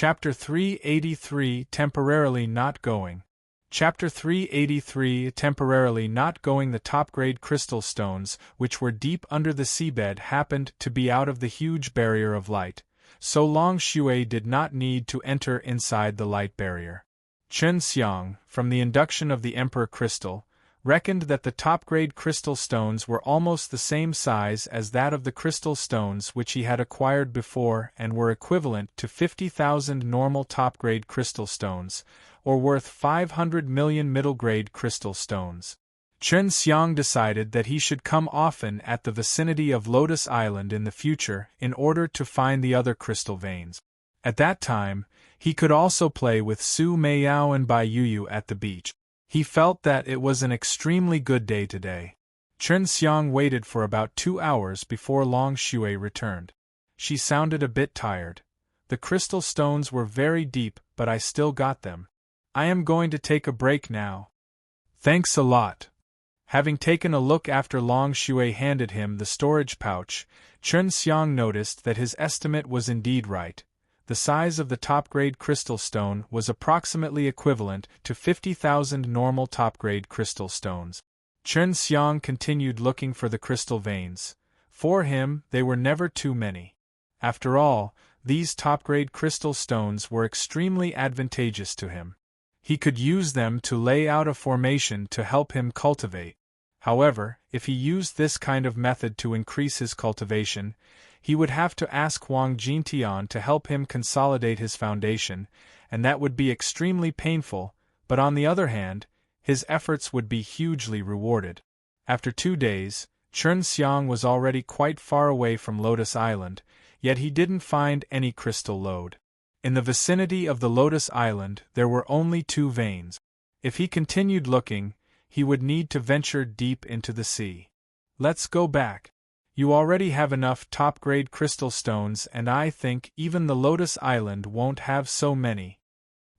Chapter 383 Temporarily Not Going. Chapter 383 Temporarily Not Going. The top-grade crystal stones, which were deep under the seabed, happened to be out of the huge barrier of light, so Long Shui did not need to enter inside the light barrier. Chen Xiang, from the induction of the Emperor Crystal, reckoned that the top-grade crystal stones were almost the same size as that of the crystal stones which he had acquired before and were equivalent to 50,000 normal top-grade crystal stones, or worth 500 million middle-grade crystal stones. Chen Xiang decided that he should come often at the vicinity of Lotus Island in the future in order to find the other crystal veins. At that time, he could also play with Su Meiyao and Bai Yuyu at the beach. He felt that it was an extremely good day today. Chen Xiang waited for about 2 hours before Long Shui returned. She sounded a bit tired. The crystal stones were very deep, but I still got them. I am going to take a break now. Thanks a lot. Having taken a look after Long Shui handed him the storage pouch, Chen Xiang noticed that his estimate was indeed right. The size of the top-grade crystal stone was approximately equivalent to 50,000 normal top-grade crystal stones. Chen Xiang continued looking for the crystal veins. For him, they were never too many. After all, these top-grade crystal stones were extremely advantageous to him. He could use them to lay out a formation to help him cultivate. However, if he used this kind of method to increase his cultivation, he would have to ask Wang Jintian to help him consolidate his foundation, and that would be extremely painful, but on the other hand, his efforts would be hugely rewarded. After 2 days, Chen Xiang was already quite far away from Lotus Island, yet he didn't find any crystal lode. In the vicinity of the Lotus Island there were only 2 veins. If he continued looking, he would need to venture deep into the sea. Let's go back. You already have enough top-grade crystal stones, and I think even the Lotus Island won't have so many.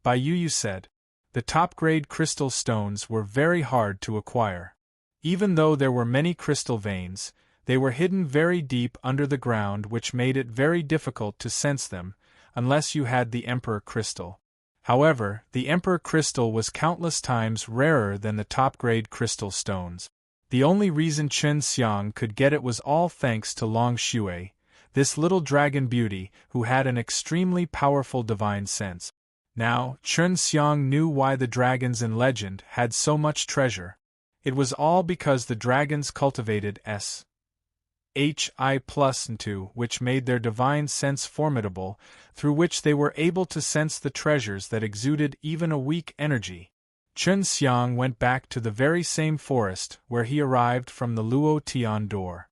Bai Yuyu said. The top-grade crystal stones were very hard to acquire. Even though there were many crystal veins, they were hidden very deep under the ground, which made it very difficult to sense them, unless you had the Emperor Crystal. However, the Emperor Crystal was countless times rarer than the top-grade crystal stones. The only reason Chen Xiang could get it was all thanks to Long Shui, this little dragon beauty who had an extremely powerful divine sense. Now, Chen Xiang knew why the dragons in legend had so much treasure. It was all because the dragons cultivated SHI+2, which made their divine sense formidable, through which they were able to sense the treasures that exuded even a weak energy. Chen Xiang went back to the very same forest where he arrived from the Luo Tian door.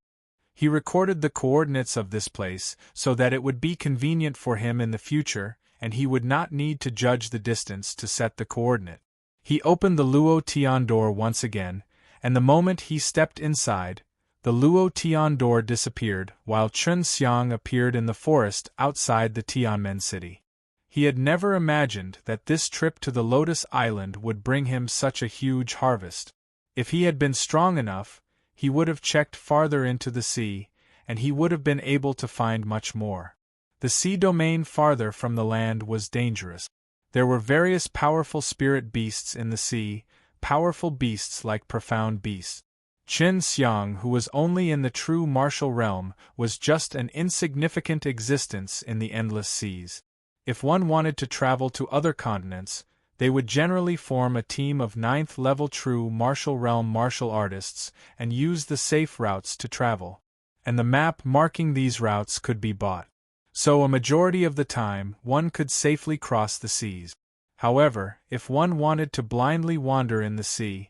He recorded the coordinates of this place so that it would be convenient for him in the future, and he would not need to judge the distance to set the coordinate. He opened the Luo Tian door once again, and the moment he stepped inside, the Luo Tian door disappeared while Chen Xiang appeared in the forest outside the Tianmen city. He had never imagined that this trip to the Lotus Island would bring him such a huge harvest. If he had been strong enough, he would have checked farther into the sea, and he would have been able to find much more. The sea domain farther from the land was dangerous. There were various powerful spirit beasts in the sea, powerful beasts like profound beasts. Chen Xiang, who was only in the true martial realm, was just an insignificant existence in the endless seas. If one wanted to travel to other continents, they would generally form a team of 9th-level true martial realm martial artists and use the safe routes to travel. And the map marking these routes could be bought. So a majority of the time, one could safely cross the seas. However, if one wanted to blindly wander in the sea,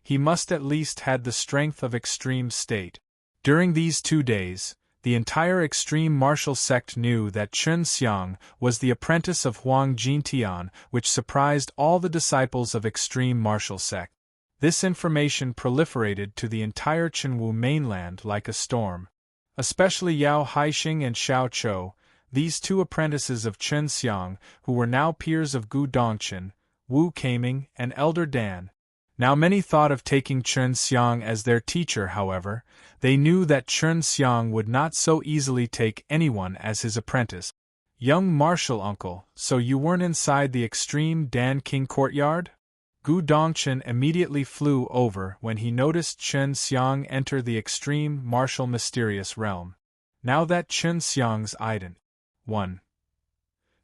he must at least had the strength of extreme state. During these 2 days, the entire extreme martial sect knew that Chen Xiang was the apprentice of Huang Jintian, which surprised all the disciples of extreme martial sect. This information proliferated to the entire Chenwu mainland like a storm. Especially Yao Haixing and Xiao Chou, these 2 apprentices of Chen Xiang, who were now peers of Gu Dongchen, Wu Keiming, and Elder Dan. Now many thought of taking Chen Xiang as their teacher. However, they knew that Chen Xiang would not so easily take anyone as his apprentice. Young marshal uncle, so you weren't inside the extreme Dan King courtyard? Gu Dongchen immediately flew over when he noticed Chen Xiang enter the extreme martial mysterious realm. Now that Chen Xiang's ident. 1.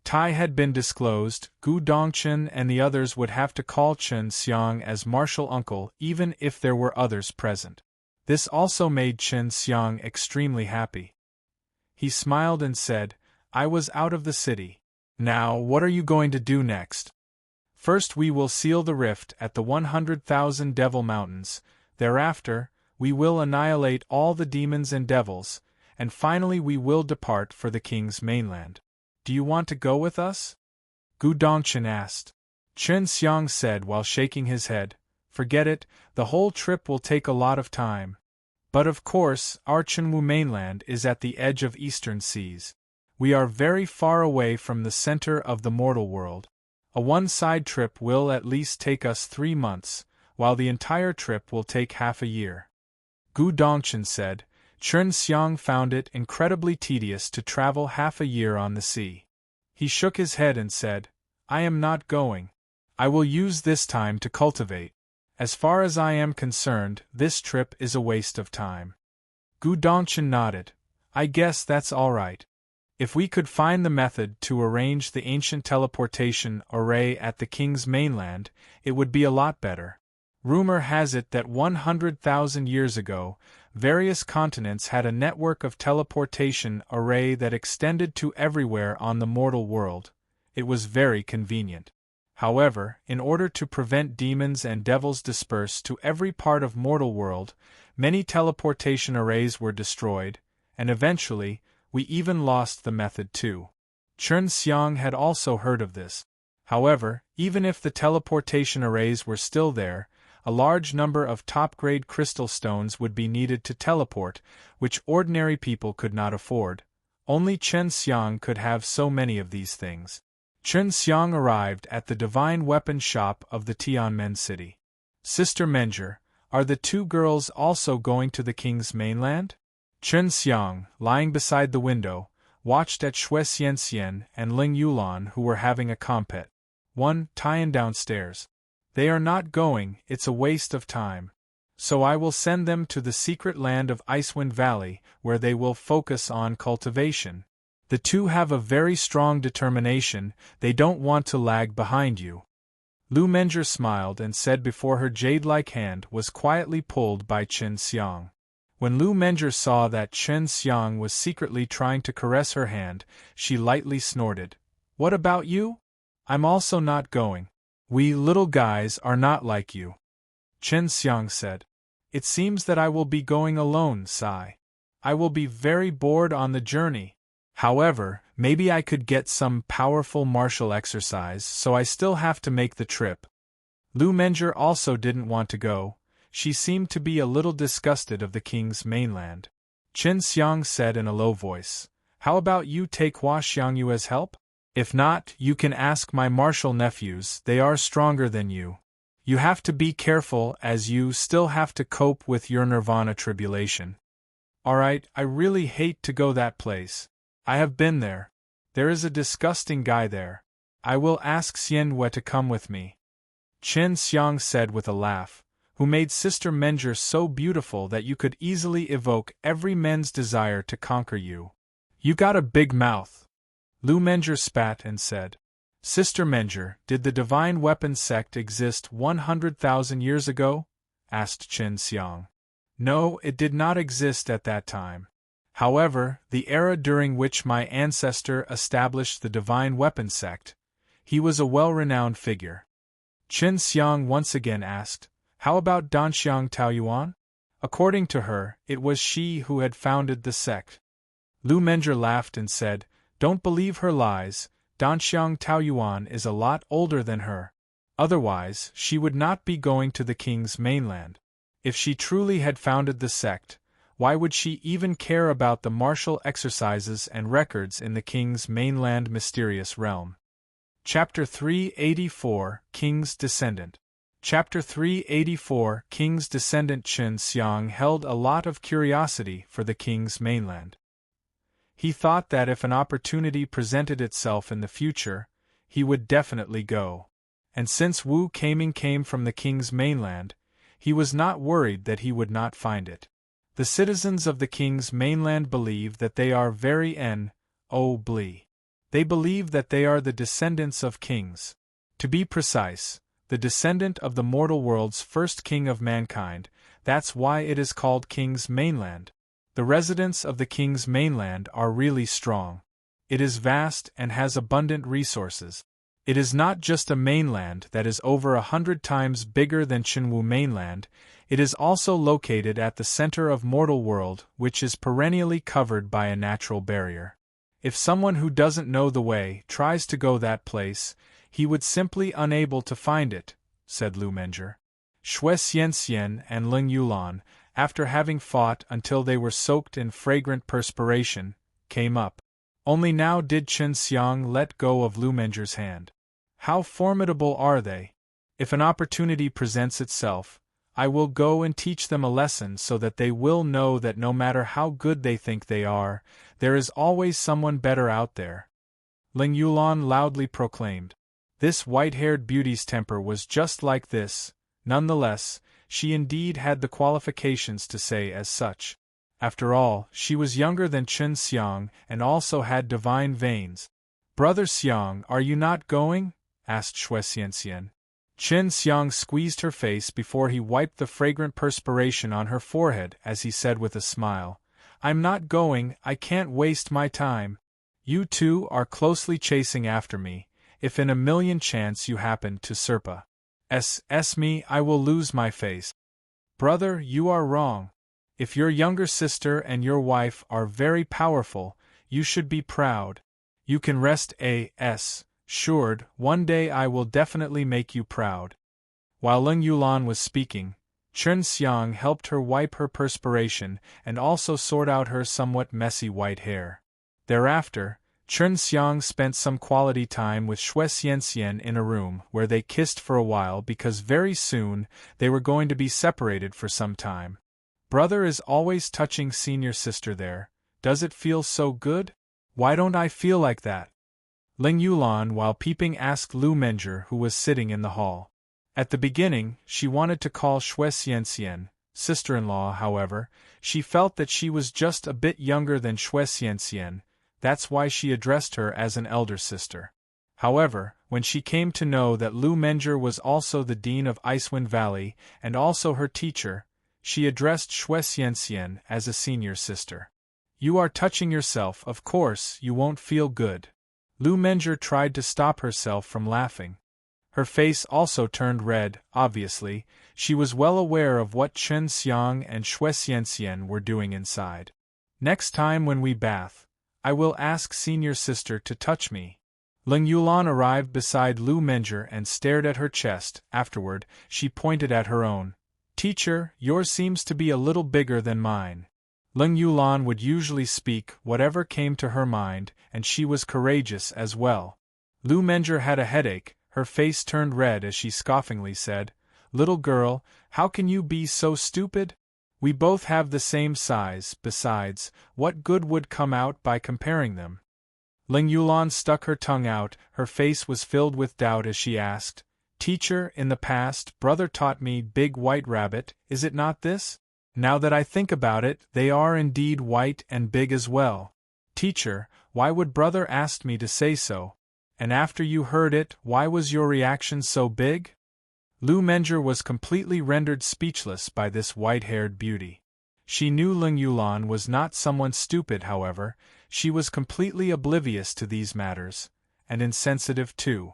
Tai had been disclosed, Gu Dongchen and the others would have to call Chen Xiang as martial uncle even if there were others present. This also made Chen Xiang extremely happy. He smiled and said, I was out of the city. Now, what are you going to do next? First we will seal the rift at the 100,000 Devil Mountains, thereafter, we will annihilate all the demons and devils, and finally we will depart for the king's mainland. Do you want to go with us? Gu Dongchen asked. Chen Xiang said while shaking his head, Forget it, the whole trip will take a lot of time. But of course, our Chenwu mainland is at the edge of eastern seas. We are very far away from the center of the mortal world. A one-side trip will at least take us 3 months, while the entire trip will take half a year. Gu Dongchen said, Chen Xiang found it incredibly tedious to travel half a year on the sea. He shook his head and said, I am not going. I will use this time to cultivate. As far as I am concerned, this trip is a waste of time. Gu Dongchen nodded. I guess that's all right. If we could find the method to arrange the ancient teleportation array at the king's mainland, it would be a lot better. Rumor has it that 100,000 years ago, various continents had a network of teleportation array that extended to everywhere on the mortal world. It was very convenient. However, in order to prevent demons and devils disperse to every part of mortal world, many teleportation arrays were destroyed, and eventually, we even lost the method too. Chen Xiang had also heard of this. However, even if the teleportation arrays were still there, a large number of top-grade crystal stones would be needed to teleport, which ordinary people could not afford. Only Chen Xiang could have so many of these things. Chen Xiang arrived at the divine weapon shop of the Tianmen city. Sister Menger, are the 2 girls also going to the king's mainland? Chen Xiang, lying beside the window, watched at Xue Xianxian and Ling Yulan who were having a compet. 1. Tian downstairs. They are not going, it's a waste of time. So I will send them to the secret land of Icewind Valley, where they will focus on cultivation. The 2 have a very strong determination, they don't want to lag behind you. Lu Menger smiled and said before her jade-like hand was quietly pulled by Chen Xiang. When Lu Menger saw that Chen Xiang was secretly trying to caress her hand, she lightly snorted. What about you? I'm also not going. We little guys are not like you. Chen Xiang said. It seems that I will be going alone, sigh. I will be very bored on the journey. However, maybe I could get some powerful martial exercise, so I still have to make the trip. Lu Menger also didn't want to go. She seemed to be a little disgusted of the king's mainland. Chen Xiang said in a low voice, How about you take Hua Xiangyu as help? If not, you can ask my martial nephews, they are stronger than you. You have to be careful as you still have to cope with your nirvana tribulation. Alright, I really hate to go that place. I have been there. There is a disgusting guy there. I will ask Xianwei to come with me. Chen Xiang said with a laugh, who made Sister Menger so beautiful that you could easily evoke every man's desire to conquer you. You got a big mouth. Lu Menger spat and said, Sister Menger, did the divine weapon sect exist 100,000 years ago? Asked Chen Xiang. No, it did not exist at that time. However, the era during which my ancestor established the divine weapon sect, he was a well-renowned figure. Chen Xiang once again asked, How about Danxiang Taoyuan? According to her, it was she who had founded the sect. Lu Menger laughed and said, Don't believe her lies, Danxiang Taoyuan is a lot older than her. Otherwise, she would not be going to the king's mainland. If she truly had founded the sect, why would she even care about the martial exercises and records in the king's mainland mysterious realm? Chapter 384, King's Descendant. Chapter 384, King's Descendant. Chen Xiang held a lot of curiosity for the king's mainland. He thought that if an opportunity presented itself in the future, he would definitely go. And since Wu Kaming came from the king's mainland, he was not worried that he would not find it. The citizens of the king's mainland believe that they are very n-o-bly. They believe that they are the descendants of kings. To be precise, the descendant of the mortal world's first king of mankind. That's why it is called King's Mainland. The residents of the King's Mainland are really strong. It is vast and has abundant resources. It is not just a mainland that is over 100 times bigger than Chenwu Mainland, it is also located at the center of mortal world, which is perennially covered by a natural barrier. If someone who doesn't know the way tries to go that place, he would simply unable to find it, said Lu Menger. Xue Xianxian and Ling Yulan, after having fought until they were soaked in fragrant perspiration, came up. Only now did Chen Xiang let go of Lu Menger's hand. How formidable are they? If an opportunity presents itself, I will go and teach them a lesson so that they will know that no matter how good they think they are, there is always someone better out there. Ling Yulan loudly proclaimed. This white-haired beauty's temper was just like this. Nonetheless, she indeed had the qualifications to say as such. After all, she was younger than Chen Xiang and also had divine veins. Brother Xiang, are you not going? Asked Xue Xianxian. Chen Xiang squeezed her face before he wiped the fragrant perspiration on her forehead as he said with a smile, I'm not going, I can't waste my time. You two are closely chasing after me, if in a million chance you happen to surpa. Me, I will lose my face. Brother, you are wrong. If your younger sister and your wife are very powerful, you should be proud. You can rest assured, one day I will definitely make you proud. While Ling Yulan was speaking, Chen Xiang helped her wipe her perspiration and also sort out her somewhat messy white hair. Thereafter, Chen Xiang spent some quality time with Xue Xianxian in a room where they kissed for a while because very soon they were going to be separated for some time. Brother is always touching senior sister there. Does it feel so good? Why don't I feel like that? Ling Yulan, while peeping, asked Lu Menger, who was sitting in the hall. At the beginning, she wanted to call Xue Xianxian sister-in-law. However, she felt that she was just a bit younger than Xue Xianxian. That's why she addressed her as an elder sister. However, when she came to know that Lu Menger was also the dean of Icewind Valley and also her teacher, she addressed Xue Xianxian as a senior sister. You are touching yourself, of course you won't feel good. Lu Menger tried to stop herself from laughing. Her face also turned red. Obviously, she was well aware of what Chen Xiang and Xue Xianxian were doing inside. Next time when we bath, I will ask senior sister to touch me. Ling Yulan arrived beside Lu Menger and stared at her chest. Afterward, she pointed at her own. Teacher, yours seems to be a little bigger than mine. Ling Yulan would usually speak whatever came to her mind, and she was courageous as well. Lu Menger had a headache. Her face turned red as she scoffingly said, Little girl, how can you be so stupid? We both have the same size. Besides, what good would come out by comparing them? Ling Yulan stuck her tongue out. Her face was filled with doubt as she asked, Teacher, in the past, brother taught me big white rabbit, is it not this? Now that I think about it, they are indeed white and big as well. Teacher, why would brother ask me to say so? And after you heard it, why was your reaction so big? Lu Menger was completely rendered speechless by this white-haired beauty. She knew Ling Yulan was not someone stupid. However, she was completely oblivious to these matters, and insensitive too.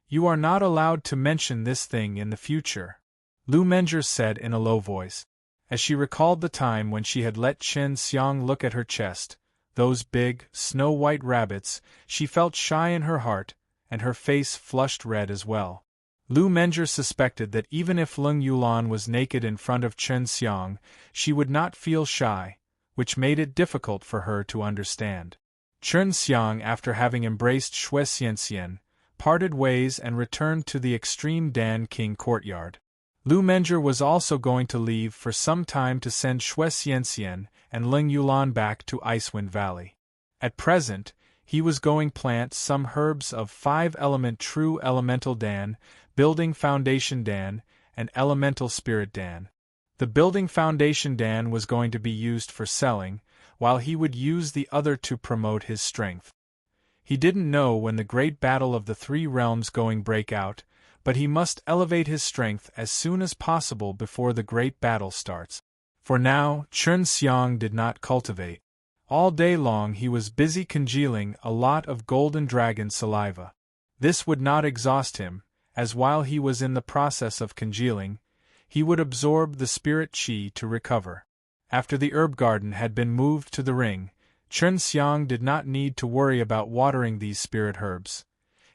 You are not allowed to mention this thing in the future, Lu Menger said in a low voice. As she recalled the time when she had let Chen Xiang look at her chest, those big, snow-white rabbits, she felt shy in her heart, and her face flushed red as well. Lu Menger suspected that even if Ling Yulan was naked in front of Chen Xiang, she would not feel shy, which made it difficult for her to understand. Chen Xiang, after having embraced Xue Xianxian, parted ways and returned to the extreme Dan King courtyard. Lu Menger was also going to leave for some time to send Xue Xianxian and Ling Yulan back to Icewind Valley. At present, he was going plant some herbs of 5-element true elemental Dan, building foundation Dan, and elemental spirit Dan. The building foundation Dan was going to be used for selling, while he would use the other to promote his strength. He didn't know when the great battle of the three realms going break out, but he must elevate his strength as soon as possible before the great battle starts. For now, Chun Xiang did not cultivate. All day long he was busy congealing a lot of golden dragon saliva. This would not exhaust him, as while he was in the process of congealing, he would absorb the spirit qi to recover. After the herb garden had been moved to the ring, Chun Xiang did not need to worry about watering these spirit herbs.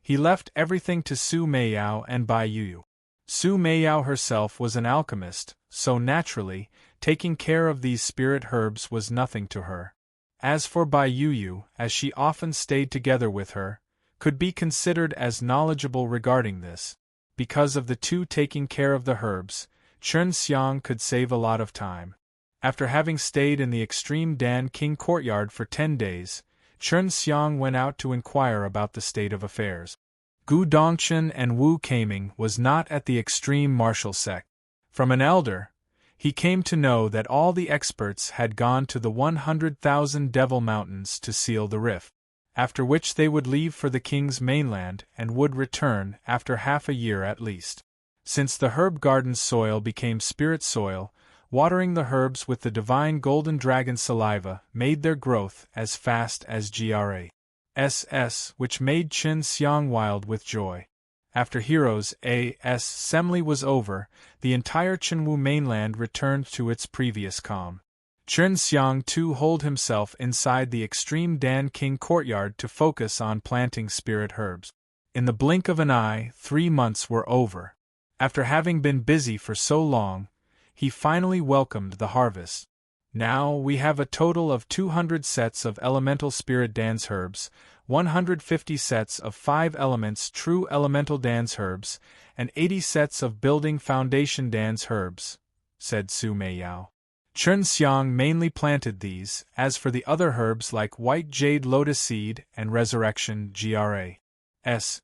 He left everything to Su Meiyao and Bai Yuyu. Su Meiyao herself was an alchemist, so naturally, taking care of these spirit herbs was nothing to her. As for Bai Yuyu, as she often stayed together with her, could be considered as knowledgeable regarding this. Because of the two taking care of the herbs, Chun Xiang could save a lot of time. After having stayed in the extreme Dan King courtyard for 10 days, Chun Xiang went out to inquire about the state of affairs. Gu Dongchen and Wu Kaming was not at the extreme martial sect. From an elder, he came to know that all the experts had gone to the 100,000 Devil Mountains to seal the rift, after which they would leave for the king's mainland and would return after half a year at least. Since the herb garden's soil became spirit soil, watering the herbs with the divine golden dragon saliva made their growth as fast as GRASS, which made Chun Xiang wild with joy. After Heroes A.'s assembly was over, the entire Chenwu mainland returned to its previous calm. Chun Xiang too holed himself inside the extreme Dan King courtyard to focus on planting spirit herbs. In the blink of an eye, 3 months were over. After having been busy for so long, he finally welcomed the harvest. Now we have a total of 200 sets of elemental spirit dance herbs, 150 sets of 5 elements true elemental dance herbs, and 80 sets of building foundation dance herbs, said Su Meiyao. Chun Xiang mainly planted these. As for the other herbs like white jade lotus seed and resurrection GRASS,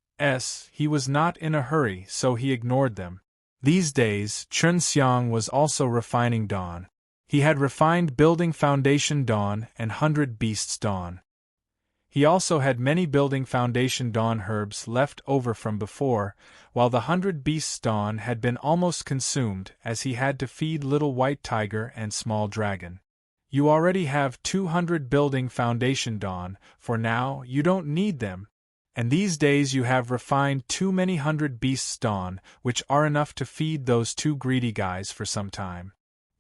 he was not in a hurry, so he ignored them. These days, Chun Xiang was also refining Dawn. He had refined building foundation Dawn and 100 beasts Dawn. He also had many building foundation Dawn herbs left over from before, while the 100 beasts Dawn had been almost consumed as he had to feed little white tiger and small dragon. You already have 200 building foundation Dawn, for now you don't need them. And these days you have refined too many 100 beasts Dawn, which are enough to feed those 2 greedy guys for some time.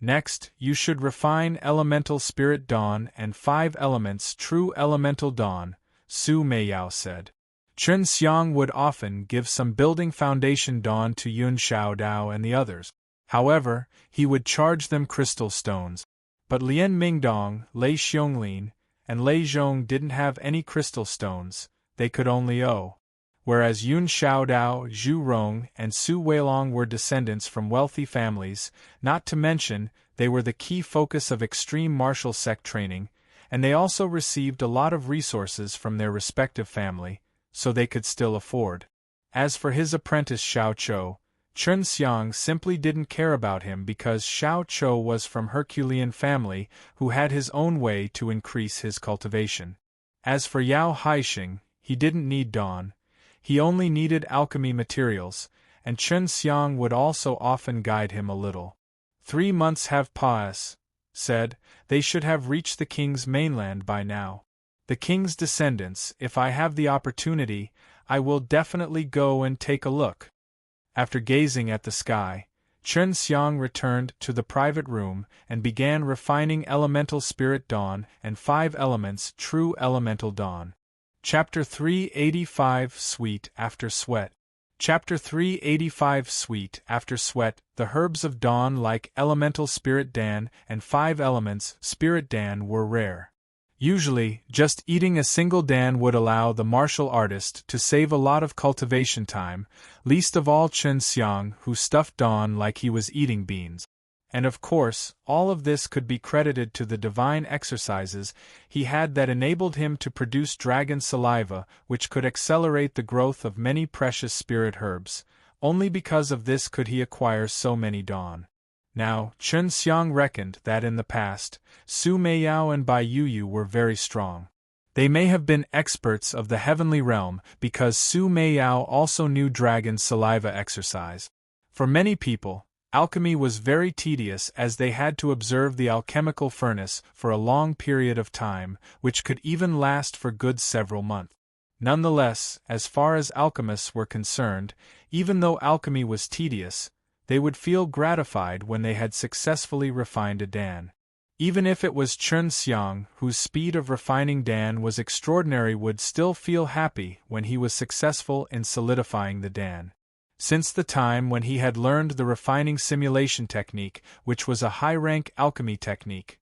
Next, you should refine Elemental Spirit Dawn and 5 elements True Elemental Dawn, Su Meiyao said. Chun Xiang would often give some building foundation Dawn to Yun Xiaodao and the others. However, he would charge them crystal stones. But Lian Mingdong, Lei Xiongling, and Lei Zhong didn't have any crystal stones, they could only owe. Whereas Yun Xiaodao, Zhu Rong, and Su Weilong were descendants from wealthy families, not to mention they were the key focus of extreme martial sect training, and they also received a lot of resources from their respective family, so they could still afford. As for his apprentice Xiao Chou, Chun Xiang simply didn't care about him because Xiao Chou was from Herculean family who had his own way to increase his cultivation. As for Yao Haixing, he didn't need Dawn. He only needed alchemy materials, and Chun Xiang would also often guide him a little. 3 months have passed, said, they should have reached the king's mainland by now. The king's descendants, if I have the opportunity, I will definitely go and take a look. After gazing at the sky, Chun Xiang returned to the private room and began refining Elemental Spirit Dawn and 5 elements True Elemental Dawn. Chapter 385 Sweet After Sweat. Chapter 385 Sweet After Sweat. The herbs of dawn like Elemental Spirit Dan and 5 elements Spirit Dan were rare. Usually, just eating a single Dan would allow the martial artist to save a lot of cultivation time, least of all Chun Xiang, who stuffed Dawn like he was eating beans. And of course, all of this could be credited to the divine exercises he had that enabled him to produce dragon saliva, which could accelerate the growth of many precious spirit herbs. Only because of this could he acquire so many dawn. Now, Chen Xiang reckoned that in the past, Su Meiyao and Bai Yuyu were very strong. They may have been experts of the heavenly realm because Su Meiyao also knew dragon saliva exercise. For many people, alchemy was very tedious as they had to observe the alchemical furnace for a long period of time, which could even last for good several months. Nonetheless, as far as alchemists were concerned, even though alchemy was tedious, they would feel gratified when they had successfully refined a dan. Even if it was Chen Xiang, whose speed of refining dan was extraordinary, would still feel happy when he was successful in solidifying the dan. Since the time when he had learned the refining simulation technique, which was a high-rank alchemy technique,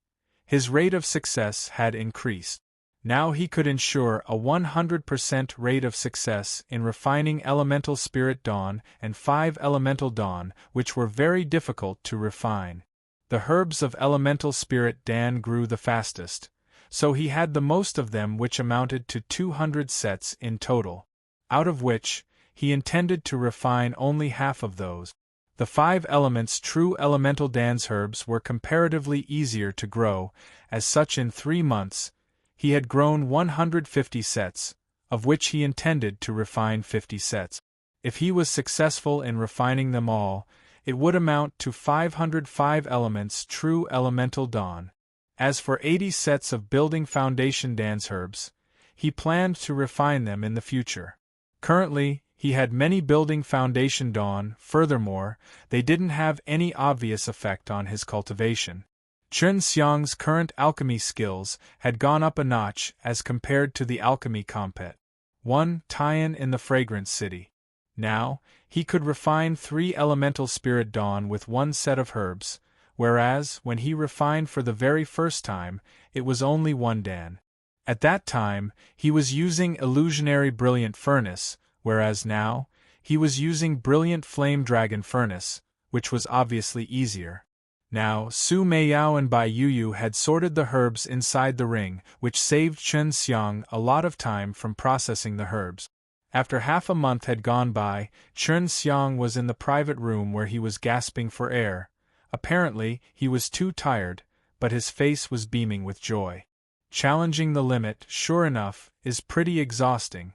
his rate of success had increased. Now he could ensure a 100% rate of success in refining elemental spirit dawn and 5 elemental dawn, which were very difficult to refine. The herbs of elemental spirit dan grew the fastest, so he had the most of them, which amounted to 200 sets in total, out of which he intended to refine only half of those. The 5 elements true elemental dan's herbs were comparatively easier to grow, as such in 3 months, he had grown 150 sets, of which he intended to refine 50 sets. If he was successful in refining them all, it would amount to 505 elements true elemental dawn. As for 80 sets of building foundation dan's herbs, he planned to refine them in the future. Currently, he had many building foundation dawn. Furthermore, they didn't have any obvious effect on his cultivation. Chen Xiang's current alchemy skills had gone up a notch as compared to the alchemy compet. 1. Tie-in in the Fragrance City. Now, he could refine 3 elemental spirit dawn with 1 set of herbs, whereas, when he refined for the very first time, it was only 1 dan. At that time, he was using illusionary brilliant furnace, whereas now, he was using brilliant flame dragon furnace, which was obviously easier. Now, Su Meiyao and Bai Yuyu had sorted the herbs inside the ring, which saved Chen Xiang a lot of time from processing the herbs. After half a month had gone by, Chen Xiang was in the private room where he was gasping for air. Apparently, he was too tired, but his face was beaming with joy. Challenging the limit, sure enough, is pretty exhausting.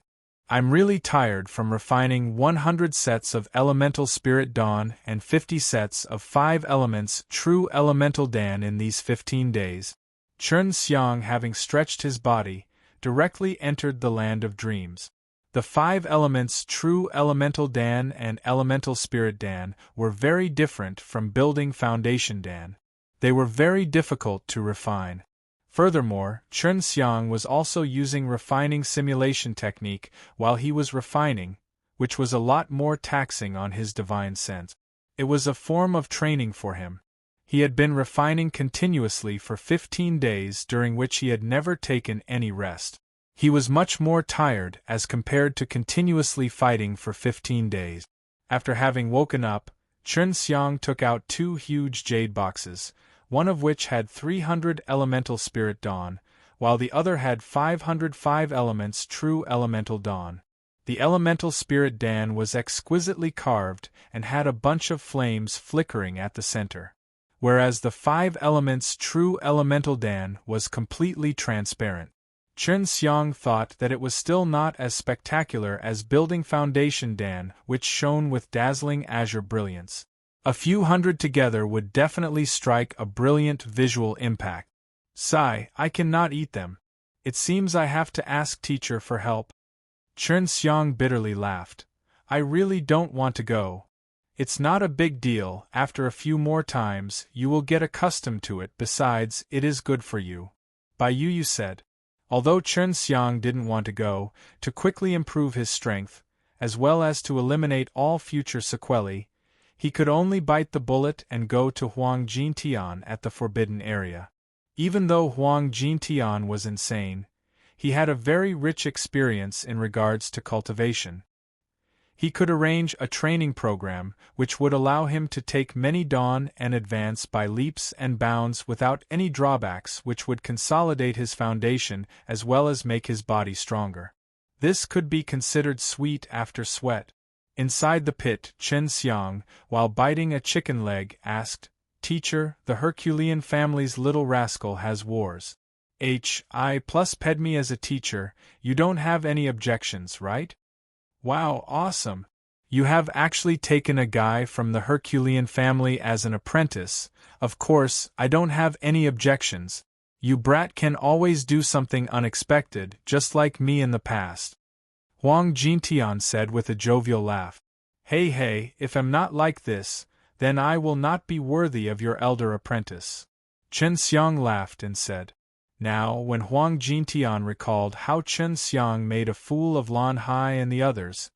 I'm really tired from refining 100 sets of elemental spirit dawn and 50 sets of 5 elements true elemental dan in these 15 days. Chen Xiang, having stretched his body, directly entered the land of dreams. The 5 elements true elemental dan and elemental spirit dan were very different from building foundation dan. They were very difficult to refine. Furthermore, Chen Xiang was also using refining simulation technique while he was refining, which was a lot more taxing on his divine sense. It was a form of training for him. He had been refining continuously for 15 days, during which he had never taken any rest. He was much more tired as compared to continuously fighting for 15 days. After having woken up, Chen Xiang took out 2 huge jade boxes, one of which had 300 elemental spirit dawn, while the other had 505 elements true elemental dawn. The elemental spirit dan was exquisitely carved and had a bunch of flames flickering at the center, whereas the 5 elements true elemental dan was completely transparent. Chen Xiang thought that it was still not as spectacular as building foundation dan, which shone with dazzling azure brilliance. A few hundred together would definitely strike a brilliant visual impact. Sigh, I cannot eat them. It seems I have to ask teacher for help. Chen Xiang bitterly laughed. I really don't want to go. It's not a big deal, after a few more times you will get accustomed to it, besides it is good for you. Bai Yuyu said. Although Chen Xiang didn't want to go, to quickly improve his strength, as well as to eliminate all future sequelae, he could only bite the bullet and go to Huang Jintian at the forbidden area. Even though Huang Jintian was insane, he had a very rich experience in regards to cultivation. He could arrange a training program which would allow him to take many dawn and advance by leaps and bounds without any drawbacks, which would consolidate his foundation as well as make his body stronger. This could be considered sweet after sweat. Inside the pit, Chen Xiang, while biting a chicken leg, asked, "Teacher, the Herculean family's little rascal has wars. I plus ped me as a teacher, you don't have any objections, right?" "Wow, awesome! You have actually taken a guy from the Herculean family as an apprentice. Of course, I don't have any objections. You brat can always do something unexpected, just like me in the past," Huang Jintian said with a jovial laugh. Hey, if I'm not like this, then I will not be worthy of your elder apprentice." Chen Xiang laughed and said. Now, when Huang Jintian recalled how Chen Xiang made a fool of Lan Hai and the others,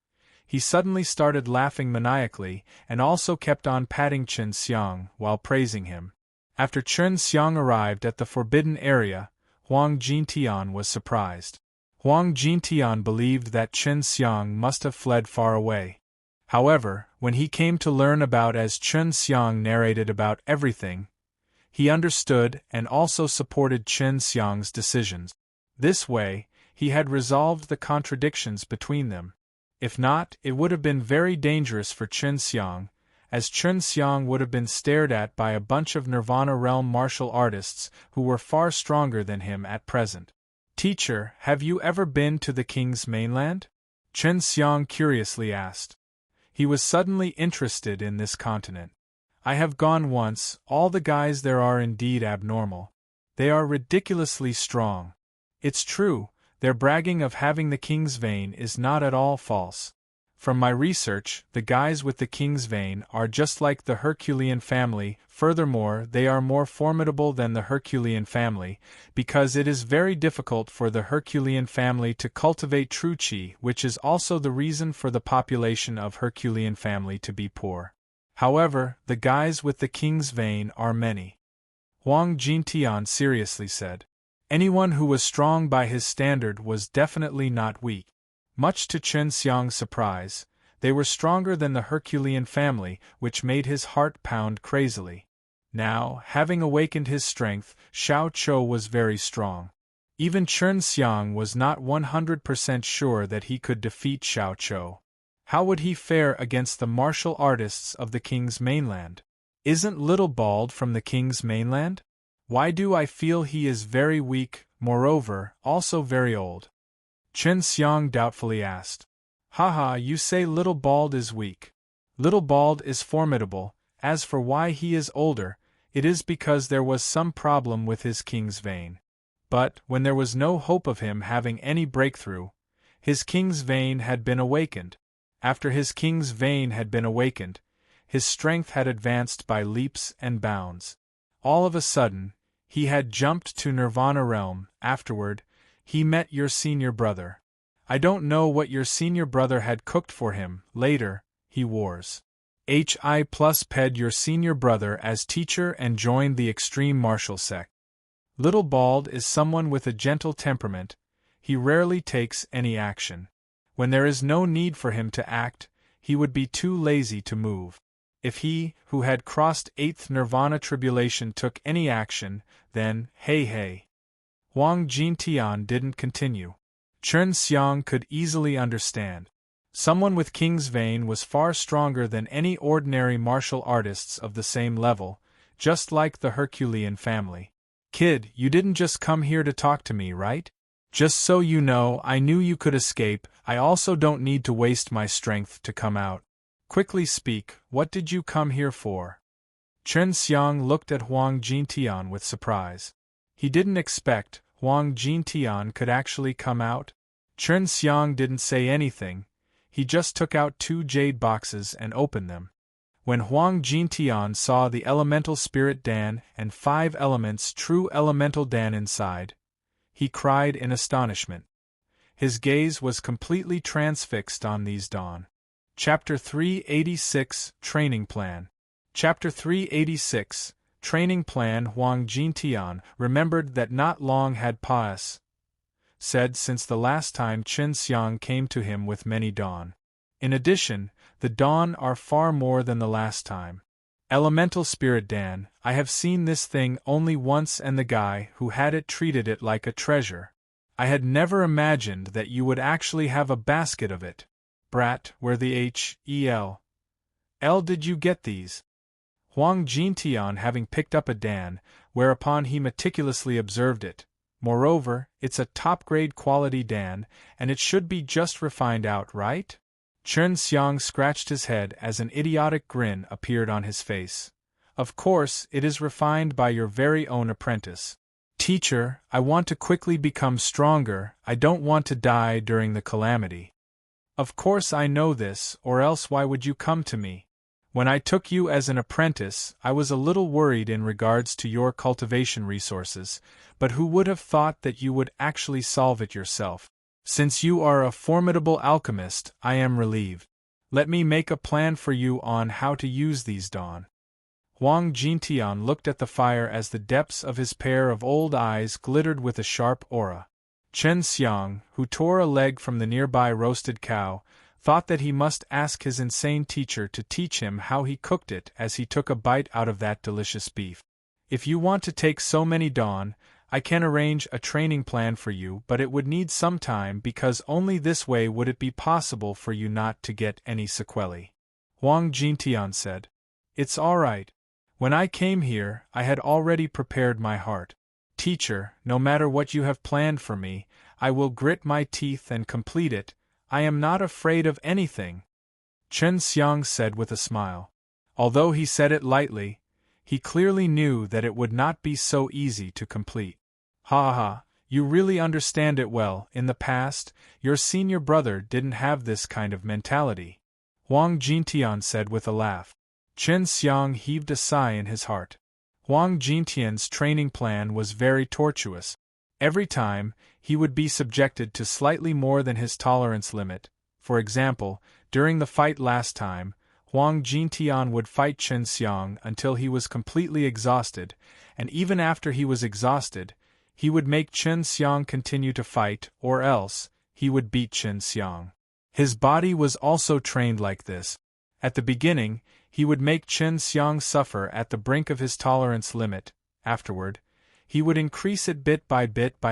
he suddenly started laughing maniacally and also kept on patting Chen Xiang while praising him. After Chen Xiang arrived at the forbidden area, Huang Jintian was surprised. Huang Jintian believed that Chen Xiang must have fled far away. However, when he came to learn about as Chen Xiang narrated about everything, he understood and also supported Chen Xiang's decisions. This way, he had resolved the contradictions between them. If not, it would have been very dangerous for Chen Xiang, as Chen Xiang would have been stared at by a bunch of Nirvana realm martial artists who were far stronger than him at present. "Teacher, have you ever been to the king's mainland?" Chen Xiang curiously asked. He was suddenly interested in this continent. "I have gone once. All the guys there are indeed abnormal. They are ridiculously strong. It's true, their bragging of having the king's vein is not at all false. From my research, the guys with the king's vein are just like the Herculean family. Furthermore, they are more formidable than the Herculean family, because it is very difficult for the Herculean family to cultivate true qi, which is also the reason for the population of Herculean family to be poor. However, the guys with the king's vein are many," Huang Jintian seriously said. Anyone who was strong by his standard was definitely not weak. Much to Chen Xiang's surprise, they were stronger than the Herculean family, which made his heart pound crazily. Now, having awakened his strength, Xiao Chou was very strong. Even Chen Xiang was not 100% sure that he could defeat Xiao Chou. How would he fare against the martial artists of the king's mainland? Isn't Little Bald from the king's mainland? Why do I feel he is very weak, moreover, also very old? Chen Xiang doubtfully asked. Haha, you say Little Bald is weak. Little Bald is formidable. As for why he is older, it is because there was some problem with his king's vein. But, when there was no hope of him having any breakthrough, his king's vein had been awakened. After his king's vein had been awakened, his strength had advanced by leaps and bounds. All of a sudden, he had jumped to Nirvana realm. Afterward, he met your senior brother. I don't know what your senior brother had cooked for him. Later, he wars. I plus ped your senior brother as teacher and joined the extreme martial sect. Little Bald is someone with a gentle temperament. He rarely takes any action. When there is no need for him to act, he would be too lazy to move. If he, who had crossed 8th Nirvana tribulation, took any action, then, hey. Huang Jintian didn't continue. Chen Xiang could easily understand. Someone with king's vein was far stronger than any ordinary martial artists of the same level, just like the Herculean family. Kid, you didn't just come here to talk to me, right? Just so you know, I knew you could escape. I also don't need to waste my strength to come out. Quickly speak, what did you come here for? Chen Xiang looked at Huang Jintian with surprise. He didn't expect Huang Jintian could actually come out. Chen Xiang didn't say anything. He just took out 2 jade boxes and opened them. When Huang Jintian saw the elemental spirit Dan and 5 elements true elemental Dan inside, he cried in astonishment. His gaze was completely transfixed on these dawn. Chapter 386, Training Plan. Chapter 386, Training Plan. Huang Jintian remembered that not long had passed since the last time Chen Xiang came to him with many dawn. In addition, the dawn are far more than the last time. Elemental Spirit Dan, I have seen this thing only once and the guy who had it treated it like a treasure. I had never imagined that you would actually have a basket of it. Brat, where the H.E.L. did you get these? Huang Jintian having picked up a Dan, whereupon he meticulously observed it. Moreover, it's a top-grade quality Dan, and it should be just refined out, right? Chen Xiang scratched his head as an idiotic grin appeared on his face. Of course, it is refined by your very own apprentice. Teacher, I want to quickly become stronger, I don't want to die during the calamity. Of course I know this, or else why would you come to me? When I took you as an apprentice, I was a little worried in regards to your cultivation resources, but who would have thought that you would actually solve it yourself? Since you are a formidable alchemist, I am relieved. Let me make a plan for you on how to use these dawn. Huang Jintian looked at the fire as the depths of his pair of old eyes glittered with a sharp aura. Chen Xiang, who tore a leg from the nearby roasted cow, thought that he must ask his insane teacher to teach him how he cooked it as he took a bite out of that delicious beef. If you want to take so many dawn, I can arrange a training plan for you, but it would need some time because only this way would it be possible for you not to get any sequelae. Huang Jintian said. It's all right. When I came here, I had already prepared my heart. Teacher, no matter what you have planned for me, I will grit my teeth and complete it. I am not afraid of anything. Chen Xiang said with a smile. Although he said it lightly, he clearly knew that it would not be so easy to complete. Ha ha, you really understand it well. In the past, your senior brother didn't have this kind of mentality. Huang Jintian said with a laugh. Chen Xiang heaved a sigh in his heart. Huang Jintian's training plan was very tortuous. Every time, he would be subjected to slightly more than his tolerance limit. For example, during the fight last time, Huang Jintian would fight Chen Xiang until he was completely exhausted, and even after he was exhausted, he would make Chen Xiang continue to fight, or else, he would beat Chen Xiang. His body was also trained like this. At the beginning, he would make Chen Xiang suffer at the brink of his tolerance limit. Afterward, he would increase it bit by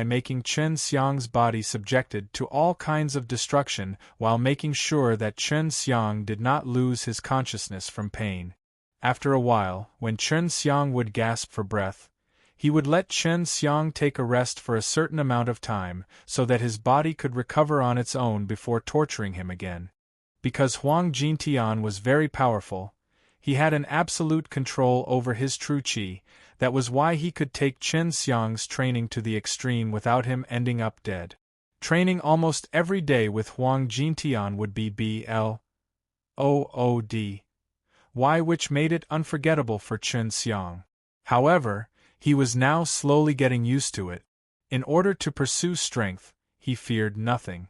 making Chen Xiang's body subjected to all kinds of destruction while making sure that Chen Xiang did not lose his consciousness from pain. After a while, when Chen Xiang would gasp for breath, he would let Chen Xiang take a rest for a certain amount of time so that his body could recover on its own before torturing him again. Because Huang Jintian was very powerful, he had an absolute control over his true qi. That was why he could take Chen Xiang's training to the extreme without him ending up dead. Training almost every day with Huang Jintian would be BLOOD, which made it unforgettable for Chen Xiang. However, he was now slowly getting used to it. In order to pursue strength, he feared nothing.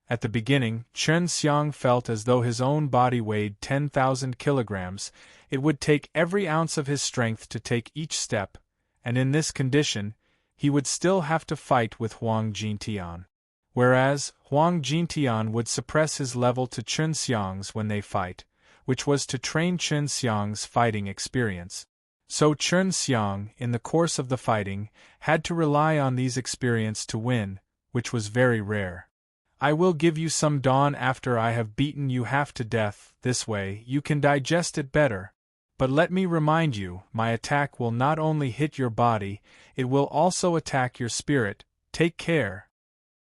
At the beginning, Chen Xiang felt as though his own body weighed 10,000 kilograms. It would take every ounce of his strength to take each step, and in this condition, he would still have to fight with Huang Jintian. Whereas, Huang Jintian would suppress his level to Chen Xiang's when they fight, which was to train Chen Xiang's fighting experience. So Chen Xiang, in the course of the fighting, had to rely on these experience to win, which was very rare. I will give you some dawn after I have beaten you half to death, this way you can digest it better. But let me remind you, my attack will not only hit your body, it will also attack your spirit. Take care.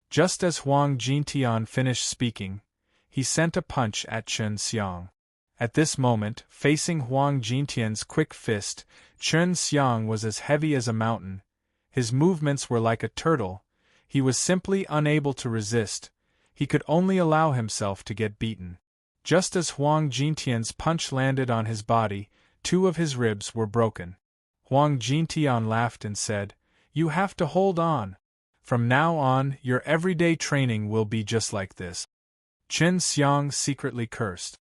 Just as Huang Jintian finished speaking, he sent a punch at Chen Xiang. At this moment, facing Huang Jintian's quick fist, Chen Xiang was as heavy as a mountain. His movements were like a turtle. He was simply unable to resist. He could only allow himself to get beaten. Just as Huang Jintian's punch landed on his body, 2 of his ribs were broken. Huang Jintian laughed and said, "You have to hold on. From now on, your everyday training will be just like this." Chen Xiang secretly cursed.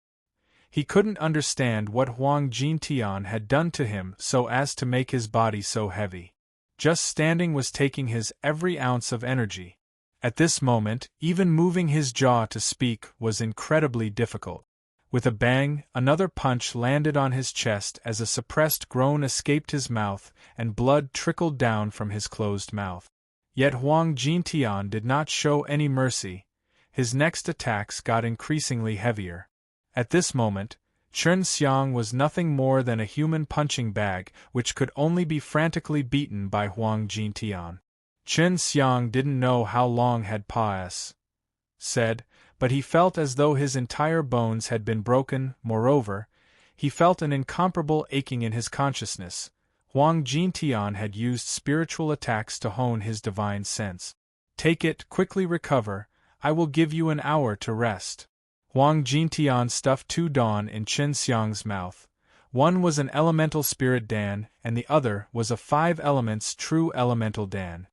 He couldn't understand what Huang Jintian had done to him so as to make his body so heavy. Just standing was taking his every ounce of energy. At this moment, even moving his jaw to speak was incredibly difficult. With a bang, another punch landed on his chest as a suppressed groan escaped his mouth and blood trickled down from his closed mouth. Yet Huang Jintian did not show any mercy. His next attacks got increasingly heavier. At this moment, Chen Xiang was nothing more than a human punching bag which could only be frantically beaten by Huang Jintian. Chen Xiang didn't know how long had said, but he felt as though his entire bones had been broken. Moreover, he felt an incomparable aching in his consciousness. Huang Jintian had used spiritual attacks to hone his divine sense. Take it, quickly recover, I will give you an hour to rest. Huang Jintian stuffed 2 dan in Chen Xiang's mouth. One was an elemental spirit dan, and the other was a 5 elements true elemental dan.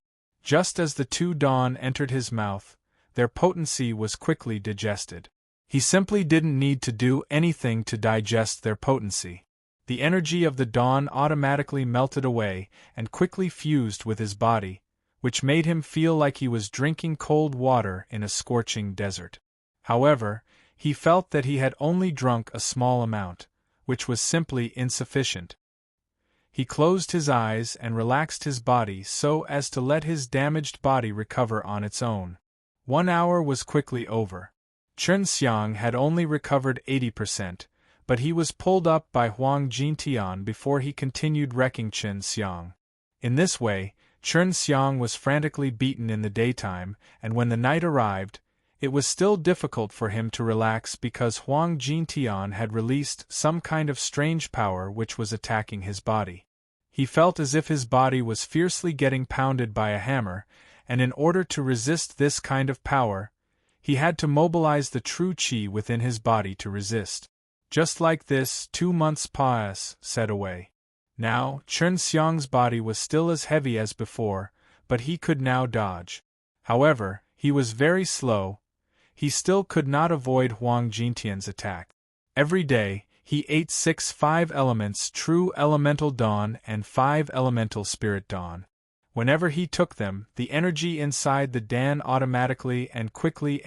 Just as the 2 dan entered his mouth, their potency was quickly digested. He simply didn't need to do anything to digest their potency. The energy of the dawn automatically melted away and quickly fused with his body, which made him feel like he was drinking cold water in a scorching desert. However, he felt that he had only drunk a small amount, which was simply insufficient. He closed his eyes and relaxed his body so as to let his damaged body recover on its own. 1 hour was quickly over. Chen Xiang had only recovered 80%, but he was pulled up by Huang Jintian before he continued wrecking Chen Xiang. In this way, Chen Xiang was frantically beaten in the daytime, and when the night arrived, it was still difficult for him to relax because Huang Jintian had released some kind of strange power which was attacking his body. He felt as if his body was fiercely getting pounded by a hammer, and in order to resist this kind of power, he had to mobilize the true qi within his body to resist. Just like this, 2 months sped away. Now, Chen Xiang's body was still as heavy as before, but he could now dodge. However, he was very slow. He still could not avoid Huang Jintian's attack. Every day, he ate 6 5 elements true elemental dawn and 5 elemental spirit dawn. Whenever he took them, the energy inside the dan automatically and quickly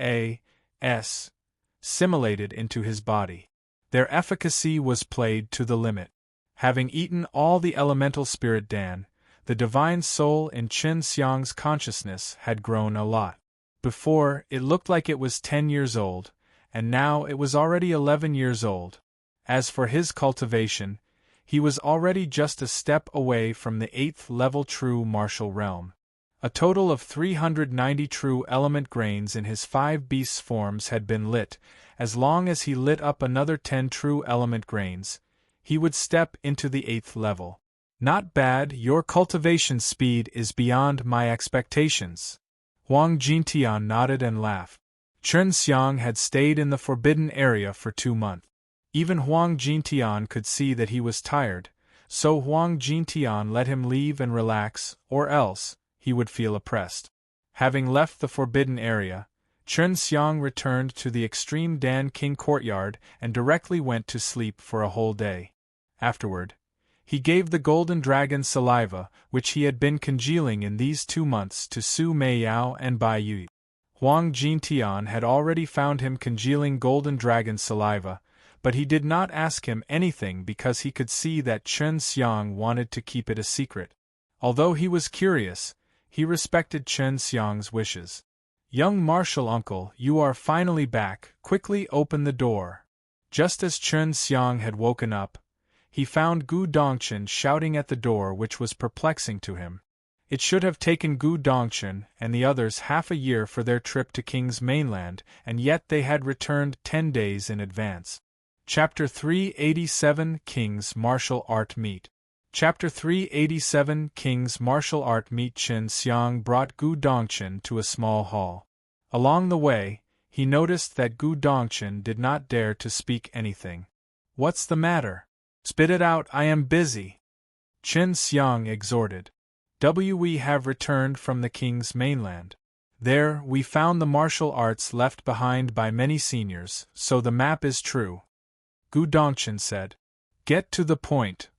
assimilated into his body. Their efficacy was played to the limit. Having eaten all the elemental spirit dan, the divine soul in Chen Xiang's consciousness had grown a lot. Before, it looked like it was 10 years old, and now it was already 11 years old. As for his cultivation, he was already just a step away from the 8th level true martial realm. A total of 390 true element grains in his 5 beasts forms had been lit. As long as he lit up another 10 true element grains, he would step into the 8th level. Not bad, your cultivation speed is beyond my expectations. Huang Jintian nodded and laughed. Chen Xiang had stayed in the forbidden area for 2 months. Even Huang Jintian could see that he was tired, so Huang Jintian let him leave and relax, or else he would feel oppressed. Having left the forbidden area, Chen Xiang returned to the extreme Dan King courtyard and directly went to sleep for a whole day. Afterward, he gave the golden dragon saliva, which he had been congealing in these 2 months, to Su Meiyao and Bai Yui. Huang Jintian had already found him congealing golden dragon saliva, but he did not ask him anything because he could see that Chen Xiang wanted to keep it a secret. Although he was curious, he respected Chen Xiang's wishes. Young martial uncle, you are finally back, quickly open the door. Just as Chen Xiang had woken up, he found Gu Dongchen shouting at the door, which was perplexing to him. It should have taken Gu Dongchen and the others half a year for their trip to King's mainland, and yet they had returned 10 days in advance. Chapter 387 King's Martial Art Meet. Chapter 387 King's Martial Art Meet. Chen Xiang brought Gu Dongchen to a small hall. Along the way, he noticed that Gu Dongchen did not dare to speak anything. What's the matter? Spit it out, I am busy. Chen Xiang exhorted. We have returned from the King's mainland. There, we found the martial arts left behind by many seniors, so the map is true. Gu Dongchen said. Get to the point.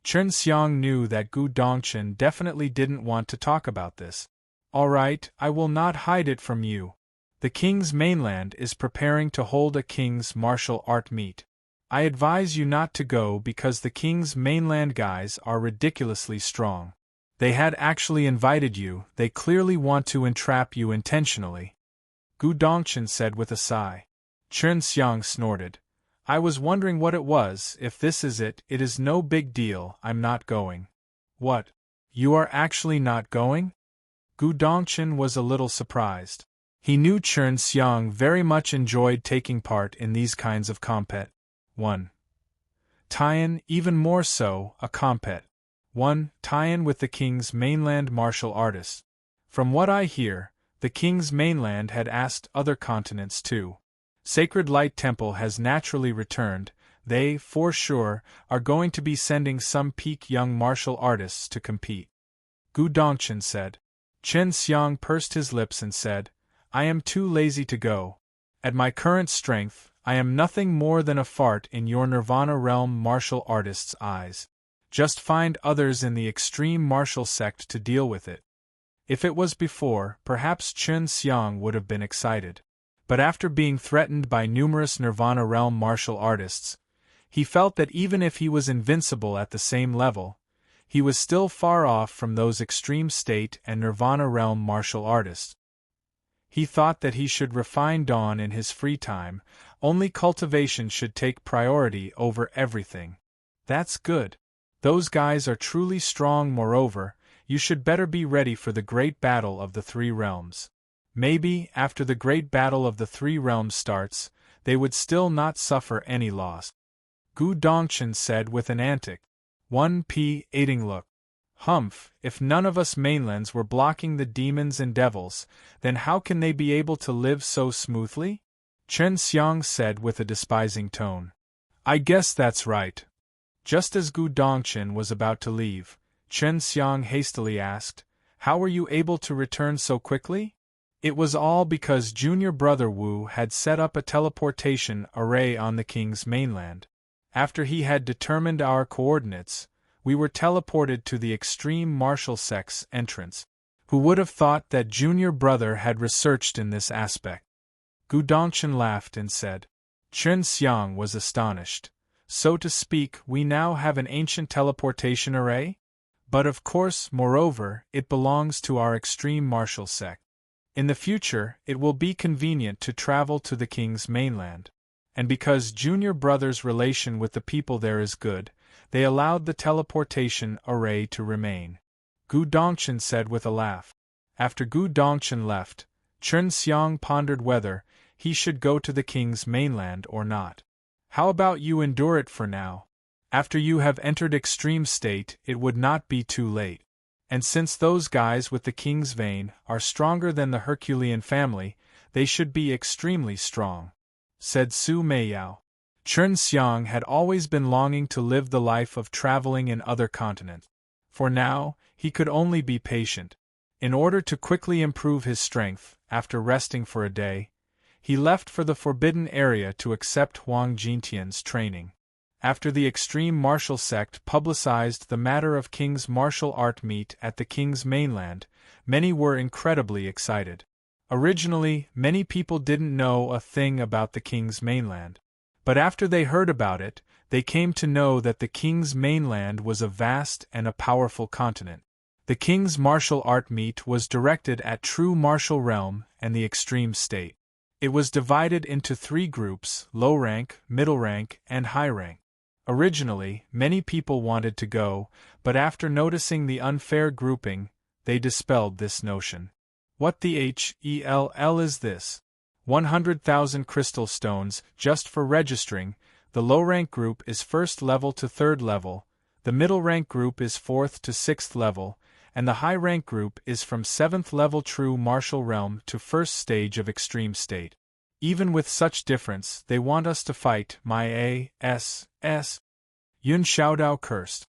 Chen Xiang knew that Gu Dongchen definitely didn't want to talk about this. All right, I will not hide it from you. The King's mainland is preparing to hold a King's martial art meet. I advise you not to go because the King's mainland guys are ridiculously strong. They had actually invited you, they clearly want to entrap you intentionally. Gu Dongchen said with a sigh. Chen Xiang snorted. I was wondering what it was. If this is it, it is no big deal, I'm not going. What? You are actually not going? Gu Dongchen was a little surprised. He knew Chen Xiang very much enjoyed taking part in these kinds of compet. 1. Tie-in, even more so, a compet. 1. Tie-in with the King's mainland martial artists. From what I hear, the King's mainland had asked other continents too. Sacred Light Temple has naturally returned. They, for sure, are going to be sending some peak young martial artists to compete. Gu Dongchen said. Chen Xiang pursed his lips and said, I am too lazy to go. At my current strength, I am nothing more than a fart in your Nirvana realm martial artists' eyes. Just find others in the extreme martial sect to deal with it. If it was before, perhaps Chen Xiang would have been excited. But after being threatened by numerous Nirvana realm martial artists, he felt that even if he was invincible at the same level, he was still far off from those extreme state and Nirvana realm martial artists. He thought that he should refine Dawn in his free time, only cultivation should take priority over everything. That's good. Those guys are truly strong. Moreover, you should better be ready for the great battle of the three realms. Maybe, after the great battle of the three realms starts, they would still not suffer any loss. Gu Dongchen said with an antic 1p look. Humph, if none of us mainlands were blocking the demons and devils, then how can they be able to live so smoothly? Chen Xiang said with a despising tone. I guess that's right. Just as Gu Dongchen was about to leave, Chen Xiang hastily asked, How were you able to return so quickly? It was all because junior brother Wu had set up a teleportation array on the King's mainland. After he had determined our coordinates, we were teleported to the extreme martial sect's entrance. Who would have thought that junior brother had researched in this aspect? Gu Dongchen laughed and said. Chen Xiang was astonished. So to speak, we now have an ancient teleportation array? But of course, moreover, it belongs to our extreme martial sect. In the future, it will be convenient to travel to the King's mainland. And because junior brother's relation with the people there is good, they allowed the teleportation array to remain. Gu Dongchen said with a laugh. After Gu Dongchen left, Chen Xiang pondered whether he should go to the King's mainland or not. How about you endure it for now? After you have entered extreme state, it would not be too late. And since those guys with the King's vein are stronger than the Herculean family, they should be extremely strong, said Su Meiyao. Chen Xiang had always been longing to live the life of traveling in other continents. For now, he could only be patient. In order to quickly improve his strength, after resting for a day, he left for the forbidden area to accept Huang Jintian's training. After the extreme martial sect publicized the matter of King's martial art meet at the King's mainland, many were incredibly excited. Originally, many people didn't know a thing about the King's mainland. But after they heard about it, they came to know that the King's mainland was a vast and a powerful continent. The King's martial art meet was directed at true martial realm and the extreme state. It was divided into 3 groups: low rank, middle rank, and high rank. Originally, many people wanted to go, but after noticing the unfair grouping, they dispelled this notion. What the hell is this? 100,000 crystal stones just for registering. The low rank group is 1st level to 3rd level, the middle rank group is 4th to 6th level, and the high rank group is from 7th level true martial realm to 1st stage of extreme state. Even with such difference, they want us to fight. My ass. Yun Xiaodao cursed.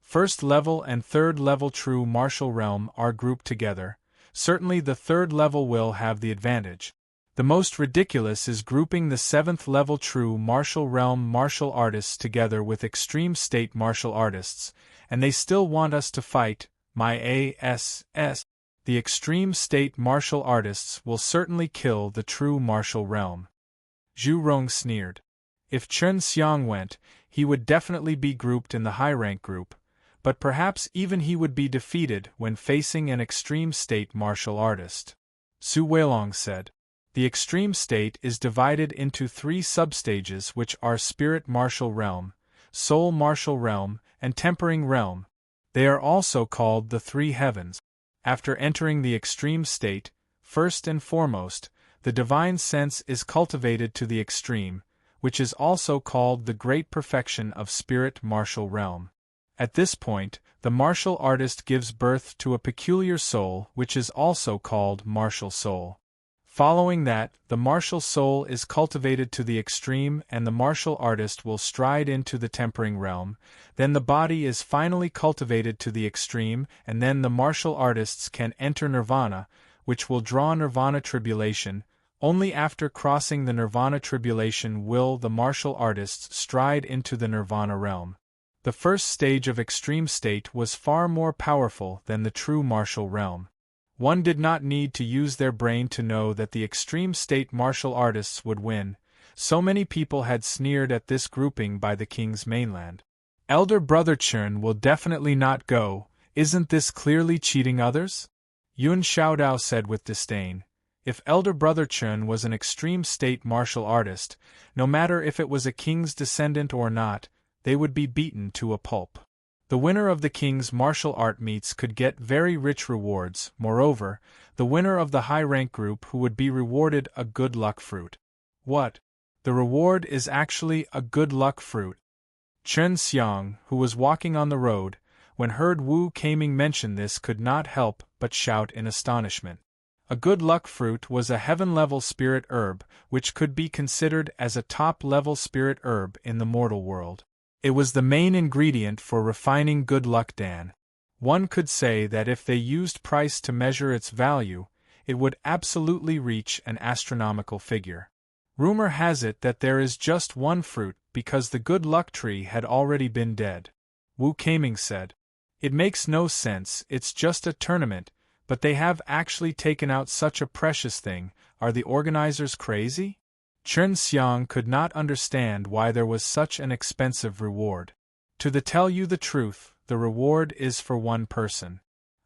1st level and 3rd level true martial realm are grouped together. Certainly the 3rd level will have the advantage. The most ridiculous is grouping the 7th level true martial realm martial artists together with extreme state martial artists, and they still want us to fight. My ass. The extreme state martial artists will certainly kill the true martial realm. Zhu Rong sneered. If Chen Xiang went, he would definitely be grouped in the high-rank group, but perhaps even he would be defeated when facing an extreme state martial artist. Su Weilong said. The extreme state is divided into 3 substages, which are spirit martial realm, soul martial realm, and tempering realm. They are also called the 3 heavens. After entering the extreme state, first and foremost, the divine sense is cultivated to the extreme, which is also called the great perfection of spirit martial realm. At this point, the martial artist gives birth to a peculiar soul, which is also called martial soul. Following that, the martial soul is cultivated to the extreme and the martial artist will stride into the tempering realm, then the body is finally cultivated to the extreme and then the martial artists can enter nirvana, which will draw nirvana tribulation. Only after crossing the nirvana tribulation will the martial artists stride into the nirvana realm. The first stage of extreme state was far more powerful than the true martial realm. One did not need to use their brain to know that the extreme state martial artists would win. So many people had sneered at this grouping by the king's mainland. Elder brother Chen will definitely not go. Isn't this clearly cheating others? Yun Xiaodao said with disdain. If elder brother Chen was an extreme state martial artist, no matter if it was a king's descendant or not, they would be beaten to a pulp. The winner of the king's martial art meets could get very rich rewards. Moreover, the winner of the high-rank group who would be rewarded a good luck fruit. What? The reward is actually a good luck fruit. Chen Xiang, who was walking on the road, when heard Wu Keiming mention this could not help but shout in astonishment. A good luck fruit was a heaven-level spirit herb, which could be considered as a top-level spirit herb in the mortal world. It was the main ingredient for refining good luck dan. One could say that if they used price to measure its value, it would absolutely reach an astronomical figure. Rumor has it that there is just one fruit because the good luck tree had already been dead. Wu Keiming said. It makes no sense, it's just a tournament, but they have actually taken out such a precious thing. Are the organizers crazy? Chen Xiang could not understand why there was such an expensive reward. To tell you the truth, the reward is for one person.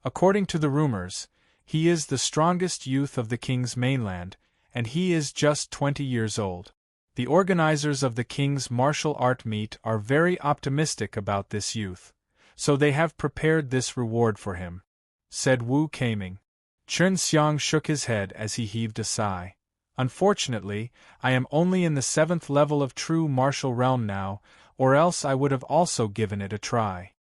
According to the rumors, he is the strongest youth of the king's mainland, and he is just 20 years old. The organizers of the king's martial art meet are very optimistic about this youth, so they have prepared this reward for him, said Wu Keiming. Chen Xiang shook his head as he heaved a sigh. Unfortunately, I am only in the 7th level of true martial realm now, or else I would have also given it a try.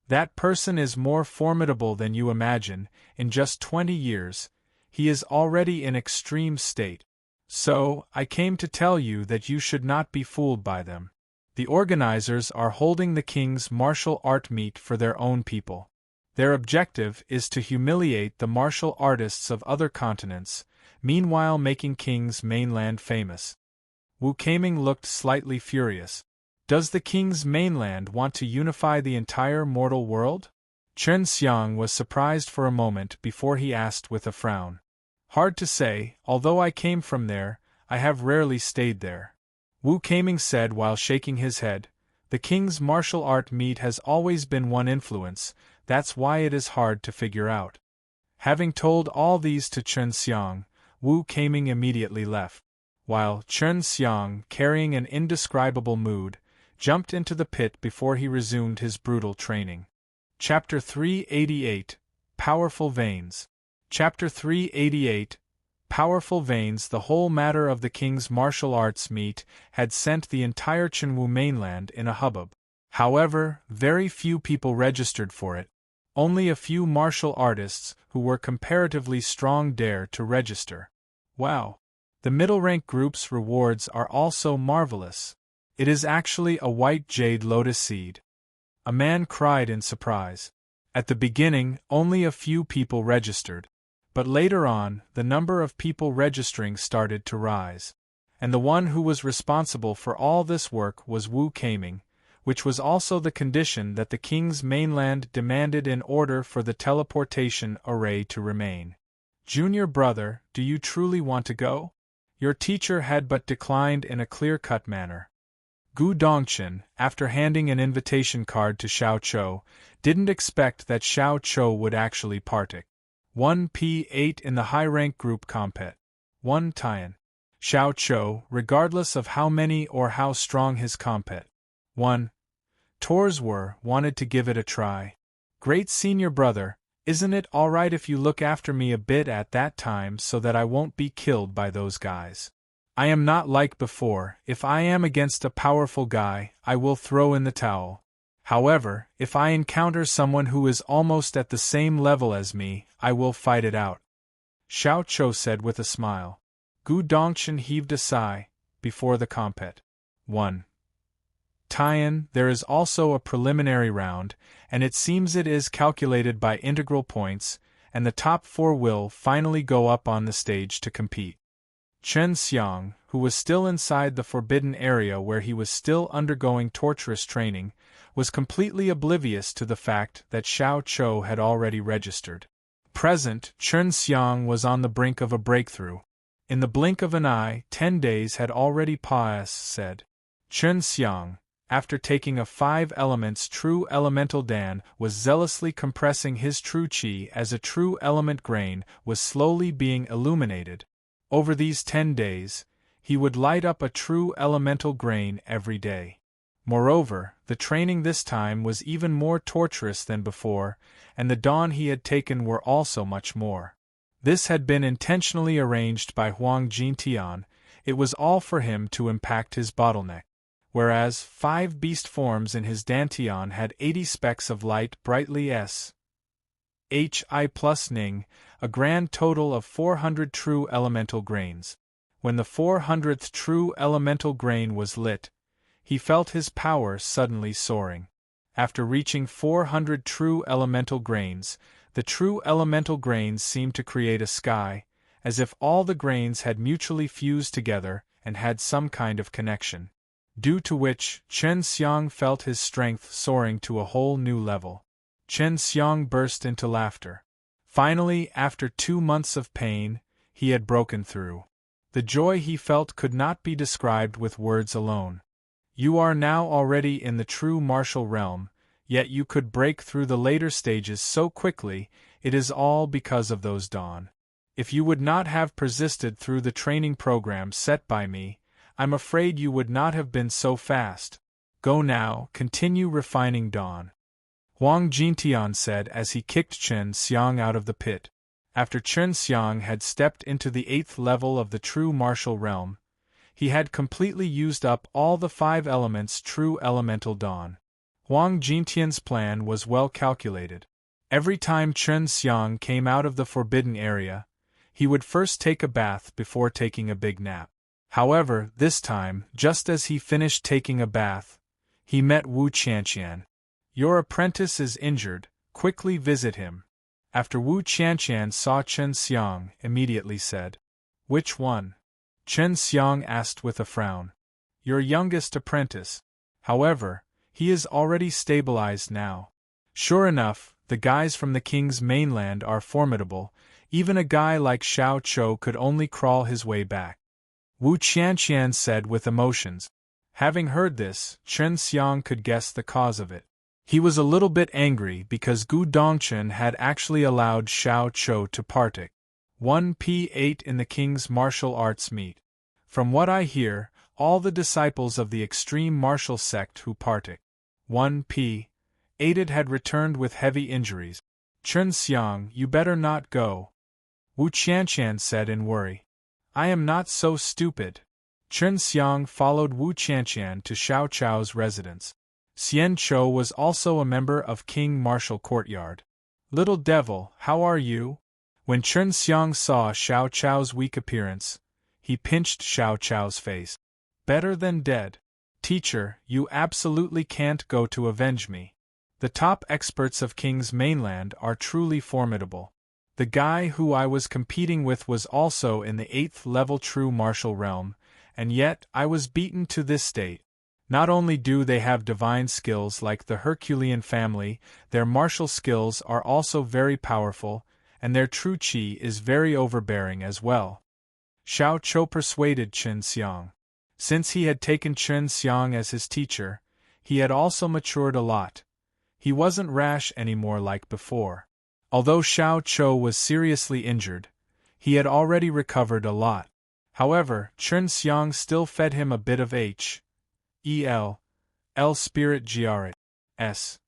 That person is more formidable than you imagine. In just 20 years, he is already in extreme state. So, I came to tell you that you should not be fooled by them. The organizers are holding the king's martial art meet for their own people. Their objective is to humiliate the martial artists of other continents, meanwhile making King's mainland famous. Wu Keiming looked slightly furious. Does the King's mainland want to unify the entire mortal world? Chen Xiang was surprised for a moment before he asked with a frown. Hard to say, although I came from there, I have rarely stayed there. Wu Keiming said while shaking his head. The King's martial art meet has always been one influence, that's why it is hard to figure out. Having told all these to Chen Xiang, Wu Keiming immediately left, while Chen Xiang, carrying an indescribable mood, jumped into the pit before he resumed his brutal training. Chapter 388 Powerful Veins. Chapter 388 Powerful Veins. The whole matter of the King's martial arts meet had sent the entire Chenwu mainland in a hubbub. However, very few people registered for it. Only a few martial artists who were comparatively strong dared to register. Wow! The middle-rank group's rewards are also marvelous. It is actually a white jade lotus seed. A man cried in surprise. At the beginning, only a few people registered. But later on, the number of people registering started to rise. And the one who was responsible for all this work was Wu Keiming. which was also the condition that the king's mainland demanded in order for the teleportation array to remain. Junior brother, do you truly want to go? Your teacher had but declined in a clear-cut manner. Gu Dongchen, after handing an invitation card to Xiao Chou, didn't expect that Xiao Chou would actually partake. 1P8 in the high-rank group compet. 1 Tian. Xiao Chou, regardless of how many or how strong his compet. 1 Tours were, wanted to give it a try. Great senior brother, isn't it alright if you look after me a bit at that time so that I won't be killed by those guys? I am not like before, if I am against a powerful guy, I will throw in the towel. However, if I encounter someone who is almost at the same level as me, I will fight it out. Xiao Chou said with a smile. Gu Dongchen heaved a sigh, before the compet. 1 Tian, there is also a preliminary round, and it seems it is calculated by integral points, and the top 4 will finally go up on the stage to compete. Chen Xiang, who was still inside the forbidden area where he was still undergoing torturous training, was completely oblivious to the fact that Xiao Chou had already registered. Present, Chen Xiang was on the brink of a breakthrough. In the blink of an eye, 10 days had already passed. Chen Xiang, after taking a 5 elements true elemental Dan, was zealously compressing his true qi as a true element grain was slowly being illuminated. Over these 10 days, he would light up a true elemental grain every day. Moreover, the training this time was even more torturous than before, and the dawn he had taken were also much more. This had been intentionally arranged by Huang Jintian. It was all for him to impact his bottleneck. Whereas 5 beast forms in his dantian had 80 specks of light brightly Hi plus Ning, a grand total of 400 true elemental grains. When the 400th true elemental grain was lit, he felt his power suddenly soaring. After reaching 400 true elemental grains, the true elemental grains seemed to create a sky, as if all the grains had mutually fused together and had some kind of connection. Due to which, Chen Xiang felt his strength soaring to a whole new level. Chen Xiang burst into laughter. Finally, after 2 months of pain, he had broken through. The joy he felt could not be described with words alone. You are now already in the true martial realm, yet you could break through the later stages so quickly. It is all because of those dawn. If you would not have persisted through the training program set by me, I'm afraid you would not have been so fast. Go now, continue refining dawn. Huang Jintian said as he kicked Chen Xiang out of the pit. After Chen Xiang had stepped into the 8th level of the true martial realm, he had completely used up all the 5 elements true elemental dawn. Huang Jintian's plan was well calculated. Every time Chen Xiang came out of the forbidden area, he would first take a bath before taking a big nap. However, this time, just as he finished taking a bath, he met Wu Qianqian. Your apprentice is injured, quickly visit him. After Wu Qianqian saw Chen Xiang, immediately said, Which one? Chen Xiang asked with a frown. Your youngest apprentice. However, he is already stabilized now. Sure enough, the guys from the king's mainland are formidable. Even a guy like Xiao Chou could only crawl his way back. Wu Qianqian said with emotions. Having heard this, Chen Xiang could guess the cause of it. He was a little bit angry because Gu Dongchen had actually allowed Xiao Chou to partake. 1P8 in the king's martial arts meet. From what I hear, all the disciples of the extreme martial sect who partake 1P8 had returned with heavy injuries. Chen Xiang, you better not go. Wu Qianqian said in worry. I am not so stupid. Chen Xiang followed Wu Qianqian to Xiao Chou's residence. Xian Chou was also a member of King Martial Courtyard. Little devil, how are you? When Chen Xiang saw Xiao Chou's weak appearance, he pinched Xiao Chou's face. Better than dead. Teacher, you absolutely can't go to avenge me. The top experts of King's Mainland are truly formidable. The guy who I was competing with was also in the 8th level true martial realm, and yet I was beaten to this state. Not only do they have divine skills like the Herculean family, their martial skills are also very powerful, and their true qi is very overbearing as well. Xiao Chou persuaded Chen Xiang. Since he had taken Chen Xiang as his teacher, he had also matured a lot. He wasn't rash anymore like before. Although Xiao Chou was seriously injured, he had already recovered a lot. However, Chen Xiang still fed him a bit of L spirit GRS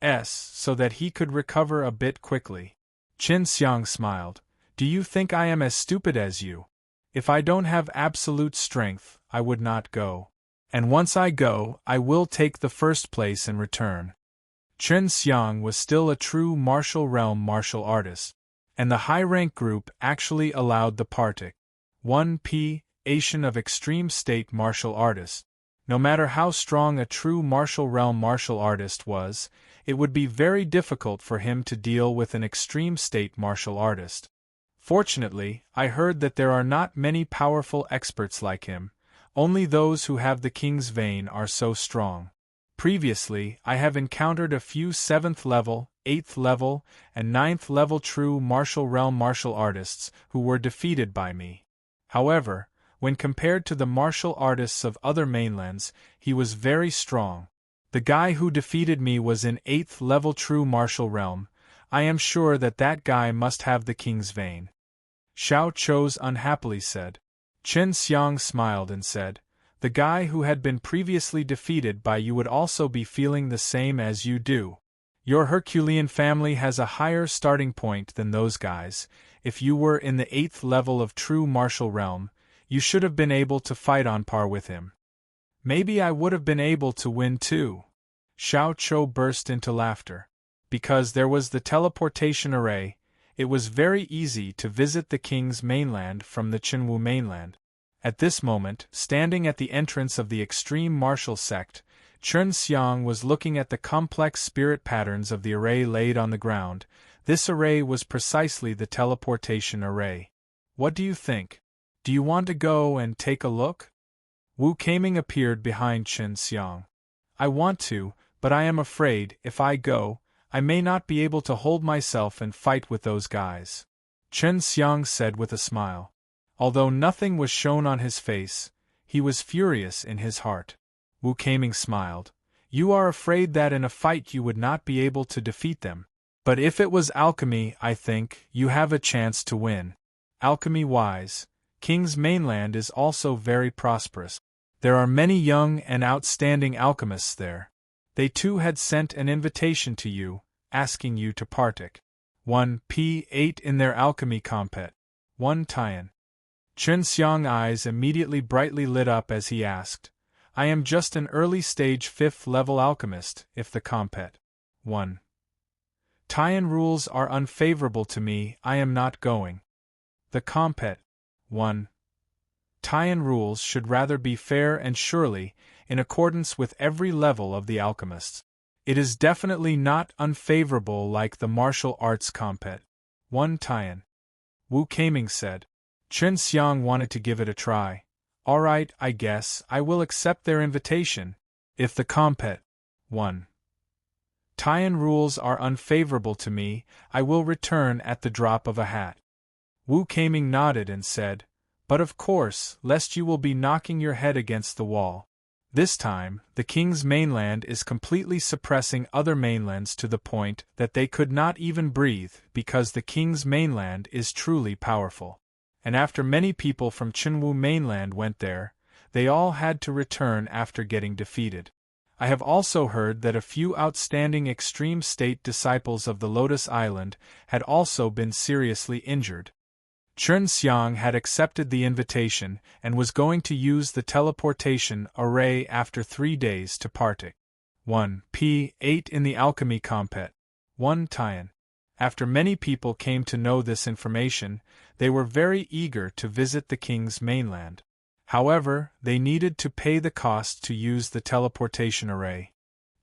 so that he could recover a bit quickly. Chen Xiang smiled. Do you think I am as stupid as you? If I don't have absolute strength, I would not go. And once I go, I will take the first place and return. Chen Xiang was still a true martial realm martial artist, and the high-rank group actually allowed the partic 1P-ation of extreme state martial artists. No matter how strong a true martial realm martial artist was, it would be very difficult for him to deal with an extreme state martial artist. Fortunately, I heard that there are not many powerful experts like him, only those who have the king's vein are so strong. Previously, I have encountered a few 7th level, 8th level, and 9th level true martial realm martial artists who were defeated by me. However, when compared to the martial artists of other mainlands, he was very strong. The guy who defeated me was in 8th level true martial realm. I am sure that that guy must have the king's vein. Xiao Chou unhappily said. Chen Xiang smiled and said, the guy who had been previously defeated by you would also be feeling the same as you do. Your Herculean family has a higher starting point than those guys. If you were in the 8th level of true martial realm, you should have been able to fight on par with him. Maybe I would have been able to win too. Xiao Chou burst into laughter. Because there was the teleportation array, it was very easy to visit the king's mainland from the Qinwu mainland. At this moment, standing at the entrance of the extreme martial sect, Chen Xiang was looking at the complex spirit patterns of the array laid on the ground. This array was precisely the teleportation array. What do you think? Do you want to go and take a look? Wu Kaming appeared behind Chen Xiang. I want to, but I am afraid, if I go, I may not be able to hold myself and fight with those guys. Chen Xiang said with a smile. Although nothing was shown on his face, he was furious in his heart. Wu Kaming smiled. You are afraid that in a fight you would not be able to defeat them. But if it was alchemy, I think, you have a chance to win. Alchemy-wise, King's Mainland is also very prosperous. There are many young and outstanding alchemists there. They too had sent an invitation to you, asking you to partake 1P8 in their alchemy compet. 1 Tian. Chen Xiang's eyes immediately brightly lit up as he asked, I am just an early-stage 5th level alchemist, if the compet 1 Tian rules are unfavorable to me, I am not going. The compet 1 Tian rules should rather be fair and surely, in accordance with every level of the alchemists. It is definitely not unfavorable like the martial arts compet 1 Tian. Wu Kaming said. Chen Xiang wanted to give it a try. Alright, I guess I will accept their invitation. If the compet 1 Tian rules are unfavorable to me, I will return at the drop of a hat. Wu Kaming nodded and said, but of course, lest you will be knocking your head against the wall. This time, the King's Mainland is completely suppressing other mainlands to the point that they could not even breathe because the King's Mainland is truly powerful. And after many people from Qinwu Mainland went there, they all had to return after getting defeated. I have also heard that a few outstanding extreme state disciples of the Lotus Island had also been seriously injured. Chen Xiang had accepted the invitation and was going to use the teleportation array after 3 days to partake 1P8 in the alchemy compet 1 Tian. After many people came to know this information, they were very eager to visit the King's Mainland. However, they needed to pay the cost to use the teleportation array.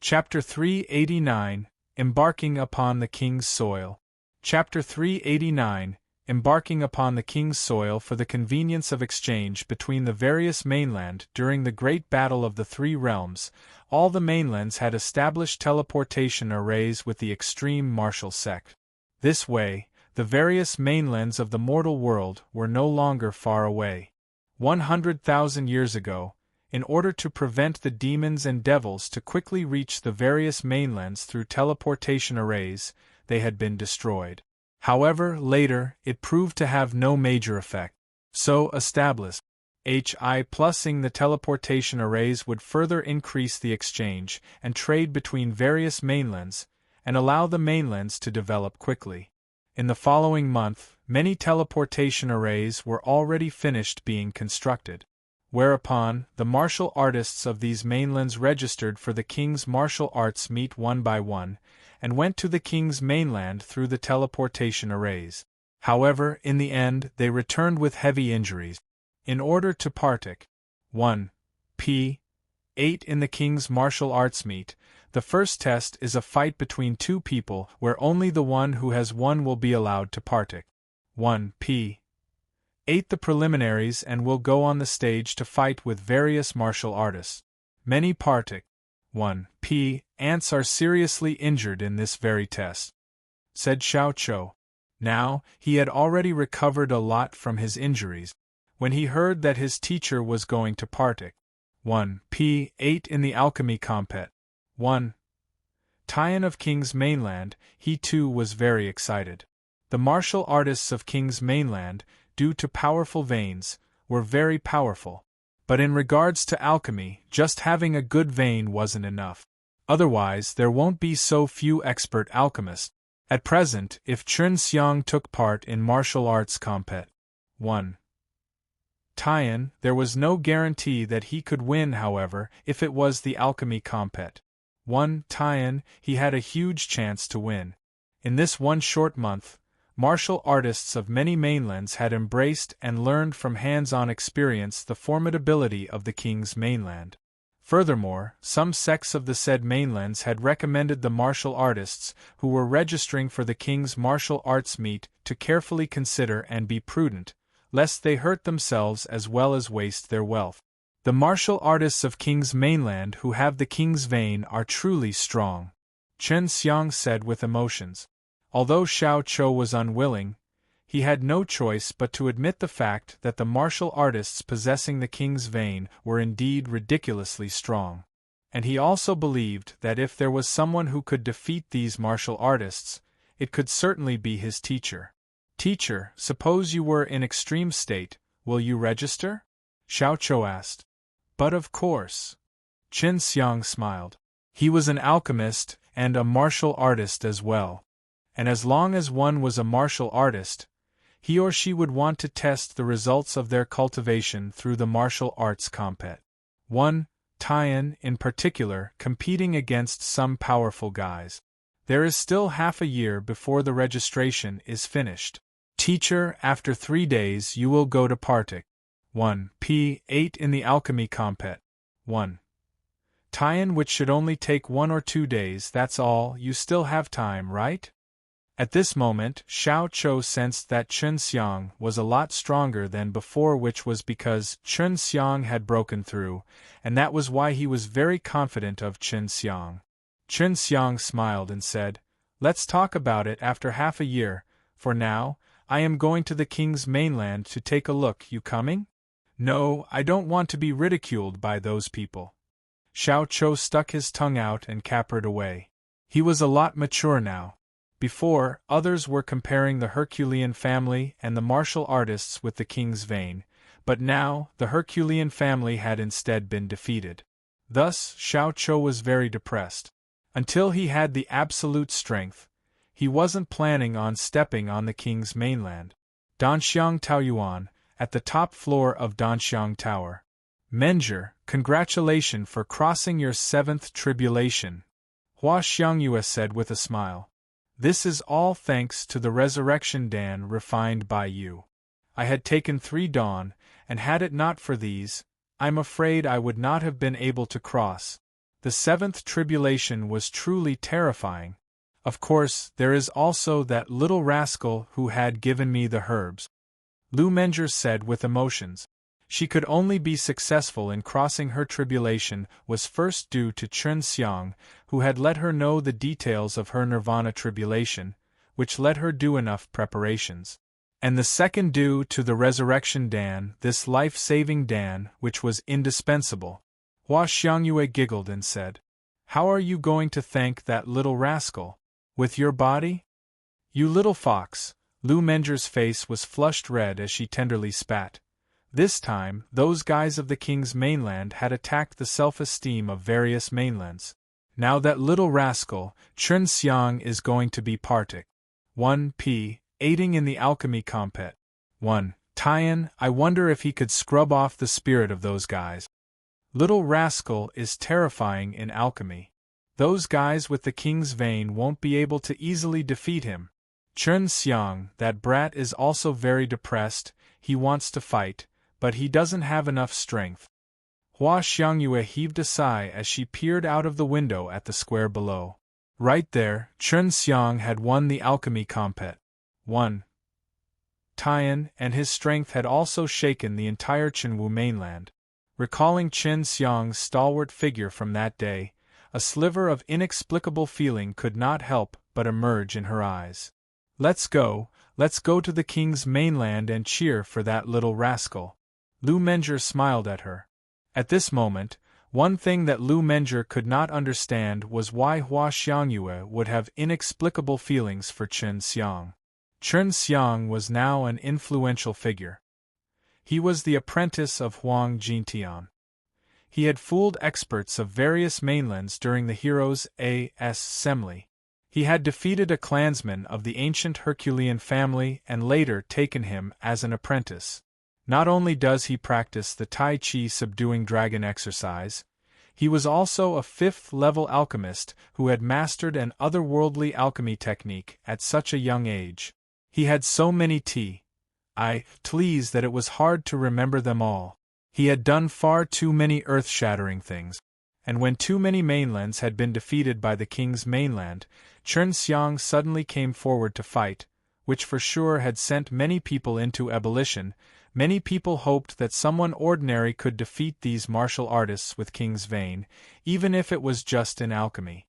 Chapter 389, Embarking upon the King's Soil. Chapter 389, embarking upon the king's soil for the convenience of exchange between the various mainland. During the Great Battle of the Three Realms, all the mainlands had established teleportation arrays with the extreme martial sect. This way, the various mainlands of the mortal world were no longer far away. 100,000 years ago, in order to prevent the demons and devils to quickly reach the various mainlands through teleportation arrays, they had been destroyed. However, later, it proved to have no major effect. So, established HI+ing the teleportation arrays would further increase the exchange and trade between various mainlands, and allow the mainlands to develop quickly. In the following month, many teleportation arrays were already finished being constructed. Whereupon, the martial artists of these mainlands registered for the king's martial arts meet one by one, and went to the king's mainland through the teleportation arrays. However, in the end, they returned with heavy injuries. In order to partake 1. p. 8 in the king's martial arts meet, the first test is a fight between two people where only the one who has won will be allowed to partake. 1. p. 8 the preliminaries and will go on the stage to fight with various martial artists. Many partake. 1. p. ants are seriously injured in this very test, said Xiao Chou. Now, he had already recovered a lot from his injuries, when he heard that his teacher was going to partake. 1. p. 8 in the alchemy compet. 1. Tian of King's Mainland, he too was very excited. The martial artists of King's Mainland, due to powerful veins, were very powerful. But in regards to alchemy, just having a good vein wasn't enough. Otherwise, there won't be so few expert alchemists. At present, if Chun Xiang took part in martial arts compet. 1. Tian, there was no guarantee that he could win. However, if it was the alchemy compet. 1. Tian, he had a huge chance to win. In this one short month, martial artists of many mainlands had embraced and learned from hands-on experience the formidability of the king's mainland. Furthermore, some sects of the said mainlands had recommended the martial artists who were registering for the king's martial arts meet to carefully consider and be prudent, lest they hurt themselves as well as waste their wealth. The martial artists of King's Mainland who have the king's vein are truly strong, Chen Xiang said with emotions. Although Xiao Chou was unwilling, he had no choice but to admit the fact that the martial artists possessing the king's vein were indeed ridiculously strong. And he also believed that if there was someone who could defeat these martial artists, it could certainly be his teacher. Teacher, suppose you were in extreme state, will you register? Xiao Chou asked. But of course. Qin Xiang smiled. He was an alchemist and a martial artist as well. And as long as one was a martial artist, he or she would want to test the results of their cultivation through the martial arts compet. 1. Tian, in particular, competing against some powerful guys. There is still half a year before the registration is finished. Teacher, after 3 days you will go to partake. 1. p. 8 in the alchemy compet. 1. Tian, which should only take 1 or 2 days, that's all, you still have time, right? At this moment, Xiao Chou sensed that Chun Xiang was a lot stronger than before, which was because Chun Xiang had broken through, and that was why he was very confident of Chun Xiang. Chun Xiang smiled and said, "Let's talk about it after half a year. For now, I am going to the king's mainland to take a look. You coming?" "No, I don't want to be ridiculed by those people." Xiao Chou stuck his tongue out and capered away. He was a lot mature now. Before, others were comparing the Herculean family and the martial artists with the king's vein, but now, the Herculean family had instead been defeated. Thus, Xiao Chou was very depressed. Until he had the absolute strength, he wasn't planning on stepping on the king's mainland. Danxiang Taoyuan, at the top floor of Danxiang Tower. Menger, congratulations for crossing your 7th tribulation, Hua Xiangyue said with a smile. This is all thanks to the resurrection Dan refined by you. I had taken 3 dawn, and had it not for these, I'm afraid I would not have been able to cross. The 7th tribulation was truly terrifying. Of course, there is also that little rascal who had given me the herbs, Lu Menger said with emotions. She could only be successful in crossing her tribulation was first due to Chen Xiang, who had let her know the details of her nirvana tribulation, which let her do enough preparations. And the second due to the resurrection Dan, this life-saving Dan, which was indispensable. Hua Xiangyue giggled and said, "How are you going to thank that little rascal? With your body? You little fox." Lu Menger's face was flushed red as she tenderly spat. This time, those guys of the king's mainland had attacked the self-esteem of various mainlands. Now that little rascal, Chen Xiang, is going to be partic. 1p. Aiding in the alchemy compet. 1. Tian, I wonder if he could scrub off the spirit of those guys. Little rascal is terrifying in alchemy. Those guys with the king's vein won't be able to easily defeat him. Chen Xiang, that brat, is also very depressed. He wants to fight, but he doesn't have enough strength. Hua Xiangyue heaved a sigh as she peered out of the window at the square below. Right there, Chen Xiang had won the alchemy compet. 1. Tian, and his strength had also shaken the entire Qinwu mainland. Recalling Chen Xiang's stalwart figure from that day, a sliver of inexplicable feeling could not help but emerge in her eyes. Let's go to the king's mainland and cheer for that little rascal." Lu Menger smiled at her. At this moment, one thing that Lu Menger could not understand was why Hua Xiangyue would have inexplicable feelings for Chen Xiang. Chen Xiang was now an influential figure. He was the apprentice of Huang Jintian. He had fooled experts of various mainlands during the hero's assembly. He had defeated a clansman of the ancient Herculean family and later taken him as an apprentice. Not only does he practice the Tai Chi subduing dragon exercise, he was also a 5th-level alchemist who had mastered an otherworldly alchemy technique at such a young age. He had so many titles that it was hard to remember them all. He had done far too many earth-shattering things. And when too many mainlands had been defeated by the king's mainland, Chen Xiang suddenly came forward to fight, which for sure had sent many people into ebullition. Many people hoped that someone ordinary could defeat these martial artists with king's vein, even if it was just in alchemy.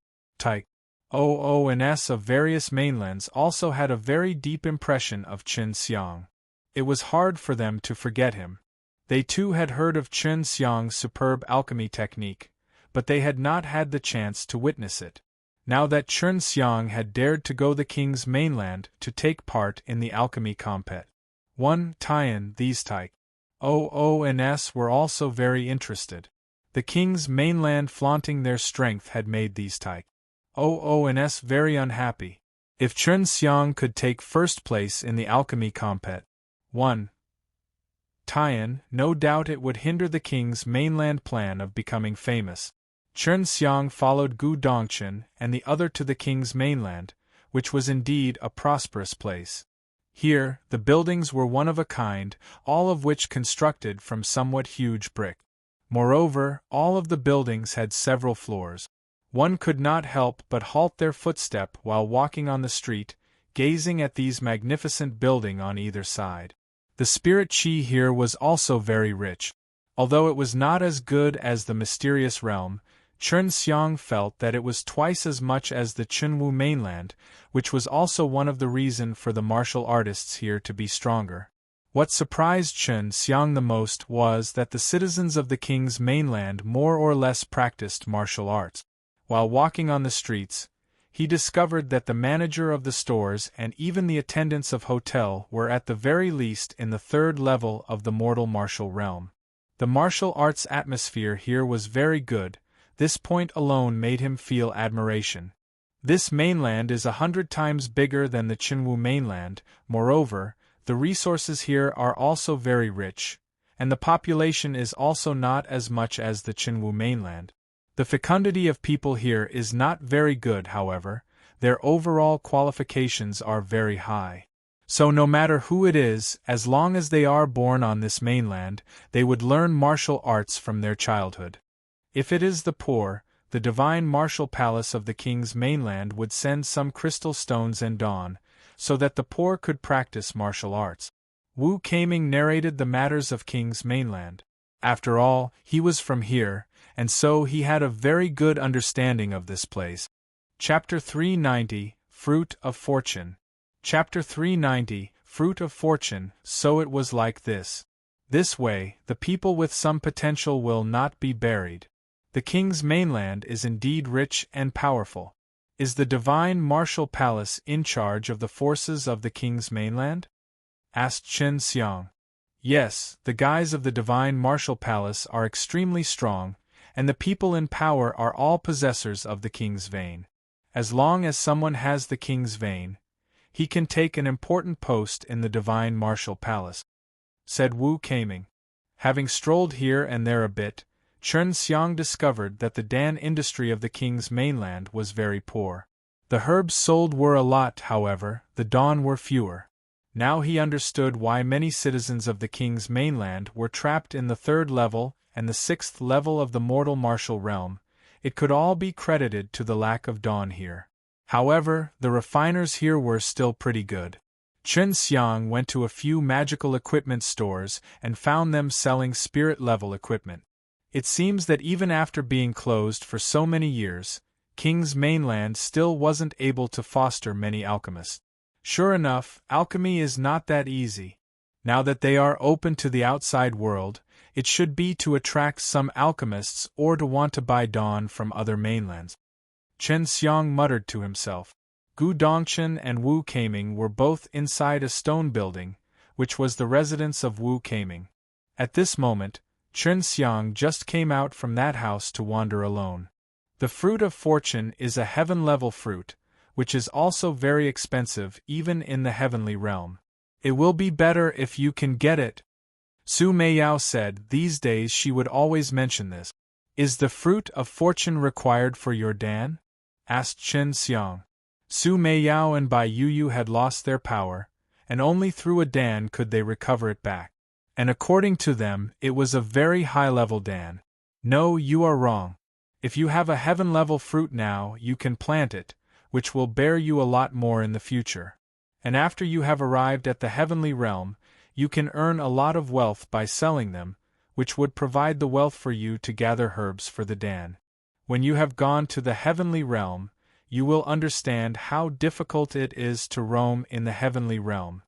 OONs of various mainlands also had a very deep impression of Chen Xiang. It was hard for them to forget him. They too had heard of Chen Xiang's superb alchemy technique, but they had not had the chance to witness it. Now that Chen Xiang had dared to go the king's mainland to take part in the alchemy compet. 1. Tian, these OONs were also very interested. The king's mainland flaunting their strength had made these OONs very unhappy. If Chen Xiang could take first place in the alchemy compet. 1. Tian, no doubt it would hinder the king's mainland plan of becoming famous. Chen Xiang followed Gu Dongchen and the other to the king's mainland, which was indeed a prosperous place. Here, the buildings were one of a kind, all of which constructed from somewhat huge brick. Moreover, all of the buildings had several floors. One could not help but halt their footstep while walking on the street, gazing at these magnificent buildings on either side. The spirit qi here was also very rich. Although it was not as good as the mysterious realm, Chen Xiang felt that it was twice as much as the Qinwu mainland, which was also one of the reasons for the martial artists here to be stronger. What surprised Chen Xiang the most was that the citizens of the king's mainland more or less practiced martial arts. While walking on the streets, he discovered that the manager of the stores and even the attendants of hotel were at the very least in the 3rd level of the mortal martial realm. The martial arts atmosphere here was very good. This point alone made him feel admiration. This mainland is 100 times bigger than the Qinwu mainland. Moreover, the resources here are also very rich, and the population is also not as much as the Qinwu mainland. The fecundity of people here is not very good, however. Their overall qualifications are very high. So no matter who it is, as long as they are born on this mainland, they would learn martial arts from their childhood. If it is the poor, the divine martial palace of the king's mainland would send some crystal stones and dawn, so that the poor could practice martial arts. Wu Keiming narrated the matters of king's mainland. After all, he was from here, and so he had a very good understanding of this place. Chapter 390, Fruit of Fortune. Chapter 390, Fruit of Fortune. So it was like this. This way, the people with some potential will not be buried. The king's mainland is indeed rich and powerful. Is the divine martial palace in charge of the forces of the king's mainland? Asked Chen Xiang. Yes, the guys of the divine martial palace are extremely strong, and the people in power are all possessors of the king's vein. As long as someone has the king's vein, he can take an important post in the divine martial palace, said Wu Keiming. Having strolled here and there a bit, Chen Xiang discovered that the Dan industry of the king's mainland was very poor. The herbs sold were a lot, however, the dawn were fewer. Now he understood why many citizens of the king's mainland were trapped in the 3rd level and the 6th level of the mortal martial realm. It could all be credited to the lack of dawn here. However, the refiners here were still pretty good. Chen Xiang went to a few magical equipment stores and found them selling spirit-level equipment. It seems that even after being closed for so many years, King's Mainland still wasn't able to foster many alchemists. Sure enough, alchemy is not that easy. Now that they are open to the outside world, it should be to attract some alchemists or to want to buy dawn from other mainlands. Chen Xiang muttered to himself. Gu Dongchen and Wu Keiming were both inside a stone building, which was the residence of Wu Keiming. At this moment, Chen Xiang just came out from that house to wander alone. The fruit of fortune is a heaven-level fruit, which is also very expensive even in the heavenly realm. It will be better if you can get it. Su Meiyao said these days she would always mention this. Is the fruit of fortune required for your Dan? Asked Chen Xiang. Su Meiyao and Bai Yuyu had lost their power, and only through a Dan could they recover it back. And according to them, it was a very high-level Dan. No, you are wrong. If you have a heaven-level fruit now, you can plant it, which will bear you a lot more in the future. And after you have arrived at the heavenly realm, you can earn a lot of wealth by selling them, which would provide the wealth for you to gather herbs for the Dan. When you have gone to the heavenly realm, you will understand how difficult it is to roam in the heavenly realm.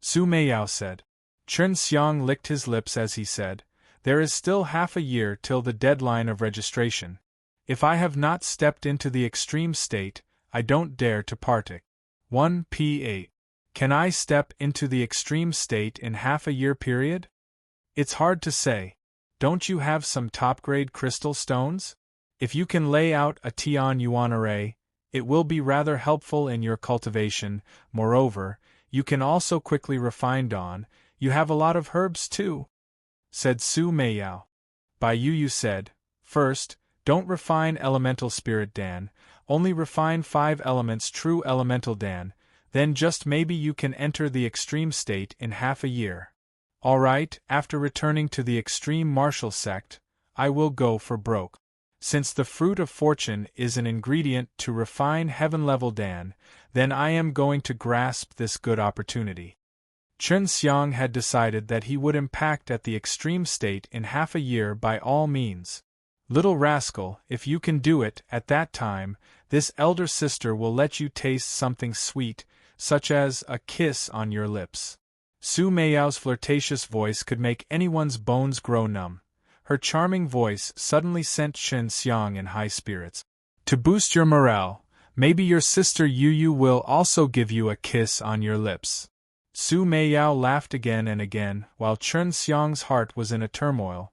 Su Meiyao said. Chen Xiang licked his lips as he said, there is still half a year till the deadline of registration. If I have not stepped into the extreme state, I don't dare to partake. 1p8. Can I step into the extreme state in half a year period? It's hard to say. Don't you have some top-grade crystal stones? If you can lay out a Tian Yuan array, it will be rather helpful in your cultivation. Moreover, you can also quickly refine dawn. You have a lot of herbs too, said Su Meiyao. Bai Yuyu said, first, don't refine elemental spirit Dan, only refine 5 elements true elemental Dan, then just maybe you can enter the extreme state in half a year. Alright, after returning to the extreme martial sect, I will go for broke. Since the fruit of fortune is an ingredient to refine heaven-level Dan, then I am going to grasp this good opportunity. Chen Xiang had decided that he would impact at the extreme state in half a year by all means. Little rascal, if you can do it at that time, this elder sister will let you taste something sweet, such as a kiss on your lips. Su Meiyao's flirtatious voice could make anyone's bones grow numb. Her charming voice suddenly sent Chen Xiang in high spirits. To boost your morale, maybe your sister Yuyu will also give you a kiss on your lips. Su Meiyao laughed again and again, while Chen Xiang's heart was in a turmoil.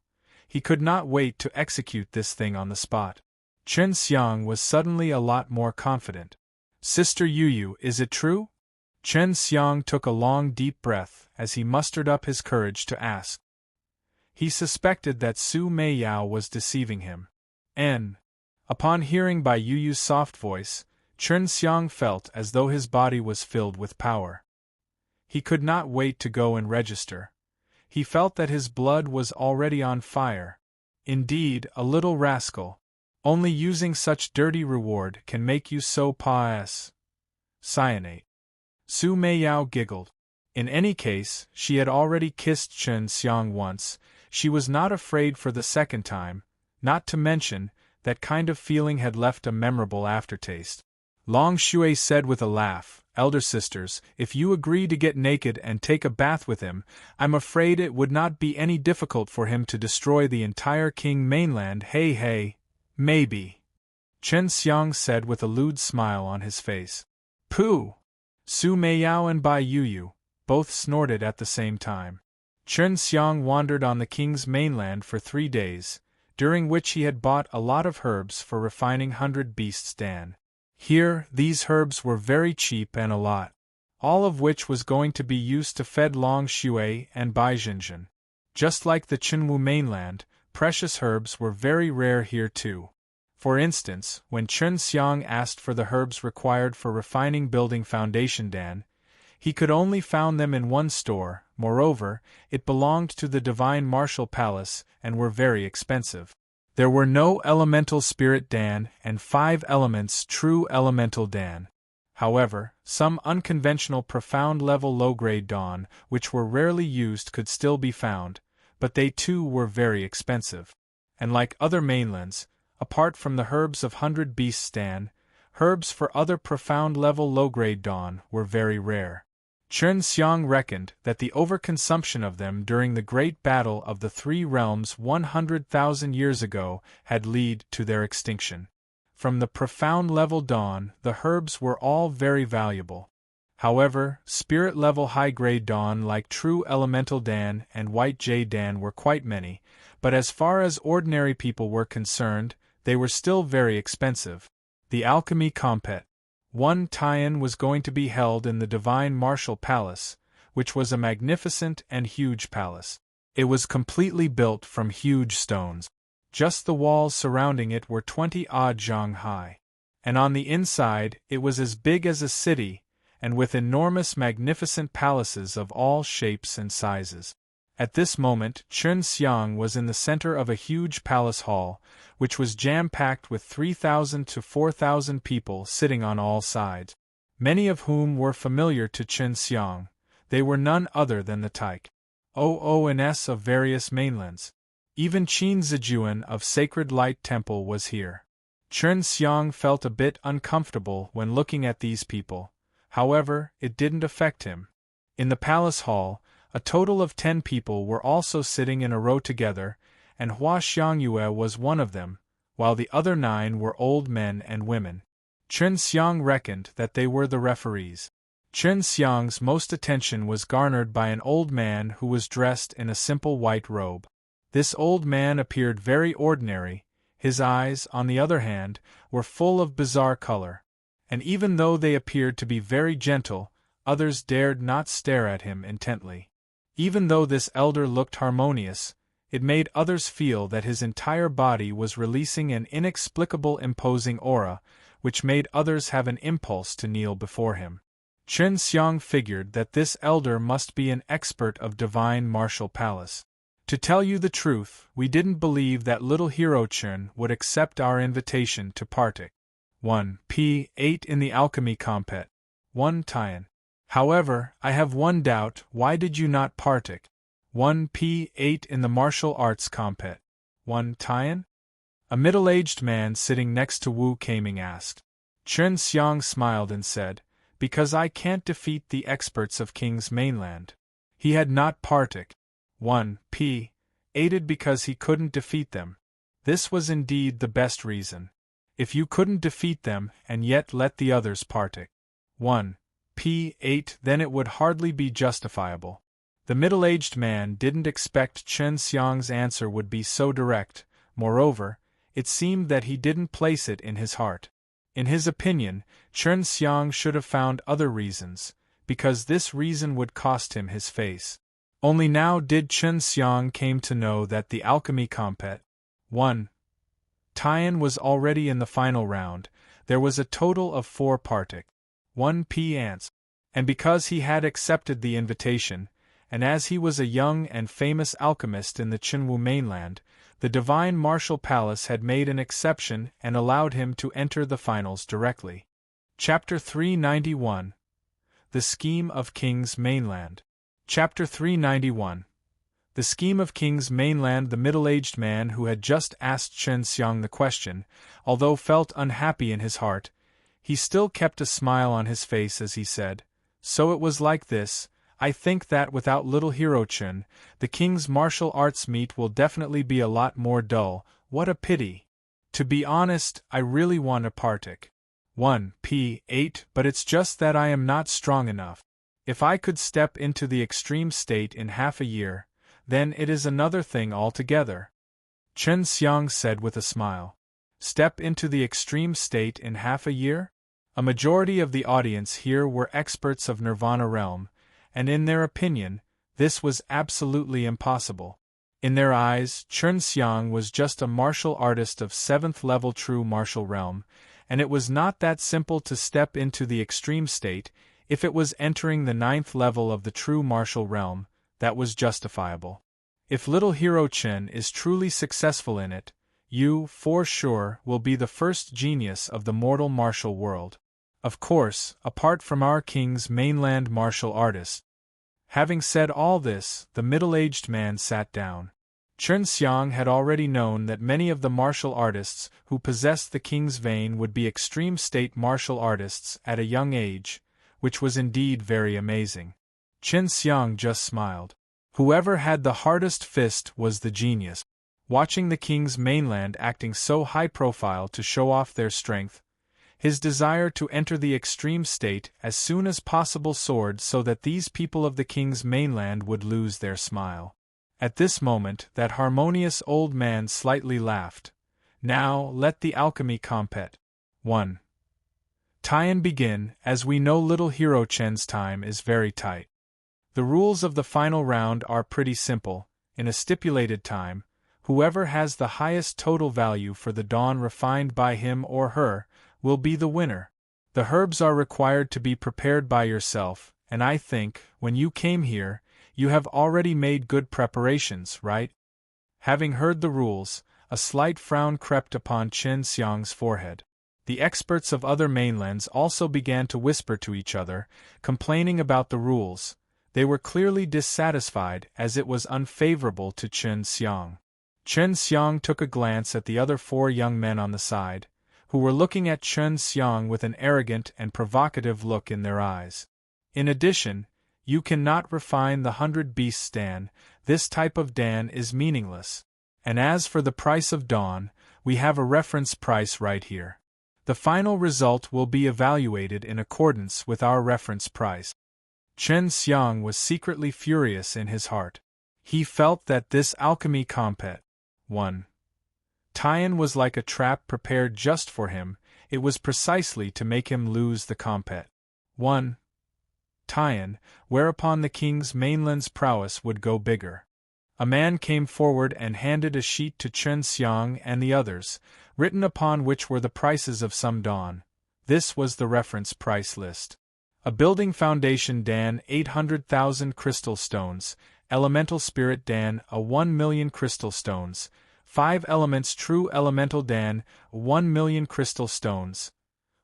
He could not wait to execute this thing on the spot. Chen Xiang was suddenly a lot more confident. Sister Yuyu, is it true? Chen Xiang took a long deep breath as he mustered up his courage to ask. He suspected that Su Meiyao was deceiving him. Upon hearing Bai Yuyu's soft voice, Chen Xiang felt as though his body was filled with power. He could not wait to go and register. He felt that his blood was already on fire. Indeed, a little rascal. Only using such dirty reward can make you so pious. Cyanate. Su Meiyao giggled. In any case, she had already kissed Chen Xiang once, she was not afraid for the second time, not to mention, that kind of feeling had left a memorable aftertaste. Long Shui said with a laugh, "Elder sisters, if you agree to get naked and take a bath with him, I'm afraid it would not be any difficult for him to destroy the entire King mainland. Hey, maybe." Chen Xiang said with a lewd smile on his face. Pooh! Su Meiyao and Bai Yuyu both snorted at the same time. Chen Xiang wandered on the king's mainland for 3 days, during which he had bought a lot of herbs for refining 100 beasts Dan. Here, these herbs were very cheap and a lot, all of which was going to be used to feed Long Shui and Bai Jinjin. Just like the Qinwu mainland, precious herbs were very rare here too. For instance, when Chen Xiang asked for the herbs required for refining building foundation Dan, he could only found them in one store. Moreover, it belonged to the divine martial palace and were very expensive. There were no elemental spirit Dan and 5 elements true elemental Dan. However, some unconventional profound level low-grade Dan, which were rarely used, could still be found, but they too were very expensive. And like other mainlands, apart from the herbs of 100 beasts Dan, herbs for other profound level low-grade Dan were very rare. Chen Xiang reckoned that the overconsumption of them during the great battle of the 3 realms 100,000 years ago had led to their extinction. From the profound level Dan, the herbs were all very valuable. However, spirit level high-grade Dan like true elemental Dan and white jade Dan were quite many, but as far as ordinary people were concerned, they were still very expensive. The alchemy compet. One tie-in was going to be held in the Divine Martial Palace, which was a magnificent and huge palace. It was completely built from huge stones. Just the walls surrounding it were 20-odd zhang high. And on the inside, it was as big as a city, and with enormous magnificent palaces of all shapes and sizes. At this moment, Chen Xiang was in the center of a huge palace hall, which was jam-packed with 3,000 to 4,000 people sitting on all sides, many of whom were familiar to Chen Xiang. They were none other than the Taik OONS of various mainlands. Even Qin Zijuan of Sacred Light Temple was here. Chen Xiang felt a bit uncomfortable when looking at these people. However, it didn't affect him. In the palace hall, a total of 10 people were also sitting in a row together, and Hua Xiangyue was one of them, while the other 9 were old men and women. Chen Xiang reckoned that they were the referees. Chen Xiang's most attention was garnered by an old man who was dressed in a simple white robe. This old man appeared very ordinary. His eyes, on the other hand, were full of bizarre color. And even though they appeared to be very gentle, others dared not stare at him intently. Even though this elder looked harmonious, it made others feel that his entire body was releasing an inexplicable imposing aura, which made others have an impulse to kneel before him. Chen Xiang figured that this elder must be an expert of divine martial palace. To tell you the truth, we didn't believe that little hero Chen would accept our invitation to partake. 1 P8 in the alchemy compet. 1 Tian. However, I have one doubt, why did you not partake? 1 P8 in the martial arts compet. 1 Tian? A middle-aged man sitting next to Wu Kaming asked. Chen Xiang smiled and said, "Because I can't defeat the experts of King's mainland." He had not partake. 1 P8 because he couldn't defeat them. This was indeed the best reason. If you couldn't defeat them and yet let the others partake. 1 P8 then it would hardly be justifiable. The middle-aged man didn't expect Chen Xiang's answer would be so direct. Moreover, it seemed that he didn't place it in his heart. In his opinion, Chen Xiang should have found other reasons, because this reason would cost him his face. Only now did Chen Xiang came to know that the alchemy compet. 1 Tian was already in the final round. There was a total of 4 partake. 1 P ants. And because he had accepted the invitation, and as he was a young and famous alchemist in the Qinwu mainland, The Divine Martial Palace had made an exception and allowed him to enter the finals directly. Chapter 391. The Scheme of King's Mainland. Chapter 391. The Scheme of King's Mainland. The middle-aged man who had just asked Chen Xiang the question, although felt unhappy in his heart, he still kept a smile on his face as he said, "So it was like this. I think that without little hero Chen, the king's martial arts meet will definitely be a lot more dull. What a pity. To be honest, I really want to partake. 1p8, but it's just that I am not strong enough. If I could step into the extreme state in half a year, then it is another thing altogether." Chen Xiang said with a smile. Step into the extreme state in half a year? A majority of the audience here were experts of Nirvana realm, and in their opinion, this was absolutely impossible. In their eyes, Chen Xiang was just a martial artist of 7th level true martial realm, and it was not that simple to step into the extreme state. If it was entering the 9th level of the true martial realm, that was justifiable. If little hero Chen is truly successful in it, you, for sure, will be the first genius of the mortal martial world. Of course, apart from our king's mainland martial artists. Having said all this, the middle-aged man sat down. Chen Xiang had already known that many of the martial artists who possessed the king's vein would be extreme state martial artists at a young age, which was indeed very amazing. Chen Xiang just smiled. Whoever had the hardest fist was the genius. Watching the king's mainland acting so high-profile to show off their strength, his desire to enter the extreme state as soon as possible soared so that these people of the king's mainland would lose their smile. At this moment, that harmonious old man slightly laughed. Now, let the alchemy compet. 1. Tian begin, as we know little hero Chen's time is very tight. The rules of the final round are pretty simple. In a stipulated time, whoever has the highest total value for the dawn refined by him or her will be the winner. The herbs are required to be prepared by yourself, and I think, when you came here, you have already made good preparations, right? Having heard the rules, a slight frown crept upon Chen Xiang's forehead. The experts of other mainlands also began to whisper to each other, complaining about the rules. They were clearly dissatisfied as it was unfavorable to Chen Xiang. Chen Xiang took a glance at the other 4 young men on the side, who were looking at Chen Xiang with an arrogant and provocative look in their eyes. In addition, you cannot refine the 100 beasts Dan. This type of Dan is meaningless. And as for the price of dawn, we have a reference price right here. The final result will be evaluated in accordance with our reference price. Chen Xiang was secretly furious in his heart. He felt that this alchemy compet. 1. Tian was like a trap prepared just for him. It was precisely to make him lose the compet. 1. Tian, whereupon the king's mainland's prowess would go bigger. A man came forward and handed a sheet to Chen Xiang and the others, written upon which were the prices of some dawn. This was the reference price list. A building foundation Dan 800,000 crystal stones, elemental spirit Dan a 1,000,000 crystal stones, 5 elements true elemental Dan 1,000,000 crystal stones.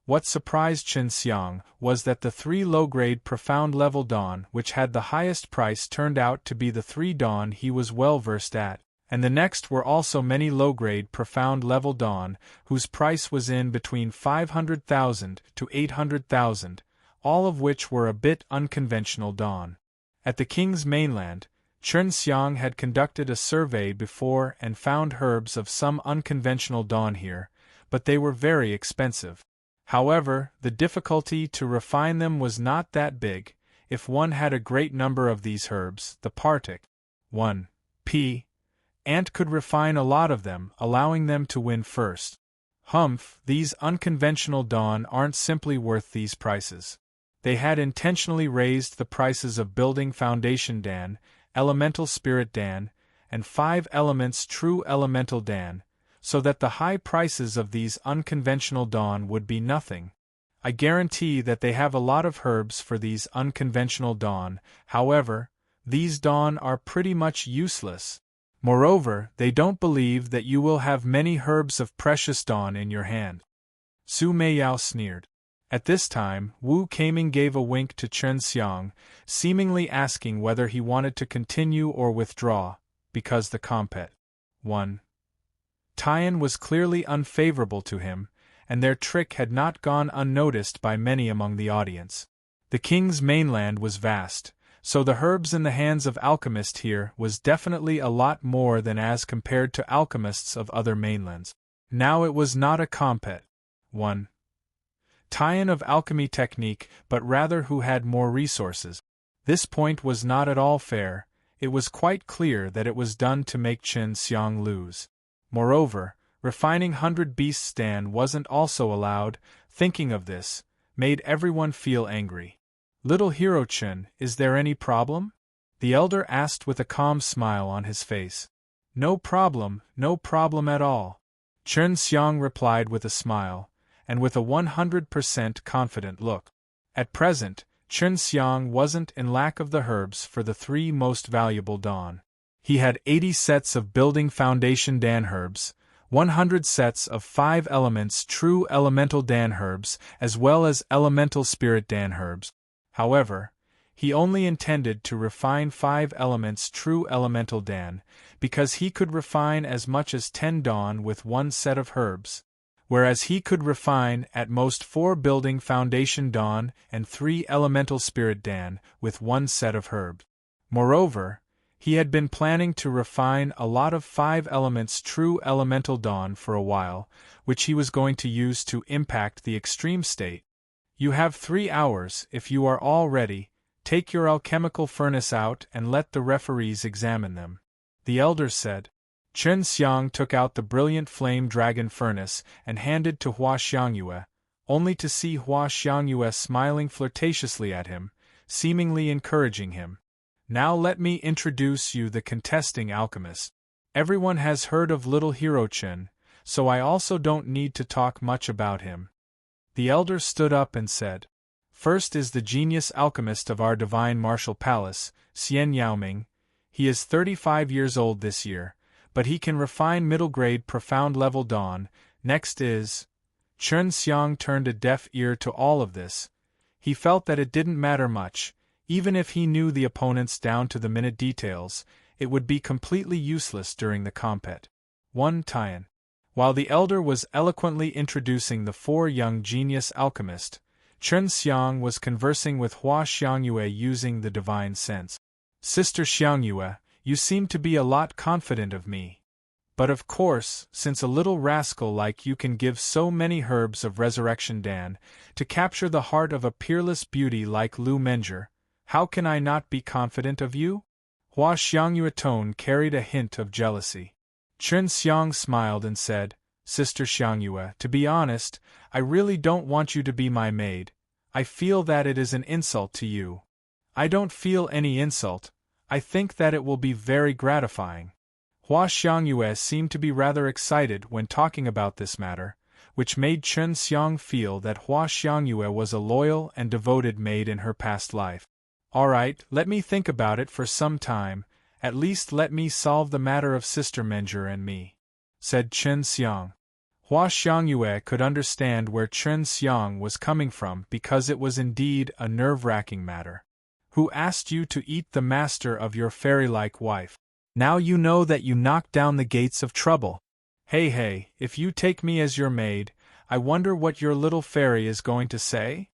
What surprised Chen Xiang was that the 3 low-grade profound level dawn which had the highest price turned out to be the 3 dawn he was well versed at, and the next were also many low-grade profound level dawn whose price was in between 500,000 to 800,000, all of which were a bit unconventional dawn. At the king's mainland, Chen Xiang had conducted a survey before and found herbs of some unconventional dawn here, but they were very expensive. However, the difficulty to refine them was not that big. If one had a great number of these herbs, the Partic 1p ant could refine a lot of them, allowing them to win first. These unconventional dawn aren't simply worth these prices. They had intentionally raised the prices of building foundation Dan, elemental spirit Dan, and 5 elements true elemental Dan, so that the high prices of these unconventional dawn would be nothing. I guarantee that they have a lot of herbs for these unconventional dawn. However, these dawn are pretty much useless. Moreover, they don't believe that you will have many herbs of precious dawn in your hand. Su Meiyao sneered. At this time, Wu Keiming gave a wink to Chen Xiang, seemingly asking whether he wanted to continue or withdraw, because the compet. 1. Tian was clearly unfavorable to him, and their trick had not gone unnoticed by many among the audience. The king's mainland was vast, so the herbs in the hands of alchemists here was definitely a lot more than as compared to alchemists of other mainlands. Now it was not a compet. 1. Tian of alchemy technique, but rather who had more resources. This point was not at all fair. It was quite clear that it was done to make Chen Xiang lose. Moreover, refining 100 Beasts Dan wasn't also allowed. Thinking of this made everyone feel angry. Little Hero Chen, is there any problem? The elder asked with a calm smile on his face. No problem at all. Chen Xiang replied with a smile, and with a 100% confident look. At present, Chen Xiang wasn't in lack of the herbs for the 3 most valuable dawn. He had 80 sets of building foundation Dan herbs, 100 sets of 5 elements true elemental Dan herbs, as well as elemental spirit Dan herbs. However, he only intended to refine 5 elements true elemental Dan, because he could refine as much as 10 dawn with 1 set of herbs, whereas he could refine at most 4 building foundation dawn and 3 elemental spirit Dan with 1 set of herbs. Moreover, he had been planning to refine a lot of 5 elements true elemental dawn for a while, which he was going to use to impact the extreme state. You have 3 hours. If you are all ready, take your alchemical furnace out and let the referees examine them. The elder said. Chen Xiang took out the brilliant flame dragon furnace and handed to Hua Xiangyue, only to see Hua Xiangyue smiling flirtatiously at him, seemingly encouraging him. Now let me introduce you the contesting alchemist. Everyone has heard of Little Hero Chen, so I also don't need to talk much about him. The elder stood up and said, First is the genius alchemist of our divine martial palace, Xian Yaoming. He is 35 years old this year, but he can refine middle-grade profound-level dawn. Next is... Chen Xiang turned a deaf ear to all of this. He felt that it didn't matter much. Even if he knew the opponents down to the minute details, it would be completely useless during the compet. 1. Tian. While the elder was eloquently introducing the 4 young genius alchemists, Chen Xiang was conversing with Hua Xiangyue using the divine sense. Sister Xiangyue, you seem to be a lot confident of me. But of course, since a little rascal like you can give so many herbs of resurrection Dan, to capture the heart of a peerless beauty like Lu Menjie, how can I not be confident of you? Hua Xiangyue's tone carried a hint of jealousy. Chen Xiang smiled and said, Sister Xiangyue, to be honest, I really don't want you to be my maid. I feel that it is an insult to you. I don't feel any insult. I think that it will be very gratifying. Hua Xiangyue seemed to be rather excited when talking about this matter, which made Chen Xiang feel that Hua Xiangyue was a loyal and devoted maid in her past life. All right, let me think about it for some time. At least let me solve the matter of Sister Menjie and me, said Chen Xiang. Hua Xiangyue could understand where Chen Xiang was coming from because it was indeed a nerve-wracking matter. Who asked you to eat the master of your fairy-like wife? Now you know that you knocked down the gates of trouble. Hey, if you take me as your maid, I wonder what your little fairy is going to say?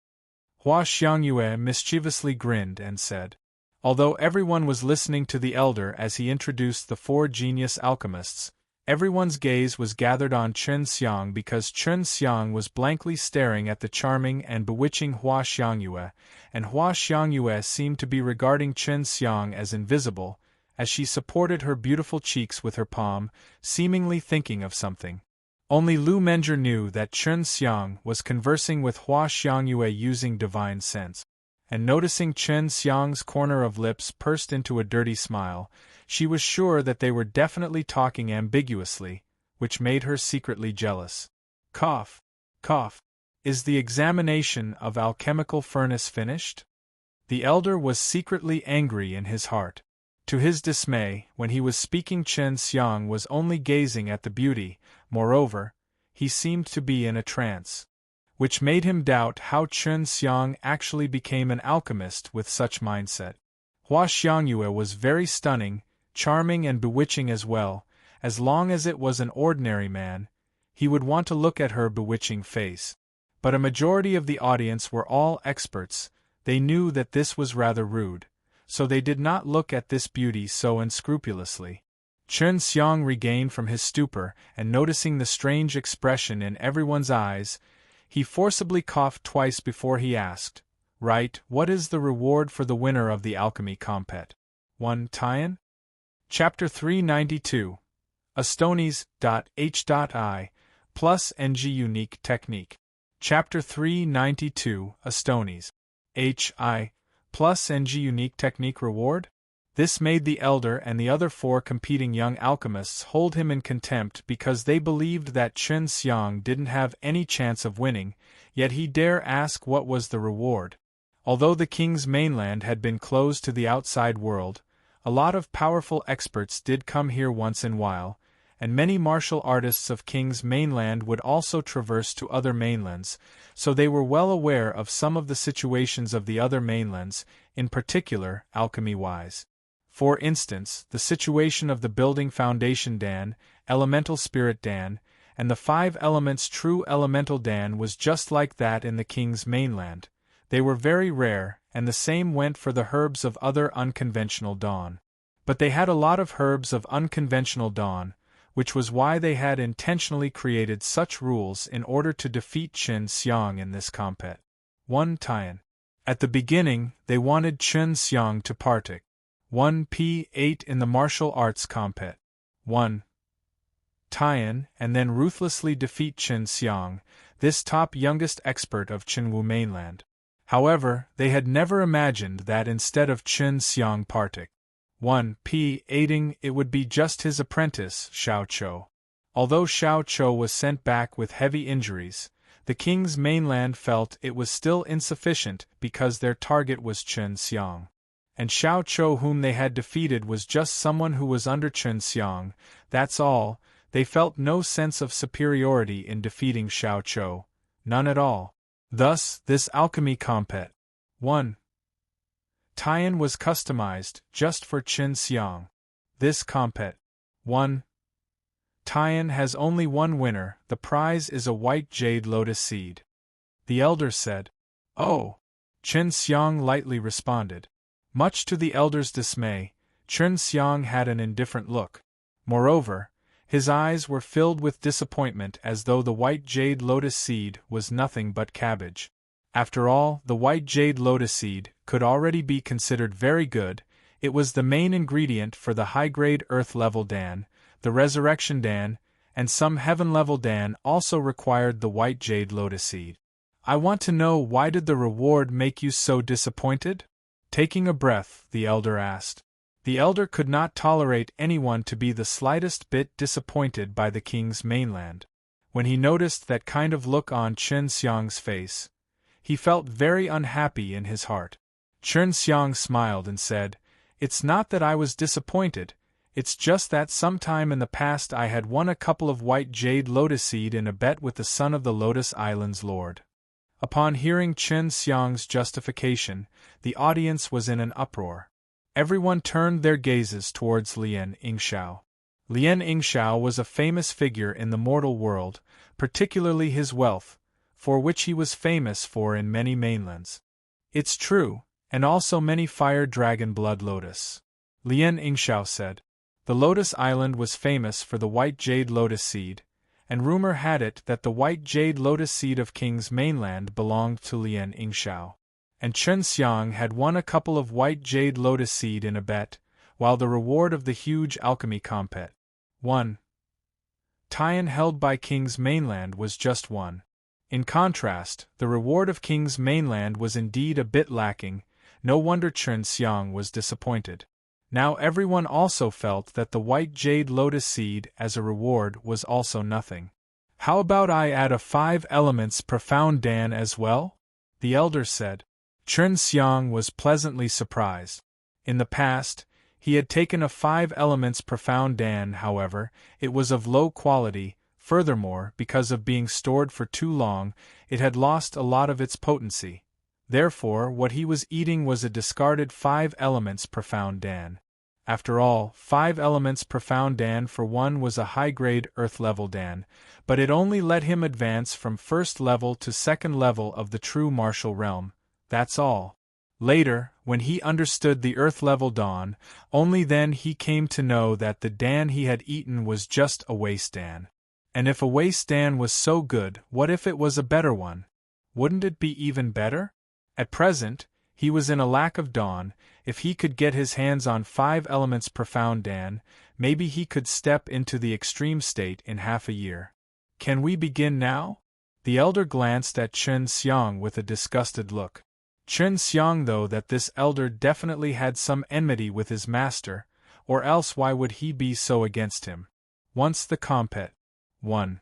Hua Xiangyue mischievously grinned and said. Although everyone was listening to the elder as he introduced the 4 genius alchemists, everyone's gaze was gathered on Chen Xiang because Chen Xiang was blankly staring at the charming and bewitching Hua Xiangyue, and Hua Xiangyue seemed to be regarding Chen Xiang as invisible, as she supported her beautiful cheeks with her palm, seemingly thinking of something. Only Lu Menjie knew that Chen Xiang was conversing with Hua Xiangyue using divine sense. And noticing Chen Xiang's corner of lips pursed into a dirty smile, she was sure that they were definitely talking ambiguously, which made her secretly jealous. Cough. Is the examination of alchemical furnace finished? The elder was secretly angry in his heart. To his dismay, when he was speaking, Chen Xiang was only gazing at the beauty. Moreover, he seemed to be in a trance, which made him doubt how Chen Xiang actually became an alchemist with such mindset. Hua Xiangyue was very stunning, charming and bewitching as well. As long as it was an ordinary man, he would want to look at her bewitching face. But a majority of the audience were all experts. They knew that this was rather rude, so they did not look at this beauty so unscrupulously. Chen Xiang regained from his stupor, and noticing the strange expression in everyone's eyes, he forcibly coughed twice before he asked, "Right, what is the reward for the winner of the alchemy compet? 1 Tian?" Chapter 392. Astonies.h.I. plus ng unique technique. Chapter 392. Astonies. H.I. plus ng unique technique reward? This made the elder and the other 4 competing young alchemists hold him in contempt because they believed that Chen Xiang didn't have any chance of winning, yet he dare ask what was the reward. Although the king's mainland had been closed to the outside world, a lot of powerful experts did come here once in a while, and many martial artists of king's mainland would also traverse to other mainlands, so they were well aware of some of the situations of the other mainlands, in particular, alchemy-wise. For instance, the situation of the building foundation Dan, elemental spirit Dan, and the 5 elements true elemental Dan was just like that in the king's mainland. They were very rare, and the same went for the herbs of other unconventional dawn. But they had a lot of herbs of unconventional dawn, which was why they had intentionally created such rules in order to defeat Chen Xiang in this compet. 1 Tian. At the beginning, they wanted Chen Xiang to partake 1 P8 in the martial arts compet. 1 Tian, and then ruthlessly defeat Chen Xiang, this top youngest expert of Qinwu mainland. However, they had never imagined that instead of Chen Xiang partake 1 P8ing, it would be just his apprentice, Xiao Chou. Although Xiao Chou was sent back with heavy injuries, the king's mainland felt it was still insufficient because their target was Chen Xiang. And Xiao Chou whom they had defeated was just someone who was under Chen Xiang, that's all. They felt no sense of superiority in defeating Xiao Chou, none at all. Thus, this alchemy compet 1 Tian was customized just for Chen Xiang. This compet 1 Tian has only one winner, the prize is a white jade lotus seed. The elder said. Oh! Chen Xiang lightly responded. Much to the elder's dismay, Chen Xiang had an indifferent look. Moreover, his eyes were filled with disappointment as though the white jade lotus seed was nothing but cabbage. After all, the white jade lotus seed could already be considered very good. It was the main ingredient for the high-grade earth-level Dan, the resurrection Dan, and some heaven-level Dan also required the white jade lotus seed. I want to know, why did the reward make you so disappointed? Taking a breath, the elder asked. The elder could not tolerate anyone to be the slightest bit disappointed by the king's mainland. When he noticed that kind of look on Chen Xiang's face, he felt very unhappy in his heart. Chen Xiang smiled and said, "It's not that I was disappointed, it's just that sometime in the past I had won a couple of white jade lotus seed in a bet with the son of the Lotus Island's lord." Upon hearing Chen Xiang's justification, the audience was in an uproar. Everyone turned their gazes towards Lian Yingxiao. Lian Yingxiao was a famous figure in the mortal world, particularly his wealth, for which he was famous for in many mainlands. It's true, and also many fire dragon blood lotus. Lian Yingxiao said. The Lotus Island was famous for the white jade lotus seed, and rumor had it that the white jade lotus seed of King's mainland belonged to Lian Yingxiao. And Chen Xiang had won a couple of white jade lotus seed in a bet, while the reward of the huge alchemy compet 1 Tian held by King's mainland was just 1. In contrast, the reward of King's mainland was indeed a bit lacking. No wonder Chen Xiang was disappointed. Now everyone also felt that the white jade lotus seed as a reward was also nothing. How about I add a 5 elements profound Dan as well? The elder said. Chen Xiang was pleasantly surprised. In the past, He had taken a 5 elements profound Dan, however, it was of low quality. Furthermore, because of being stored for too long, it had lost a lot of its potency. Therefore, what he was eating was a discarded 5 elements profound Dan. After all, 5 elements profound Dan for one was a high-grade earth-level Dan, but it only let him advance from first level to second level of the true martial realm, that's all. Later, when he understood the earth-level Dan, only then he came to know that the Dan he had eaten was just a waste Dan. And if a waste Dan was so good, what if it was a better one? Wouldn't it be even better? At present, he was in a lack of Dan. If he could get his hands on 5 elements profound Dan, maybe he could step into the extreme state in half a year. Can we begin now? The elder glanced at Chen Xiang with a disgusted look. Chen Xiang knew that this elder definitely had some enmity with his master, or else why would he be so against him? Once the compet. 1.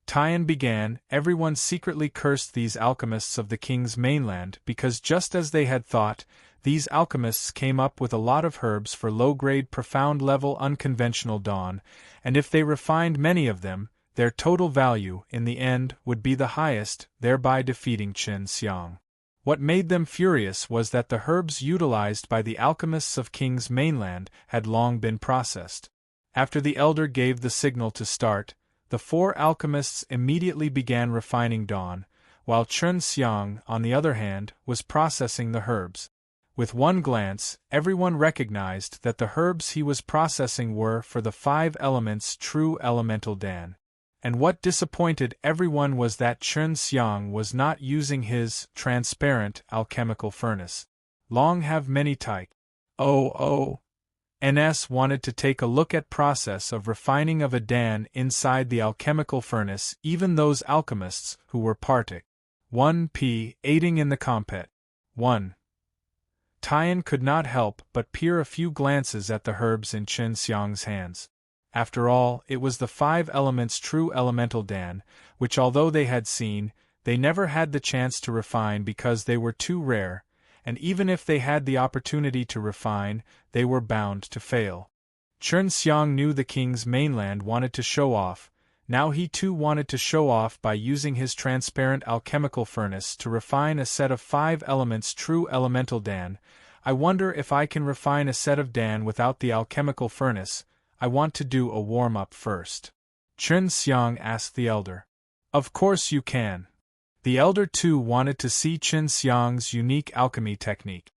Tian began, everyone secretly cursed these alchemists of the king's mainland because just as they had thought, these alchemists came up with a lot of herbs for low-grade profound-level unconventional dawn, and if they refined many of them, their total value, in the end, would be the highest, thereby defeating Chen Xiang. What made them furious was that the herbs utilized by the alchemists of King's mainland had long been processed. After the elder gave the signal to start, the 4 alchemists immediately began refining dawn, while Chen Xiang, on the other hand, was processing the herbs. With one glance, everyone recognized that the herbs he was processing were for the 5 elements true elemental Dan. And what disappointed everyone was that Chen Xiang was not using his transparent alchemical furnace. Long have many type. NS wanted to take a look at process of refining of a Dan inside the alchemical furnace, even those alchemists who were partic. 1p. Aiding in the compet. 1. Tian could not help but peer a few glances at the herbs in Chen Xiang's hands. After all, it was the 5 elements true elemental Dan, which although they had seen, they never had the chance to refine because they were too rare, and even if they had the opportunity to refine, they were bound to fail. Chen Xiang knew the king's mainland wanted to show off, now he too wanted to show off by using his transparent alchemical furnace to refine a set of 5 elements true elemental Dan. I wonder if I can refine a set of Dan without the alchemical furnace. I want to do a warm-up first. Chen Xiang asked the elder. Of course you can. The elder too wanted to see Chen Xiang's unique alchemy technique.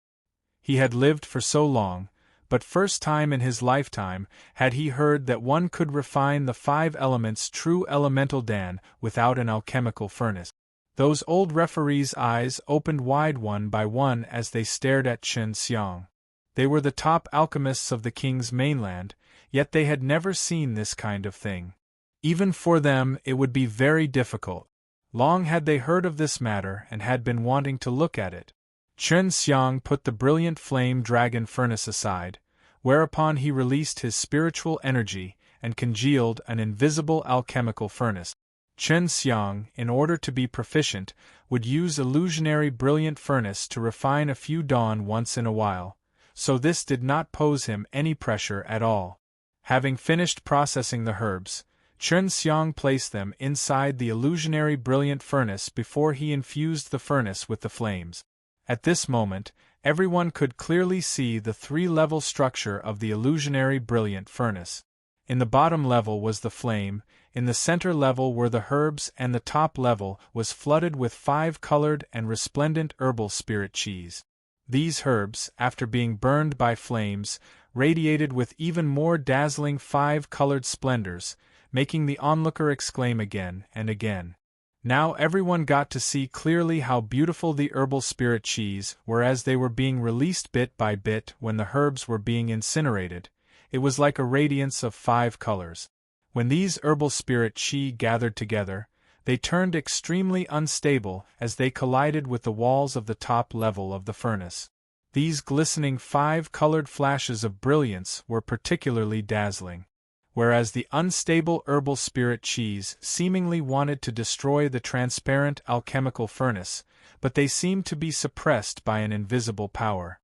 He had lived for so long, but first time in his lifetime had he heard that one could refine the 5 elements true elemental Dan without an alchemical furnace. Those old referees' eyes opened wide one by one as they stared at Chen Xiang. They were the top alchemists of the king's mainland, yet they had never seen this kind of thing. Even for them it would be very difficult. Long had they heard of this matter and had been wanting to look at it. Chen Xiang put the brilliant flame dragon furnace aside, whereupon he released his spiritual energy and congealed an invisible alchemical furnace. Chen Xiang, in order to be proficient, would use illusionary brilliant furnace to refine a few dawn once in a while, so this did not pose him any pressure at all. Having finished processing the herbs, Chen Xiang placed them inside the illusionary brilliant furnace before he infused the furnace with the flames. At this moment, everyone could clearly see the 3-level structure of the illusionary brilliant furnace. In the bottom level was the flame, in the center level were the herbs, and the top level was flooded with 5-colored and resplendent herbal spirit cheese. These herbs, after being burned by flames, radiated with even more dazzling 5-colored splendors, making the onlooker exclaim again and again. Now everyone got to see clearly how beautiful the herbal spirit cheese were as they were being released bit by bit when the herbs were being incinerated. It was like a radiance of 5 colors. When these herbal spirit chi gathered together, they turned extremely unstable as they collided with the walls of the top level of the furnace. These glistening 5-colored flashes of brilliance were particularly dazzling. Whereas the unstable herbal spirit cheese seemingly wanted to destroy the transparent alchemical furnace, but they seemed to be suppressed by an invisible power.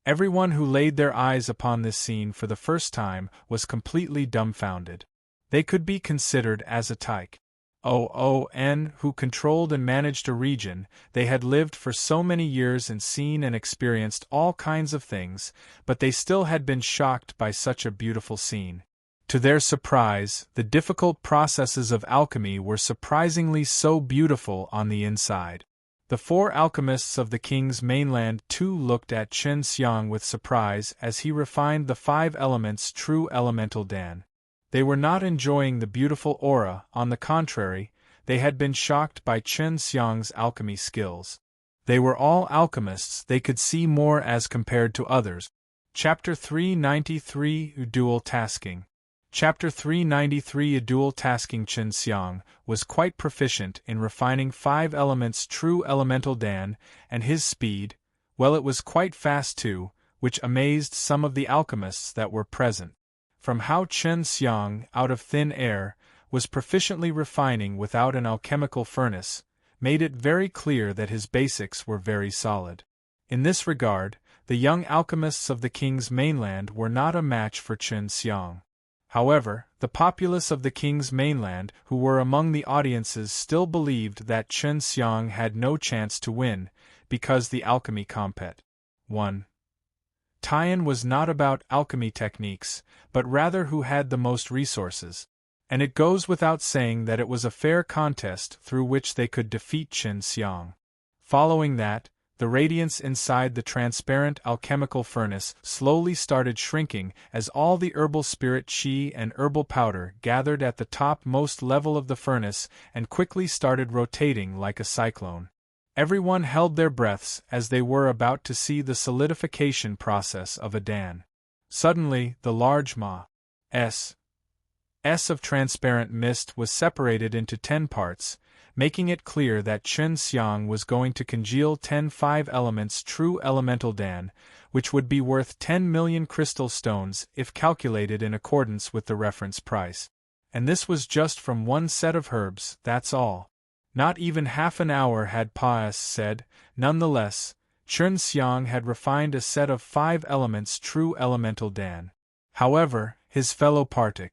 Everyone who laid their eyes upon this scene for the first time was completely dumbfounded. They could be considered as a tyke. Who controlled and managed a region. They had lived for so many years and seen and experienced all kinds of things, but they still had been shocked by such a beautiful scene. To their surprise, the difficult processes of alchemy were surprisingly so beautiful on the inside. The four alchemists of the king's mainland too looked at Chen Xiang with surprise as he refined the 5 elements true elemental Dan. They were not enjoying the beautiful aura, on the contrary, they had been shocked by Chen Xiang's alchemy skills. They were all alchemists, they could see more as compared to others. Chapter 393 Dual Tasking. Chapter 393 Dual Tasking. Chen Xiang was quite proficient in refining 5 elements true elemental Dan, and his speed, well, it was quite fast too, which amazed some of the alchemists that were present. From how Chen Xiang, out of thin air, was proficiently refining without an alchemical furnace, made it very clear that his basics were very solid. In this regard, the young alchemists of the king's mainland were not a match for Chen Xiang. However, the populace of the king's mainland who were among the audiences still believed that Chen Xiang had no chance to win, because the alchemy compet. 1. Tian was not about alchemy techniques, but rather who had the most resources. And it goes without saying that it was a fair contest through which they could defeat Chen Xiang. Following that, the radiance inside the transparent alchemical furnace slowly started shrinking as all the herbal spirit qi and herbal powder gathered at the topmost level of the furnace and quickly started rotating like a cyclone. Everyone held their breaths as they were about to see the solidification process of a Dan. Suddenly, the large S of transparent mist was separated into 10 parts, making it clear that Chen Xiang was going to congeal 10 5 elements true elemental Dan, which would be worth 10 million crystal stones if calculated in accordance with the reference price. And this was just from one set of herbs, that's all. Not even half an hour had said. Nonetheless, Chen Xiang had refined a set of 5 elements true elemental Dan. However, his fellow Partic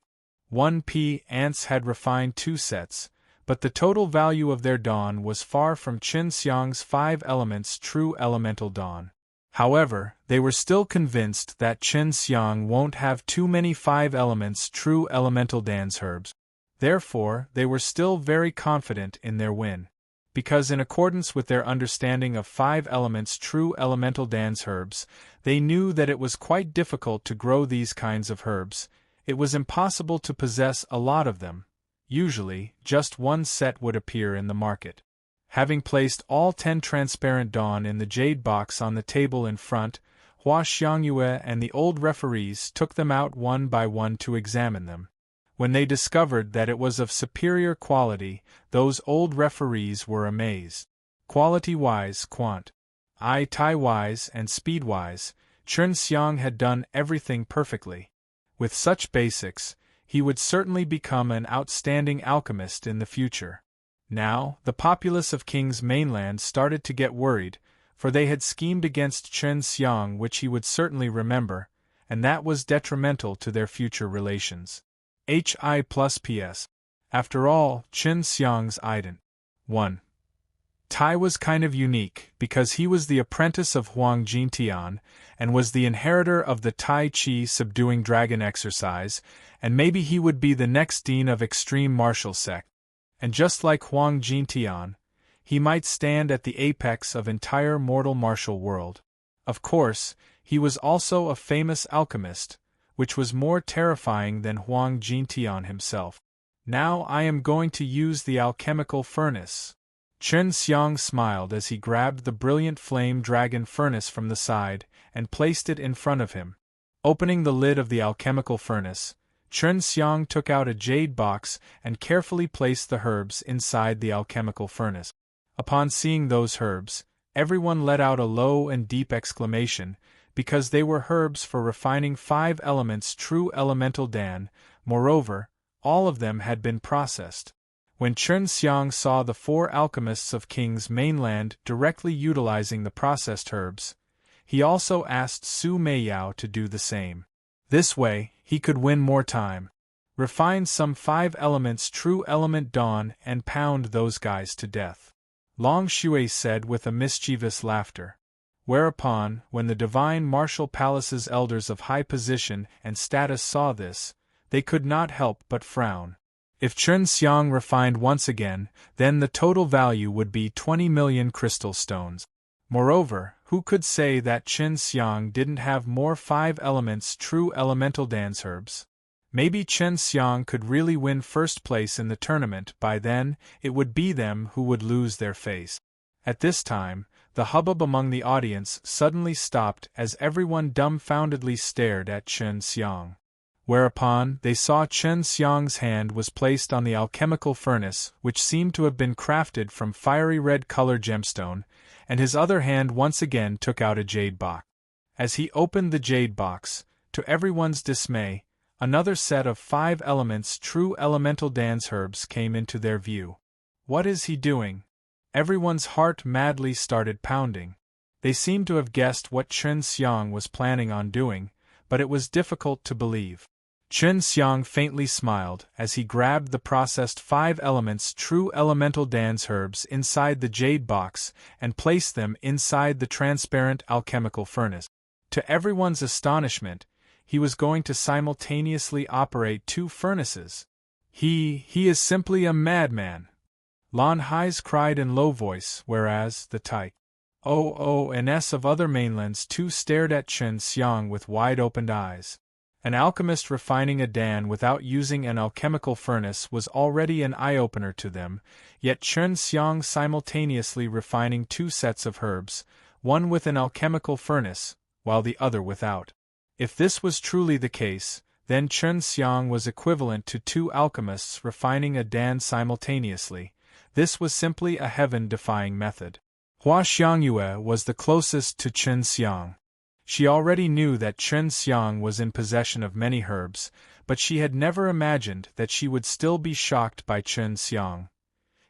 1p ants had refined 2 sets, but the total value of their dawn was far from Chen Xiang's 5 elements true elemental dawn. However, they were still convinced that Chen Xiang won't have too many 5 elements true elemental Dan's herbs. Therefore, they were still very confident in their win. Because in accordance with their understanding of 5 elements true elemental Dan's herbs, they knew that it was quite difficult to grow these kinds of herbs. It was impossible to possess a lot of them. Usually, just one set would appear in the market. Having placed all 10 transparent dawn in the jade box on the table in front, Hua Xiangyue and the old referees took them out one by one to examine them. When they discovered that it was of superior quality, those old referees were amazed. Quality-wise, quantity-wise, and speed-wise, Chen Xiang had done everything perfectly. With such basics, he would certainly become an outstanding alchemist in the future. Now, the populace of King's Mainland started to get worried, for they had schemed against Chen Xiang, which he would certainly remember, and that was detrimental to their future relations. Hi+PS. After all, Chen Xiang's ident. 1. Tai was kind of unique, because he was the apprentice of Huang Jintian, and was the inheritor of the Tai Chi subduing dragon exercise, and maybe he would be the next dean of extreme martial sect. And just like Huang Jintian, he might stand at the apex of entire mortal martial world. Of course, he was also a famous alchemist, which was more terrifying than Huang Jintian himself. Now I am going to use the alchemical furnace. Chen Xiang smiled as he grabbed the brilliant flame dragon furnace from the side and placed it in front of him. Opening the lid of the alchemical furnace, Chen Xiang took out a jade box and carefully placed the herbs inside the alchemical furnace. Upon seeing those herbs, everyone let out a low and deep exclamation, because they were herbs for refining 5 elements true elemental Dan. Moreover, all of them had been processed. When Chen Xiang saw the 4 alchemists of King's Mainland directly utilizing the processed herbs, he also asked Su Meiyao to do the same. This way, he could win more time. Refine some 5 elements true element dawn and pound those guys to death. Long Shui said with a mischievous laughter. Whereupon, when the divine martial palace's elders of high position and status saw this, they could not help but frown. If Chen Xiang refined once again, then the total value would be 20 million crystal stones. Moreover, who could say that Chen Xiang didn't have more 5 elements true elemental dance herbs? Maybe Chen Xiang could really win first place in the tournament. By then, it would be them who would lose their face. At this time, the hubbub among the audience suddenly stopped as everyone dumbfoundedly stared at Chen Xiang. Whereupon, they saw Chen Xiang's hand was placed on the alchemical furnace, which seemed to have been crafted from fiery red color gemstone, and his other hand once again took out a jade box. As he opened the jade box, to everyone's dismay, another set of 5 elements true elemental dance herbs came into their view. What is he doing? Everyone's heart madly started pounding. They seemed to have guessed what Chen Xiang was planning on doing, but it was difficult to believe. Chen Xiang faintly smiled as he grabbed the processed 5 elements true elemental dance herbs inside the jade box and placed them inside the transparent alchemical furnace. To everyone's astonishment, he was going to simultaneously operate 2 furnaces. He is simply a madman. Lan Hai's cried in low voice, whereas the Tai O.O.N.S. of other mainlands too stared at Chen Xiang with wide-opened eyes. An alchemist refining a dan without using an alchemical furnace was already an eye-opener to them, yet Chen Xiang simultaneously refining 2 sets of herbs, one with an alchemical furnace, while the other without. If this was truly the case, then Chen Xiang was equivalent to 2 alchemists refining a dan simultaneously. This was simply a heaven-defying method. Hua Xiangyue was the closest to Chen Xiang. She already knew that Chen Xiang was in possession of many herbs, but she had never imagined that she would still be shocked by Chen Xiang.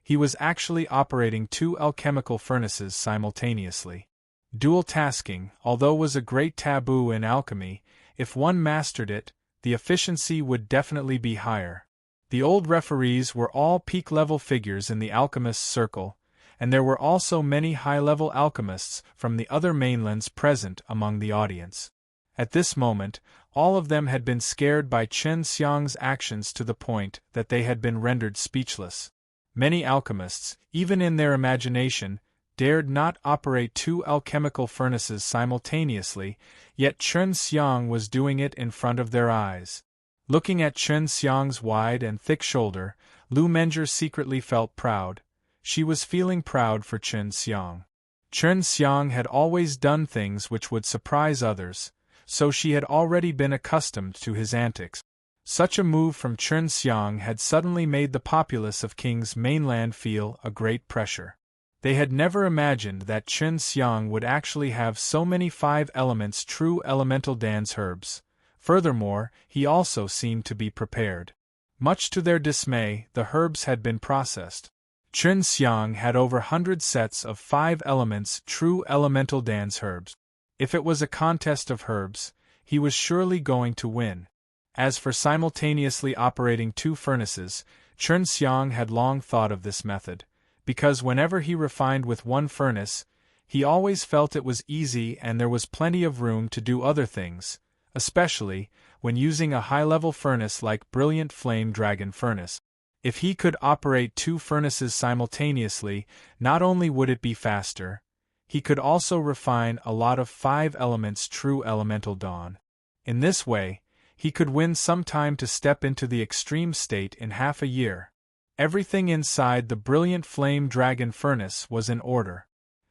He was actually operating 2 alchemical furnaces simultaneously. Dual tasking, although was a great taboo in alchemy, if one mastered it, the efficiency would definitely be higher. The old referees were all peak-level figures in the alchemist's circle, and there were also many high-level alchemists from the other mainlands present among the audience. At this moment, all of them had been scared by Chen Xiang's actions to the point that they had been rendered speechless. Many alchemists, even in their imagination, dared not operate 2 alchemical furnaces simultaneously, yet Chen Xiang was doing it in front of their eyes. Looking at Chen Xiang's wide and thick shoulder, Lu Menger secretly felt proud. She was feeling proud for Chen Xiang. Chen Xiang had always done things which would surprise others, so she had already been accustomed to his antics. Such a move from Chen Xiang had suddenly made the populace of King's mainland feel a great pressure. They had never imagined that Chen Xiang would actually have so many 5 elements true elemental dance herbs. Furthermore, he also seemed to be prepared. Much to their dismay, the herbs had been processed. Chen Xiang had over 100 sets of 5 elements true elemental dance herbs. If it was a contest of herbs, he was surely going to win. As for simultaneously operating 2 furnaces, Chen Xiang had long thought of this method, because whenever he refined with 1 furnace, he always felt it was easy and there was plenty of room to do other things, especially when using a high-level furnace like Brilliant Flame Dragon Furnace. If he could operate 2 furnaces simultaneously, not only would it be faster, he could also refine a lot of 5 elements true elemental dawn. In this way, he could win some time to step into the extreme state in half a year. Everything inside the Brilliant Flame Dragon Furnace was in order.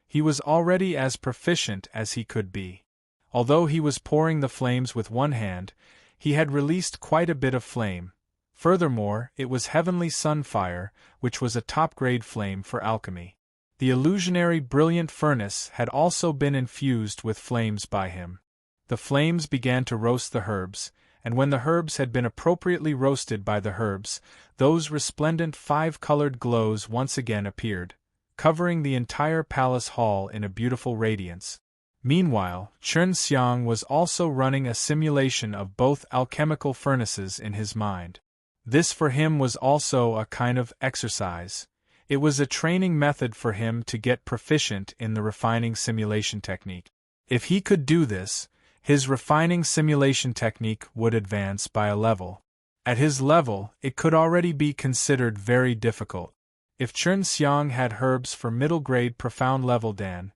He was already as proficient as he could be. Although he was pouring the flames with 1 hand, he had released quite a bit of flame. Furthermore, it was Heavenly Sunfire, which was a top-grade flame for alchemy. The illusionary Brilliant Furnace had also been infused with flames by him. The flames began to roast the herbs, and when the herbs had been appropriately roasted by the herbs, those resplendent 5-colored glows once again appeared, covering the entire palace hall in a beautiful radiance. Meanwhile, Chen Xiang was also running a simulation of both alchemical furnaces in his mind. This for him was also a kind of exercise. It was a training method for him to get proficient in the refining simulation technique. If he could do this, his refining simulation technique would advance by a level. At his level, it could already be considered very difficult. If Chen Xiang had herbs for middle-grade profound level Dan,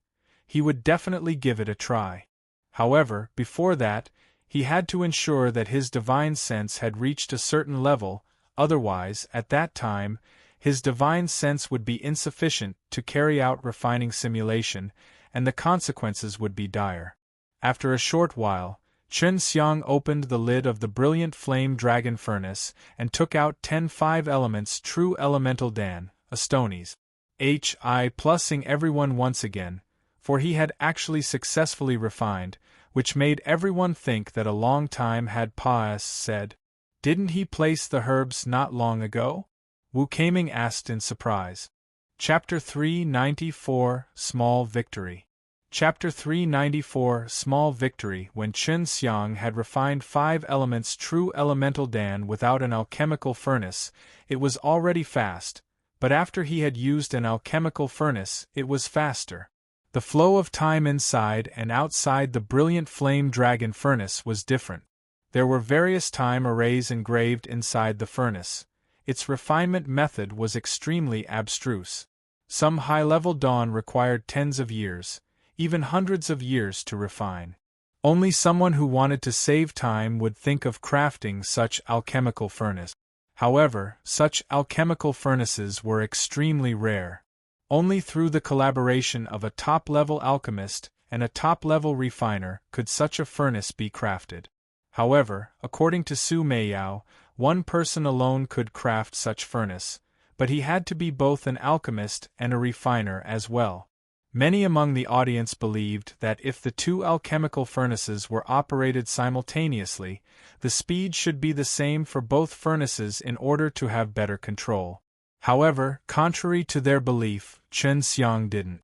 he would definitely give it a try. However, before that, he had to ensure that his divine sense had reached a certain level, otherwise, at that time, his divine sense would be insufficient to carry out refining simulation, and the consequences would be dire. After a short while, Chen Xiang opened the lid of the brilliant flame dragon furnace and took out 10 5 elements true elemental Dan, a stonies. Plusing everyone once again, for he had actually successfully refined, which made everyone think that a long time had passed. Said, "Didn't he place the herbs not long ago?" Wu Kaming asked in surprise. Chapter 394, Small Victory. Chapter 394, Small Victory. When Chen Xiang had refined 5 elements true elemental Dan without an alchemical furnace, it was already fast, but after he had used an alchemical furnace, it was faster. The flow of time inside and outside the brilliant flame dragon furnace was different. There were various time arrays engraved inside the furnace. Its refinement method was extremely abstruse. Some high-level dawn required tens of years, even hundreds of years to refine. Only someone who wanted to save time would think of crafting such alchemical furnace. However, such alchemical furnaces were extremely rare. Only through the collaboration of a top-level alchemist and a top-level refiner could such a furnace be crafted. However, according to Su Meiyao, one person alone could craft such furnace, but he had to be both an alchemist and a refiner as well. Many among the audience believed that if the 2 alchemical furnaces were operated simultaneously, the speed should be the same for both furnaces in order to have better control. However, contrary to their belief, Chen Xiang didn't.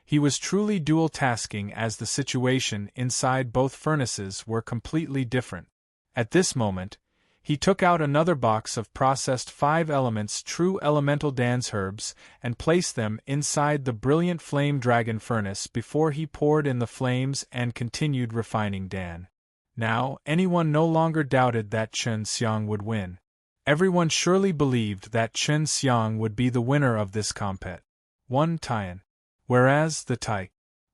He was truly dual-tasking as the situation inside both furnaces were completely different. At this moment, he took out another box of processed 5 elements true elemental Dan's herbs and placed them inside the brilliant flame dragon furnace before he poured in the flames and continued refining Dan. Now, anyone no longer doubted that Chen Xiang would win. Everyone surely believed that Chen Xiang would be the winner of this compet. 1 Tian. Whereas the Tai,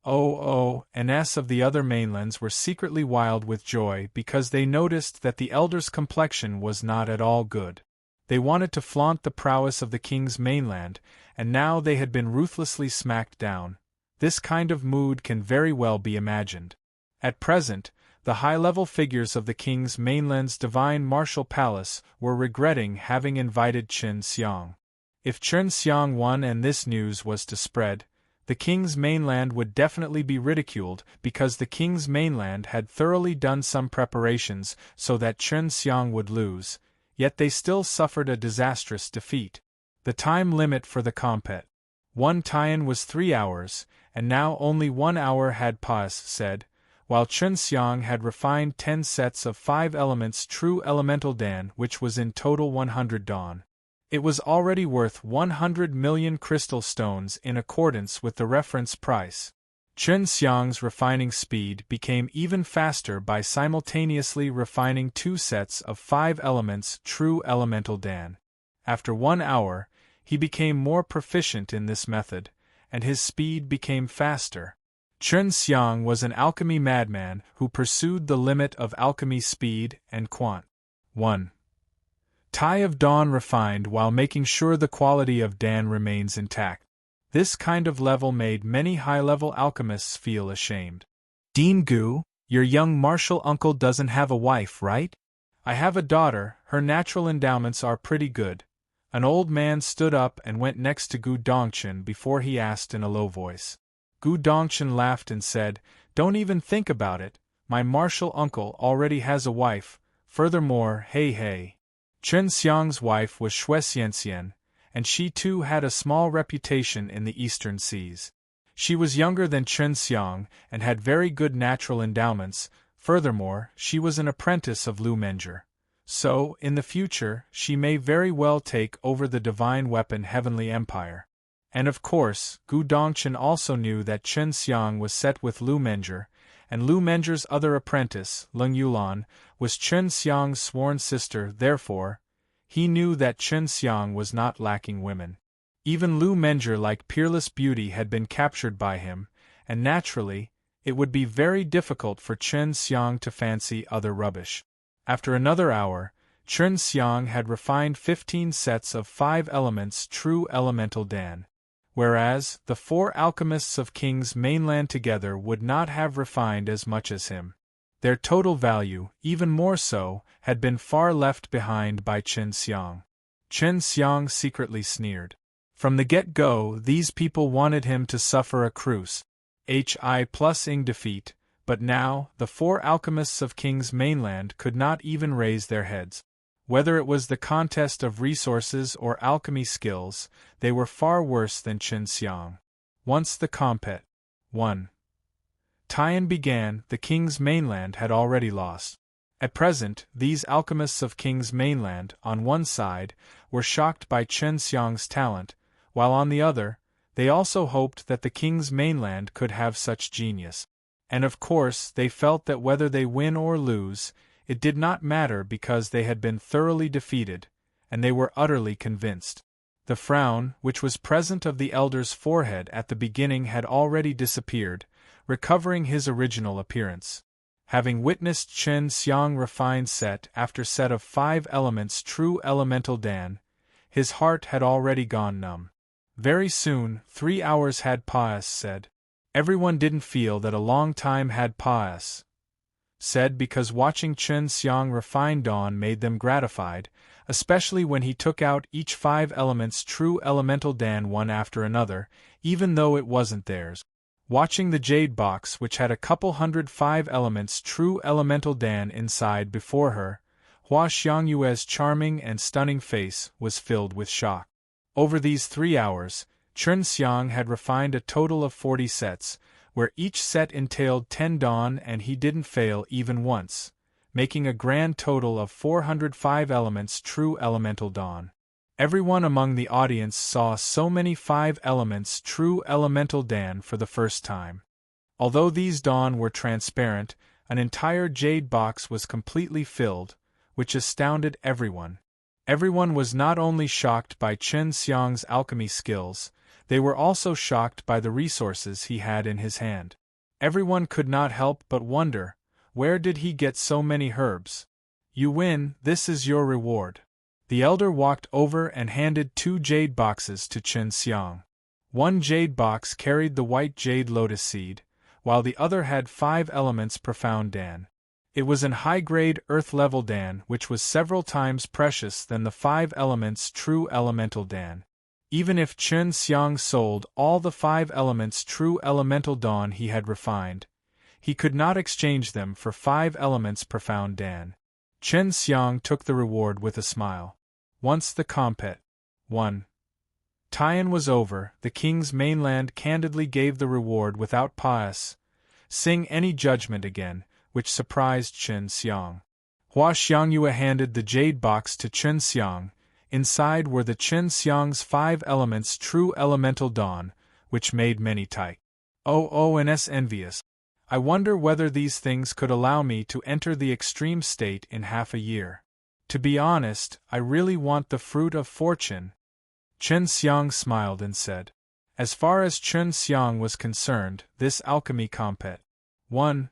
and S of the other mainlands were secretly wild with joy because they noticed that the elder's complexion was not at all good. They wanted to flaunt the prowess of the king's mainland, and now they had been ruthlessly smacked down. This kind of mood can very well be imagined. At present, the high-level figures of the king's mainland's divine martial palace were regretting having invited Chen Xiang. If Chen Xiang won and this news was to spread, the king's mainland would definitely be ridiculed because the king's mainland had thoroughly done some preparations so that Chen Xiang would lose, yet they still suffered a disastrous defeat. The time limit for the compet. 1 Tian was 3 hours, and now only 1 hour had passed. Said, while Chen Xiang had refined 10 sets of 5 elements true elemental Dan, which was in total 100 dawn. It was already worth 100 million crystal stones in accordance with the reference price. Chen Xiang's refining speed became even faster by simultaneously refining 2 sets of 5 elements true elemental Dan. After 1 hour, he became more proficient in this method, and his speed became faster. Chen Xiang was an alchemy madman who pursued the limit of alchemy speed and quant. 1. Tai of dawn refined while making sure the quality of Dan remains intact. This kind of level made many high-level alchemists feel ashamed. Dean Gu, your young martial uncle doesn't have a wife, right? I have a daughter, her natural endowments are pretty good. An old man stood up and went next to Gu Dongchen before he asked in a low voice. Gu Dongchen laughed and said, "Don't even think about it, my martial uncle already has a wife, furthermore, hey. Chen Xiang's wife was Shui Xianxian, and she too had a small reputation in the eastern seas. She was younger than Chen Xiang and had very good natural endowments. Furthermore, she was an apprentice of Lu Menger. So, in the future, she may very well take over the divine weapon Heavenly Empire. And of course, Gu Dongchen also knew that Chen Xiang was set with Lu Menger, and Lu Menger's other apprentice, Leng Yulan, was Chen Xiang's sworn sister. Therefore, he knew that Chen Xiang was not lacking women. Even Lu Menger, like peerless beauty, had been captured by him, and naturally, it would be very difficult for Chen Xiang to fancy other rubbish. After another hour, Chen Xiang had refined 15 sets of 5 elements true elemental Dan, whereas the 4 alchemists of King's mainland together would not have refined as much as him. Their total value, even more so, had been far left behind by Chen Xiang. Chen Xiang secretly sneered. From the get-go, these people wanted him to suffer a cruce, HI+ing defeat, but now, the 4 alchemists of King's mainland could not even raise their heads. Whether it was the contest of resources or alchemy skills, they were far worse than Chen Xiang. Once the compet. 1. Tian began, the King's mainland had already lost. At present, these alchemists of King's mainland, on one side, were shocked by Chen Xiang's talent, while on the other, they also hoped that the King's mainland could have such genius. And of course, they felt that whether they win or lose, it did not matter because they had been thoroughly defeated, and they were utterly convinced. The frown, which was present of the elder's forehead at the beginning, had already disappeared, recovering his original appearance. Having witnessed Chen Xiang refine set after set of 5 elements true elemental Dan, his heart had already gone numb. Very soon, 3 hours had passed. Everyone didn't feel that a long time had passed, because watching Chen Xiang refine dawn made them gratified, especially when he took out each 5 elements true elemental Dan one after another, even though it wasn't theirs. Watching the jade box, which had a couple hundred 5 elements true elemental Dan inside before her, Hua Xiangyue's charming and stunning face was filled with shock. Over these 3 hours, Chen Xiang had refined a total of 40 sets, where each set entailed 10 dawn, and he didn't fail even once, making a grand total of 405 elements true elemental dawn. Everyone among the audience saw so many 5 elements true elemental Dan for the first time. Although these dawn were transparent, an entire jade box was completely filled, which astounded everyone. Everyone was not only shocked by Chen Xiang's alchemy skills, they were also shocked by the resources he had in his hand. Everyone could not help but wonder, where did he get so many herbs? You win, this is your reward. The elder walked over and handed 2 jade boxes to Chen Xiang. One jade box carried the white jade lotus seed, while the other had 5 elements profound Dan. It was an high-grade earth-level Dan, which was several times precious than the 5 elements true elemental Dan. Even if Chen Xiang sold all the 5 elements true elemental dawn he had refined, he could not exchange them for 5 elements profound Dan. Chen Xiang took the reward with a smile. Once the compet. 1. Tian was over, the King's mainland candidly gave the reward without passing any judgment again, which surprised Chen Xiang. Hua Xiangyue handed the jade box to Chen Xiang. Inside were the Chen Xiang's 5 elements true elemental dawn, which made many OONS envious. I wonder whether these things could allow me to enter the extreme state in half a year. To be honest, I really want the fruit of fortune. Chen Xiang smiled and said. As far as Chen Xiang was concerned, this alchemy compet. 1.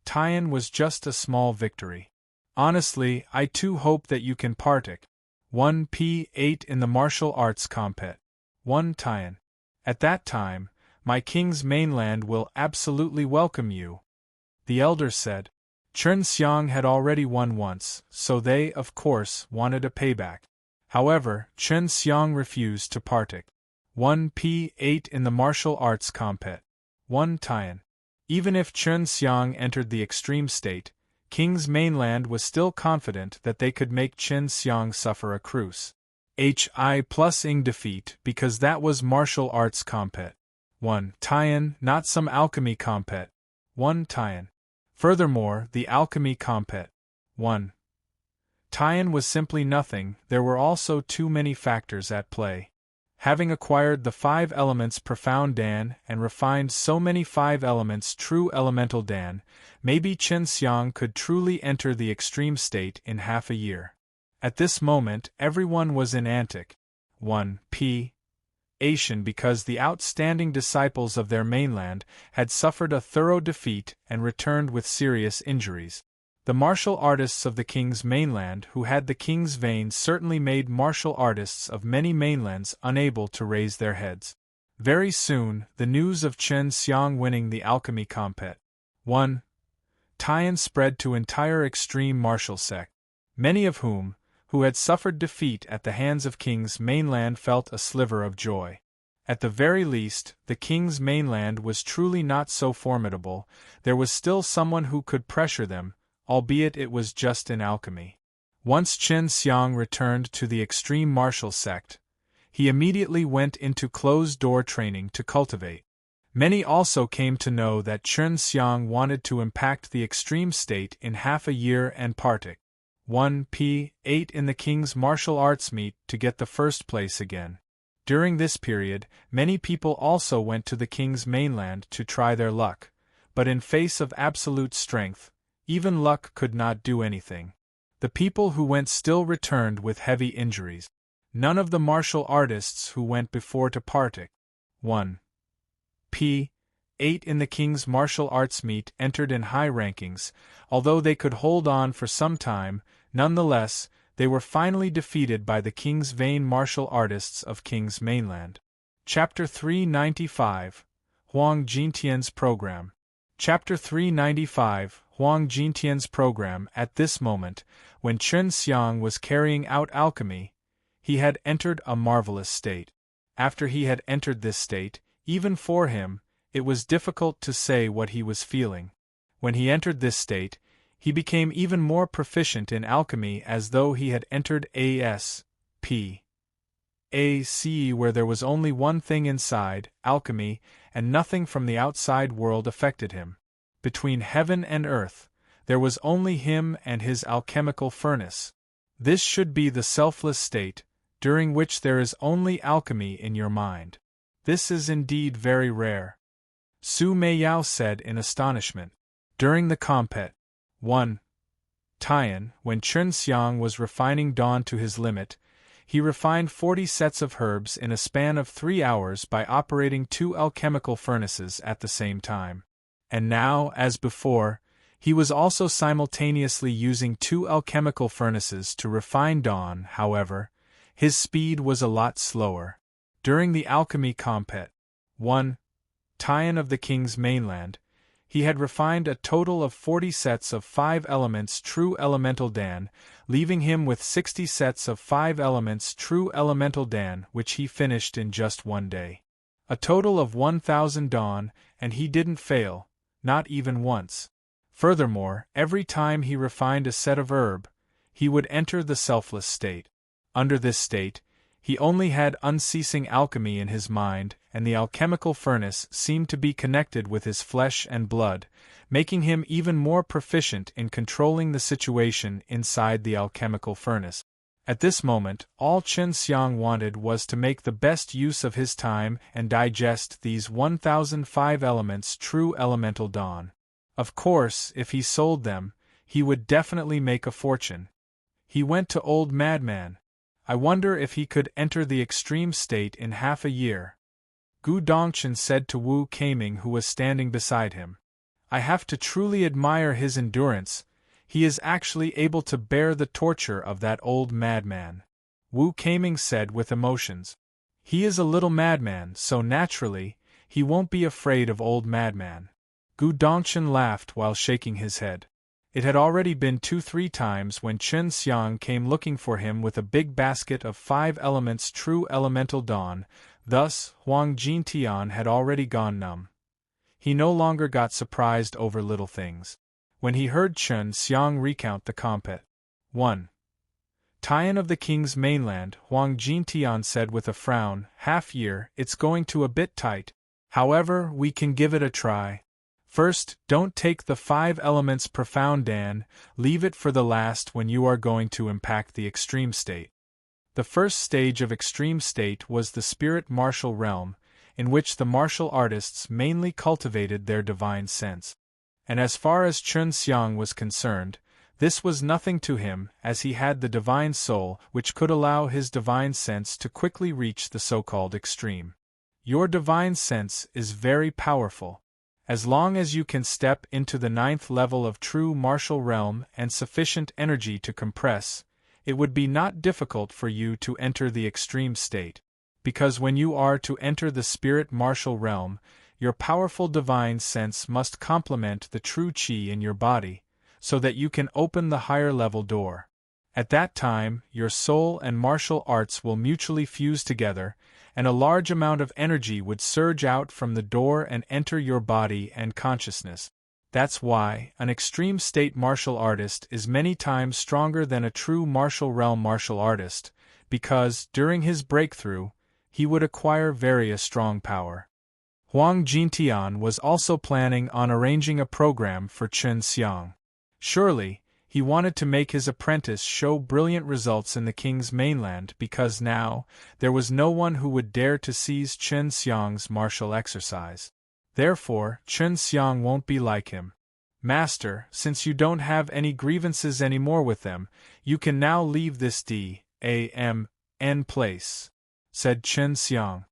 Tian was just a small victory. Honestly, I too hope that you can partake. 1p8 in the martial arts compet. 1 Tian. At that time, my King's mainland will absolutely welcome you. The elder said. Chen Xiang had already won once, so they, of course, wanted a payback. However, Chen Xiang refused to partake. 1p8 in the martial arts compet. 1 Tian. Even if Chen Xiang entered the extreme state, King's mainland was still confident that they could make Chen Xiang suffer a cruce. HI+ing defeat because that was martial arts compet. 1. Tian, not some alchemy compet. 1. Tian. Furthermore, the alchemy compet. 1. Tian was simply nothing, there were also too many factors at play. Having acquired the 5 elements profound Dan and refined so many 5 elements true elemental Dan, maybe Chen Xiang could truly enter the extreme state in half a year. At this moment, everyone was in antic 1. Ation because the outstanding disciples of their mainland had suffered a thorough defeat and returned with serious injuries. The martial artists of the king's mainland who had the king's veins certainly made martial artists of many mainlands unable to raise their heads. Very soon, the news of Chen Xiang winning the alchemy compet. 1. Tian spread to entire extreme martial sect, many of whom, who had suffered defeat at the hands of king's mainland felt a sliver of joy. At the very least, the king's mainland was truly not so formidable, there was still someone who could pressure them, albeit it was just in alchemy. Once Chen Xiang returned to the extreme martial sect, he immediately went into closed-door training to cultivate. Many also came to know that Chen Xiang wanted to impact the extreme state in half a year and partic. 1. 8 in the king's martial arts meet to get the first place again. During this period, many people also went to the king's mainland to try their luck, but in face of absolute strength, even luck could not do anything. The people who went still returned with heavy injuries. None of the martial artists who went before to partic. 1. 8 in the king's martial arts meet entered in high rankings, although they could hold on for some time, nonetheless, they were finally defeated by the king's vain martial artists of King's Mainland. Chapter 395, Huang Jintian's Program. Chapter 395, Huang Jintian's Program. At this moment, when Chen Xiang was carrying out alchemy, he had entered a marvelous state. After he had entered this state, even for him, it was difficult to say what he was feeling. When he entered this state, he became even more proficient in alchemy as though he had entered A.S.P. A.C. where there was only one thing inside, alchemy, and nothing from the outside world affected him. Between heaven and earth, there was only him and his alchemical furnace. This should be the selfless state, during which there is only alchemy in your mind. This is indeed very rare. Su Meiyao said in astonishment. During the compet. 1. Tian, when Chen Xiang was refining dawn to his limit, he refined 40 sets of herbs in a span of 3 hours by operating 2 alchemical furnaces at the same time. And now, as before, he was also simultaneously using 2 alchemical furnaces to refine dawn. However, his speed was a lot slower. During the alchemy compet. 1. Tian of the King's Mainland, he had refined a total of 40 sets of 5 elements true elemental Dan, leaving him with 60 sets of 5 elements true elemental Dan, which he finished in just 1 day. A total of 1,000 dawn, and he didn't fail, not even once. Furthermore, every time he refined a set of herb, he would enter the selfless state. Under this state, he only had unceasing alchemy in his mind, and the alchemical furnace seemed to be connected with his flesh and blood, making him even more proficient in controlling the situation inside the alchemical furnace. At this moment, all Chen Xiang wanted was to make the best use of his time and digest these 1,005 elements true elemental dawn. Of course, if he sold them, he would definitely make a fortune. He went to Old Madman. I wonder if he could enter the extreme state in half a year. Gu Dongchen said to Wu Kaming, who was standing beside him. I have to truly admire his endurance, he is actually able to bear the torture of that old madman. Wu Kaming said with emotions. He is a little madman, so naturally, he won't be afraid of old madman. Gu Dongchen laughed while shaking his head. It had already been 2-3 times when Chen Xiang came looking for him with a big basket of 5 elements true elemental dawn, thus Huang Jintian had already gone numb. He no longer got surprised over little things. When he heard Chen Xiang recount the compet. 1. Tian of the King's Mainland, Huang Jintian said with a frown, half year, it's going to a bit tight. However, we can give it a try. First, don't take the 5 elements profound Dan, leave it for the last when you are going to impact the extreme state. The first stage of extreme state was the spirit martial realm, in which the martial artists mainly cultivated their divine sense. And as far as Chun Xiang was concerned, this was nothing to him, as he had the divine soul which could allow his divine sense to quickly reach the so-called extreme. Your divine sense is very powerful. As long as you can step into the 9th level of true martial realm and sufficient energy to compress, it would be not difficult for you to enter the extreme state. Because when you are to enter the spirit martial realm, your powerful divine sense must complement the true qi in your body, so that you can open the higher level door. At that time, your soul and martial arts will mutually fuse together, and a large amount of energy would surge out from the door and enter your body and consciousness. That's why an extreme state martial artist is many times stronger than a true martial realm martial artist, because, during his breakthrough, he would acquire very strong power. Huang Jintian was also planning on arranging a program for Chun Xiang. Surely, he wanted to make his apprentice show brilliant results in the king's mainland because now, there was no one who would dare to seize Chun Xiang's martial exercise. Therefore, Chun Xiang won't be like him. Master, since you don't have any grievances anymore with them, you can now leave this D.A.M.N. place, said Chun Xiang.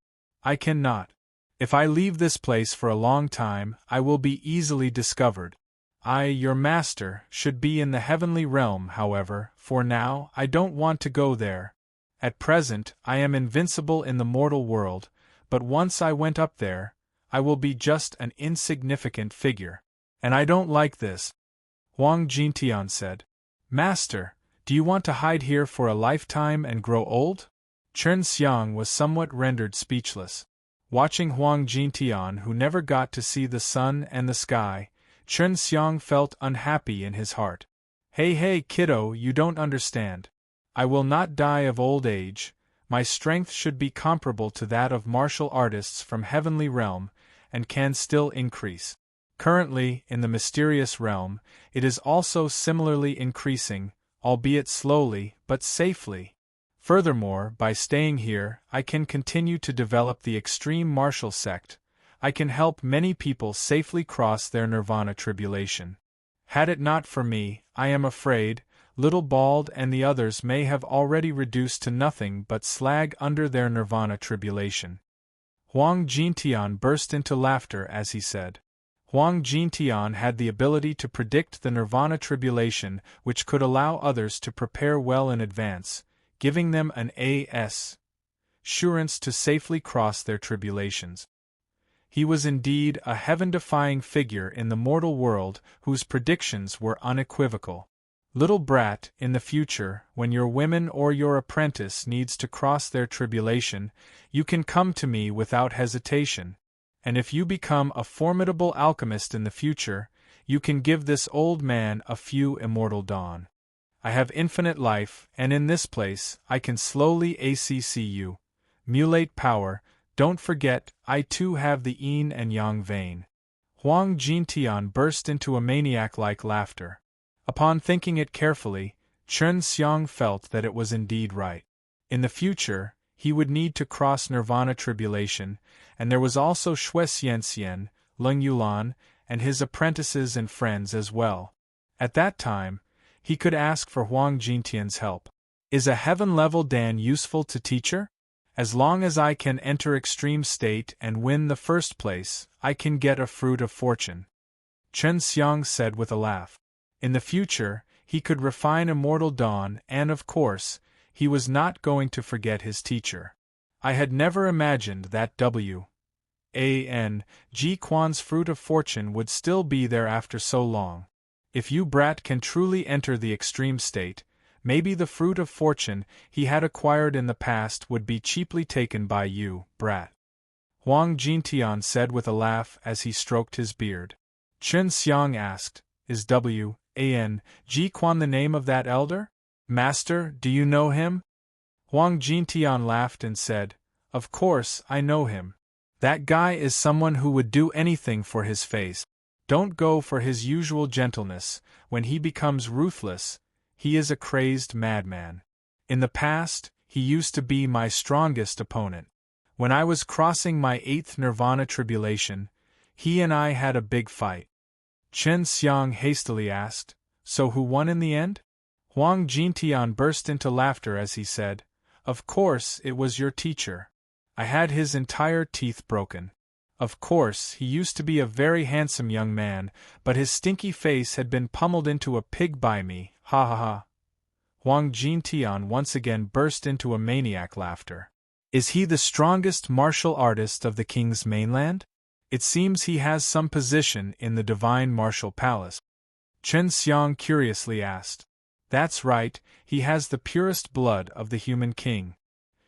I cannot. If I leave this place for a long time, I will be easily discovered. I, your master, should be in the heavenly realm, however, for now, I don't want to go there. At present, I am invincible in the mortal world, but once I went up there, I will be just an insignificant figure. And I don't like this. Huang Jintian said. Master, do you want to hide here for a lifetime and grow old? Chun Xiang was somewhat rendered speechless. Watching Huang Jintian, who never got to see the sun and the sky, Chun Xiang felt unhappy in his heart. Hey kiddo, you don't understand. I will not die of old age. My strength should be comparable to that of martial artists from heavenly realm, and can still increase. Currently, in the mysterious realm, it is also similarly increasing, albeit slowly, but safely. Furthermore, by staying here, I can continue to develop the extreme martial sect. I can help many people safely cross their nirvana tribulation. Had it not for me, I am afraid, Little Bald and the others may have already reduced to nothing but slag under their nirvana tribulation. Huang Jintian burst into laughter as he said. Huang Jintian had the ability to predict the nirvana tribulation, which could allow others to prepare well in advance, giving them an assurance to safely cross their tribulations. He was indeed a heaven-defying figure in the mortal world whose predictions were unequivocal. Little brat, in the future, when your women or your apprentice needs to cross their tribulation, you can come to me without hesitation. And if you become a formidable alchemist in the future, you can give this old man a few immortal dawn. I have infinite life, and in this place, I can slowly accumulate power. Don't forget, I too have the yin and yang vein. Huang Jintian burst into a maniac-like laughter. Upon thinking it carefully, Chun Xiang felt that it was indeed right. In the future, he would need to cross nirvana tribulation, and there was also Xue Xianxian, Leng Yulan, and his apprentices and friends as well. At that time, he could ask for Huang Jintian's help. Is a heaven-level Dan useful to teacher? As long as I can enter extreme state and win the first place, I can get a fruit of fortune. Chun Xiang said with a laugh. In the future, he could refine immortal dawn and, of course, he was not going to forget his teacher. I had never imagined that W.A.N.G. Quan's fruit of fortune would still be there after so long. If you brat can truly enter the extreme state, maybe the fruit of fortune he had acquired in the past would be cheaply taken by you, brat. Huang Jintian said with a laugh as he stroked his beard. Chun Xiang asked, Is W.A.N.G. Quan the name of that elder? Master, do you know him? Huang Jintian laughed and said, Of course, I know him. That guy is someone who would do anything for his face. Don't go for his usual gentleness. When he becomes ruthless, he is a crazed madman. In the past, he used to be my strongest opponent. When I was crossing my 8th nirvana tribulation, he and I had a big fight. Chen Xiang hastily asked, "So who won in the end?" Huang Jintian burst into laughter as he said, "Of course it was your teacher. I had his entire teeth broken. Of course, he used to be a very handsome young man, but his stinky face had been pummeled into a pig by me, ha ha ha." Huang Jintian once again burst into a maniac laughter. "Is he the strongest martial artist of the king's mainland? It seems he has some position in the divine martial palace." Chen Xiang curiously asked. "That's right, he has the purest blood of the human king.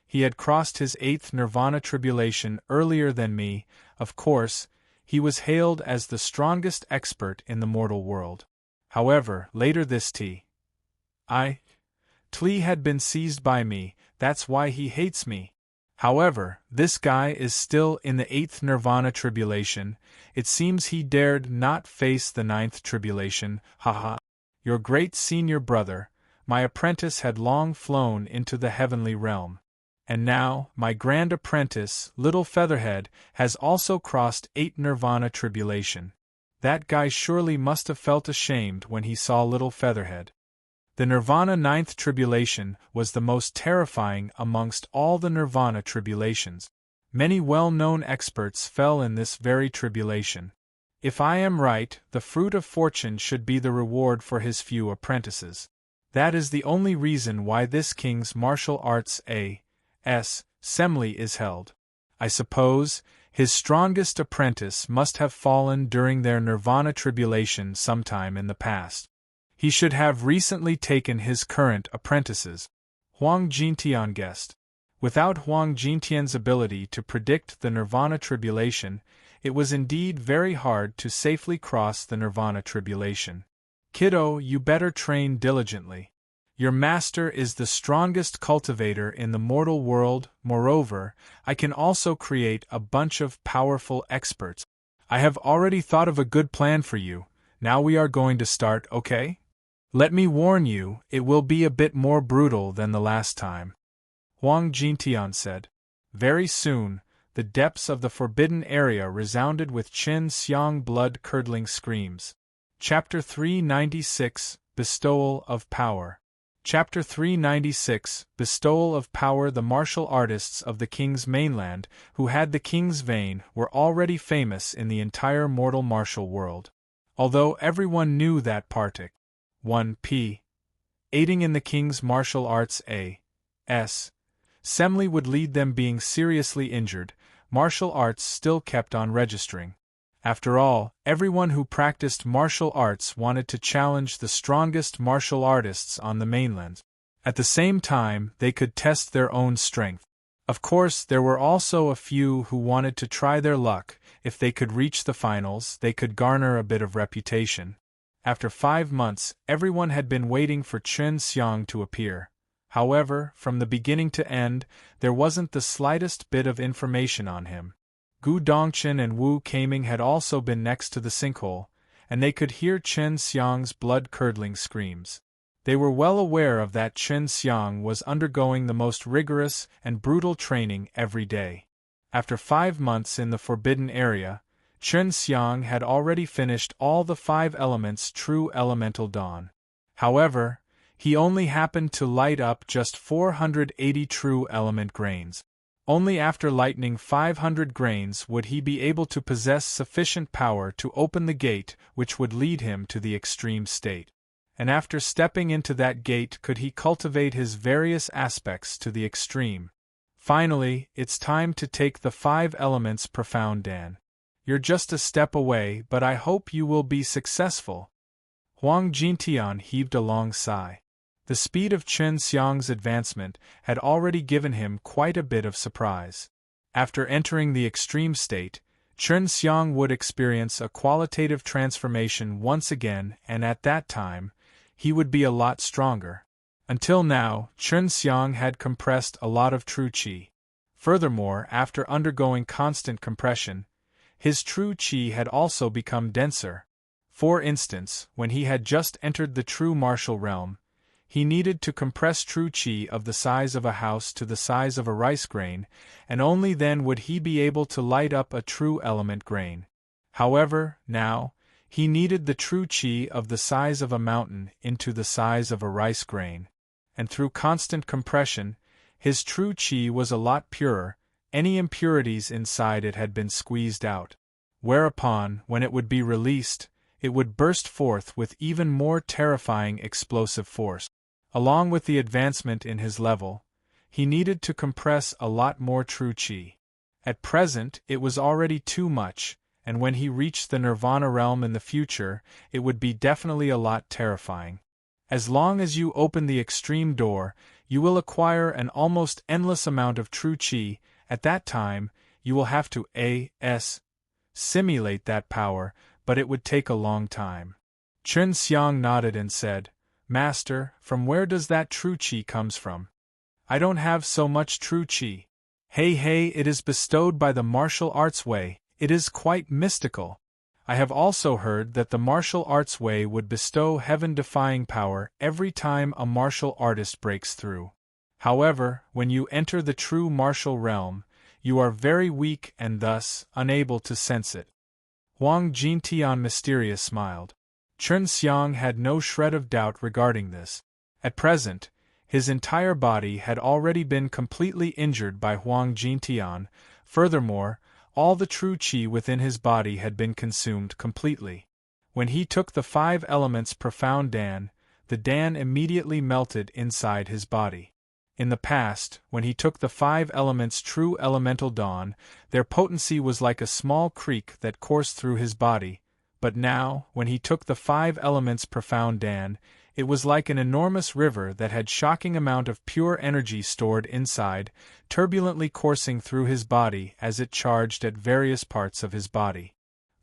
He had crossed his 8th nirvana tribulation earlier than me. Of course, he was hailed as the strongest expert in the mortal world. However, later this Tli had been seized by me, that's why he hates me. However, this guy is still in the 8th nirvana tribulation. It seems he dared not face the 9th tribulation, haha. Your great senior brother, my apprentice, had long flown into the heavenly realm. And now, my grand apprentice, Little Featherhead, has also crossed 8 nirvana tribulation. That guy surely must have felt ashamed when he saw Little Featherhead. The nirvana 9th tribulation was the most terrifying amongst all the nirvana tribulations. Many well-known experts fell in this very tribulation. If I am right, the fruit of fortune should be the reward for his few apprentices. That is the only reason why this king's martial arts assembly is held. I suppose his strongest apprentice must have fallen during their nirvana tribulation sometime in the past. He should have recently taken his current apprentices. Huang Jintian guessed. Without Huang Jintian's ability to predict the nirvana tribulation, it was indeed very hard to safely cross the nirvana tribulation. Kiddo, you better train diligently. Your master is the strongest cultivator in the mortal world. Moreover, I can also create a bunch of powerful experts. I have already thought of a good plan for you. Now we are going to start, okay? Let me warn you, it will be a bit more brutal than the last time," Huang Jintian said. Very soon, the depths of the forbidden area resounded with Chen Xiang blood-curdling screams. Chapter 396, Bestowal of Power. Chapter 396, Bestowal of Power. The martial artists of the king's mainland, who had the king's vein, were already famous in the entire mortal martial world. Although everyone knew that Partik 1p. aiding in the king's martial arts assembly would lead them being seriously injured, martial arts still kept on registering. After all, everyone who practiced martial arts wanted to challenge the strongest martial artists on the mainland. At the same time, they could test their own strength. Of course, there were also a few who wanted to try their luck. If they could reach the finals, they could garner a bit of reputation. After 5 months, everyone had been waiting for Chen Xiang to appear. However, from the beginning to end, there wasn't the slightest bit of information on him. Gu Dongchen and Wu Kaming had also been next to the sinkhole, and they could hear Chen Xiang's blood-curdling screams. They were well aware of that Chen Xiang was undergoing the most rigorous and brutal training every day. After 5 months in the forbidden area, Chen Xiang had already finished all the 5 elements true elemental dawn. However, he only happened to light up just 480 true element grains. Only after lightening 500 grains would he be able to possess sufficient power to open the gate which would lead him to the extreme state. And after stepping into that gate could he cultivate his various aspects to the extreme. Finally, it's time to take the 5 elements profound Dan. You're just a step away, but I hope you will be successful. Huang Jintian heaved a long sigh. The speed of Chen Xiang's advancement had already given him quite a bit of surprise. After entering the extreme state, Chen Xiang would experience a qualitative transformation once again, and at that time, he would be a lot stronger. Until now, Chen Xiang had compressed a lot of true qi. Furthermore, after undergoing constant compression, his true qi had also become denser. For instance, when he had just entered the true martial realm, he needed to compress true qi of the size of a house to the size of a rice grain, and only then would he be able to light up a true element grain. However, now, he needed the true qi of the size of a mountain into the size of a rice grain. And through constant compression, his true qi was a lot purer, any impurities inside it had been squeezed out. Whereupon, when it would be released, it would burst forth with even more terrifying explosive force. Along with the advancement in his level, he needed to compress a lot more true qi. At present, it was already too much, and when he reached the nirvana realm in the future, it would be definitely a lot terrifying. As long as you open the extreme door, you will acquire an almost endless amount of true qi. At that time, you will have to simulate that power, but it would take a long time. Chen Xiang nodded and said, Master, from where does that true qi comes from? I don't have so much true qi. Hey, it is bestowed by the martial arts way, it is quite mystical. I have also heard that the martial arts way would bestow heaven-defying power every time a martial artist breaks through. However, when you enter the true martial realm, you are very weak and thus unable to sense it. Huang Jintian mysterious smiled. Chen Xiang had no shred of doubt regarding this. At present, his entire body had already been completely injured by Huang Jintian. Furthermore, all the true qi within his body had been consumed completely. When he took the 5 elements profound Dan, the Dan immediately melted inside his body. In the past, when he took the 5 elements true elemental dawn, their potency was like a small creek that coursed through his body, but now, when he took the 5 elements profound Dan, it was like an enormous river that had shocking amount of pure energy stored inside, turbulently coursing through his body as it charged at various parts of his body.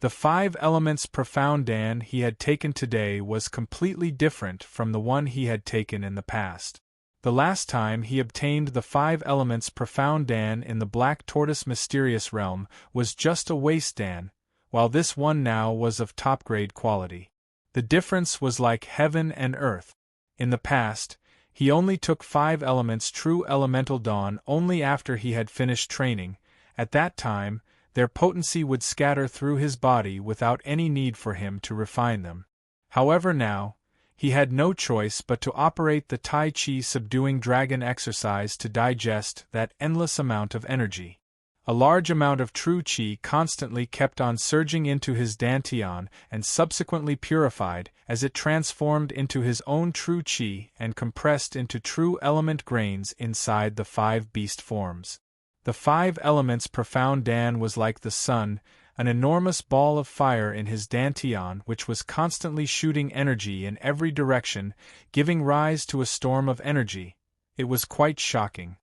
The 5 elements profound Dan he had taken today was completely different from the one he had taken in the past. The last time he obtained the 5 elements profound Dan in the Black Tortoise mysterious realm was just a waste Dan, while this one now was of top-grade quality. The difference was like heaven and earth. In the past, he only took 5 elements true elemental dawn only after he had finished training. At that time, their potency would scatter through his body without any need for him to refine them. However now, he had no choice but to operate the Tai Chi subduing dragon exercise to digest that endless amount of energy. A large amount of true qi constantly kept on surging into his dantian and subsequently purified as it transformed into his own true qi and compressed into true element grains inside the 5 beast forms. The 5 elements profound Dan was like the sun, an enormous ball of fire in his dantian which was constantly shooting energy in every direction, giving rise to a storm of energy. It was quite shocking.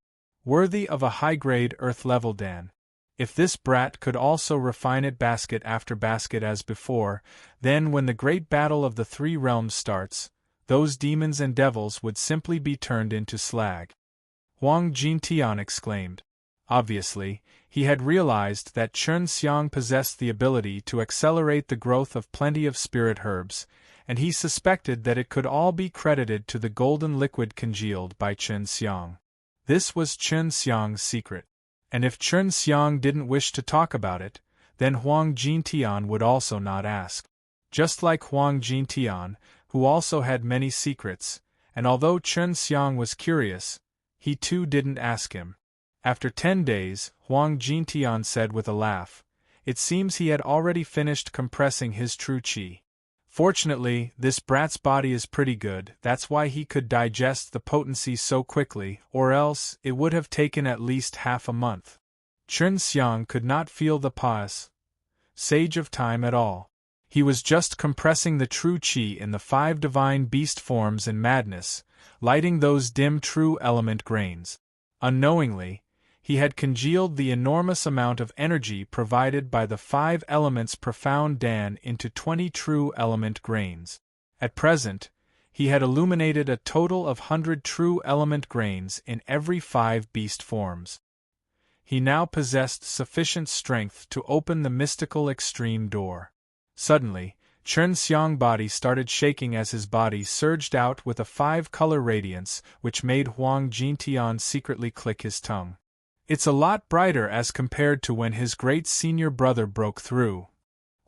Worthy of a high-grade earth-level Dan. If this brat could also refine it basket after basket as before, then when the great battle of the 3 realms starts, those demons and devils would simply be turned into slag. Huang Jintian exclaimed. Obviously, he had realized that Chen Xiang possessed the ability to accelerate the growth of plenty of spirit herbs, and he suspected that it could all be credited to the golden liquid congealed by Chen Xiang. This was Chen Xiang's secret. And if Chen Xiang didn't wish to talk about it, then Huang Jintian would also not ask. Just like Huang Jintian, who also had many secrets, and although Chen Xiang was curious, he too didn't ask him. After 10 days, Huang Jintian said with a laugh, it seems he had already finished compressing his true qi. Fortunately, this brat's body is pretty good, that's why he could digest the potency so quickly, or else it would have taken at least half a month. Chen Xiang could not feel the sage of time at all. He was just compressing the true qi in the 5 divine beast forms in madness, lighting those dim true element grains. Unknowingly, he had congealed the enormous amount of energy provided by the 5 elements profound Dan into 20 true element grains. At present, he had illuminated a total of 100 true element grains in every 5 beast forms. he now possessed sufficient strength to open the mystical extreme door. Suddenly, Chen Xiang's body started shaking as his body surged out with a 5-color radiance which made Huang Jintian secretly click his tongue. It's a lot brighter as compared to when his great senior brother broke through.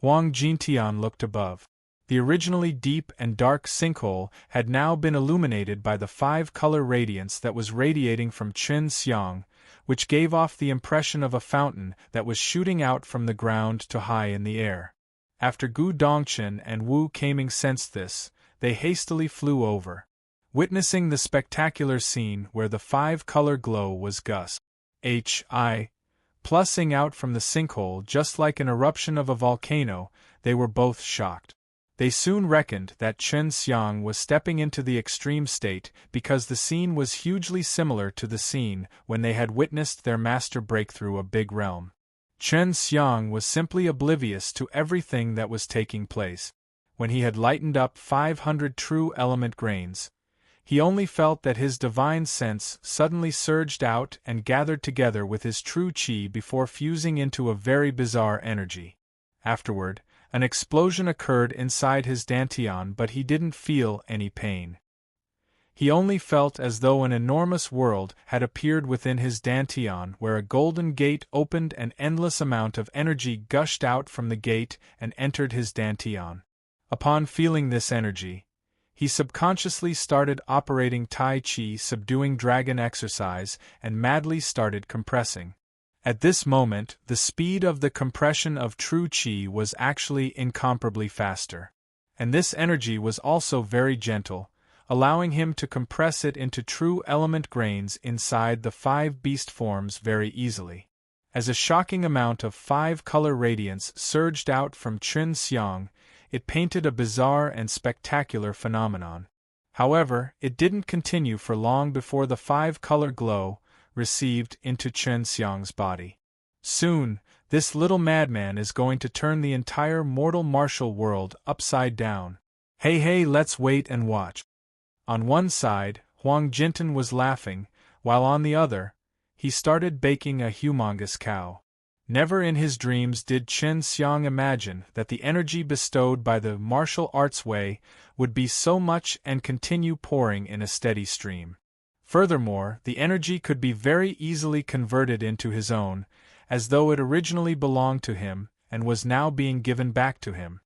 Huang Jintian looked above. The originally deep and dark sinkhole had now been illuminated by the 5-color radiance that was radiating from Chen Xiang, which gave off the impression of a fountain that was shooting out from the ground to high in the air. After Gu Dongchen and Wu Keiming sensed this, they hastily flew over, witnessing the spectacular scene where the 5-color glow was plusing out from the sinkhole just like an eruption of a volcano. They were both shocked. They soon reckoned that Chen Xiang was stepping into the extreme state because the scene was hugely similar to the scene when they had witnessed their master break through a big realm. Chen Xiang was simply oblivious to everything that was taking place. When he had lightened up 500 true element grains, he only felt that his divine sense suddenly surged out and gathered together with his true qi before fusing into a very bizarre energy. Afterward, an explosion occurred inside his dantian, but he didn't feel any pain. He only felt as though an enormous world had appeared within his dantian, where a golden gate opened and endless amount of energy gushed out from the gate and entered his dantian. Upon feeling this energy, he subconsciously started operating Tai Chi subduing dragon exercise and madly started compressing. At this moment, the speed of the compression of true Qi was actually incomparably faster. And this energy was also very gentle, allowing him to compress it into true element grains inside the 5 beast forms very easily. As a shocking amount of 5-color radiance surged out from Chen Xiang, it painted a bizarre and spectacular phenomenon. However, it didn't continue for long before the 5-color glow received into Chen Xiang's body. Soon, this little madman is going to turn the entire mortal martial world upside down. Hey, let's wait and watch. On one side, Huang Jintian was laughing, while on the other, he started baking a humongous cow. Never in his dreams did Chen Xiang imagine that the energy bestowed by the martial arts way would be so much and continue pouring in a steady stream. Furthermore, the energy could be very easily converted into his own, as though it originally belonged to him and was now being given back to him.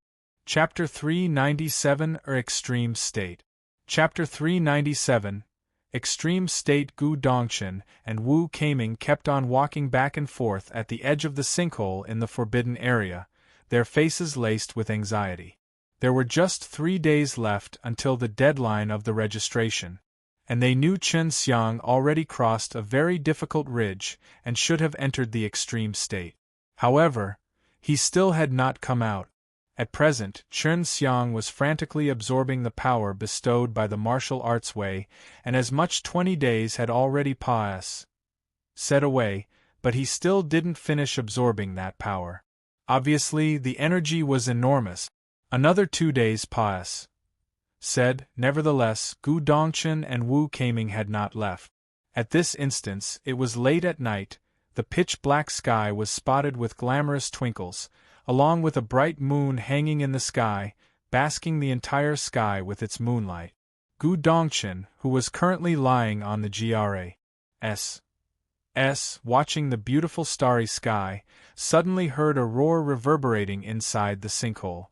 Chapter 397 Extreme State. Chapter 397 Extreme State. Gu Dongchen and Wu Keiming kept on walking back and forth at the edge of the sinkhole in the forbidden area, their faces laced with anxiety. There were just 3 days left until the deadline of the registration, and they knew Chen Xiang already crossed a very difficult ridge and should have entered the extreme state. However, he still had not come out. At present, Chen Xiang was frantically absorbing the power bestowed by the martial arts way, and as much 20 days had already passed away, but he still didn't finish absorbing that power. Obviously, the energy was enormous. Another 2 days passed. Nevertheless, Gu Dongchen and Wu Keiming had not left. At this instance, it was late at night, the pitch-black sky was spotted with glamorous twinkles, along with a bright moon hanging in the sky, basking the entire sky with its moonlight. Gu Dongchen, who was currently lying on the GRAS, watching the beautiful starry sky, suddenly heard a roar reverberating inside the sinkhole.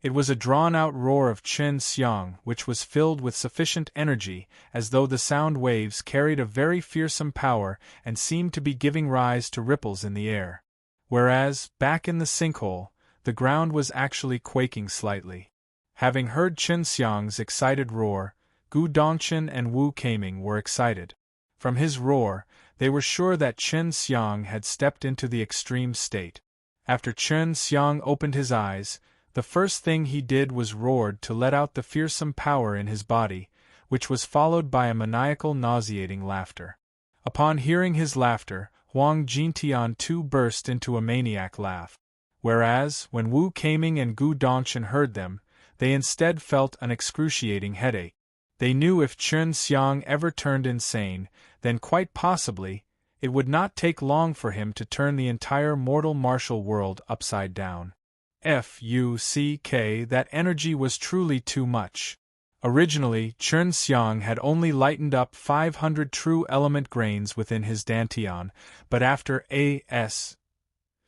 It was a drawn-out roar of Chen Xiang, which was filled with sufficient energy, as though the sound waves carried a very fearsome power and seemed to be giving rise to ripples in the air. Whereas, back in the sinkhole, the ground was actually quaking slightly. Having heard Chen Xiang's excited roar, Gu Dongchen and Wu Keiming were excited. From his roar, they were sure that Chen Xiang had stepped into the extreme state. After Chen Xiang opened his eyes, the first thing he did was roared to let out the fearsome power in his body, which was followed by a maniacal nauseating laughter. Upon hearing his laughter, Huang Jintian too burst into a maniac laugh. Whereas, when Wu Keiming and Gu Dongchen heard them, they instead felt an excruciating headache. They knew if Chen Xiang ever turned insane, then quite possibly, It would not take long for him to turn the entire mortal martial world upside down. That energy was truly too much. Originally, Chen Xiang had only lightened up 500 true element grains within his dantian, but after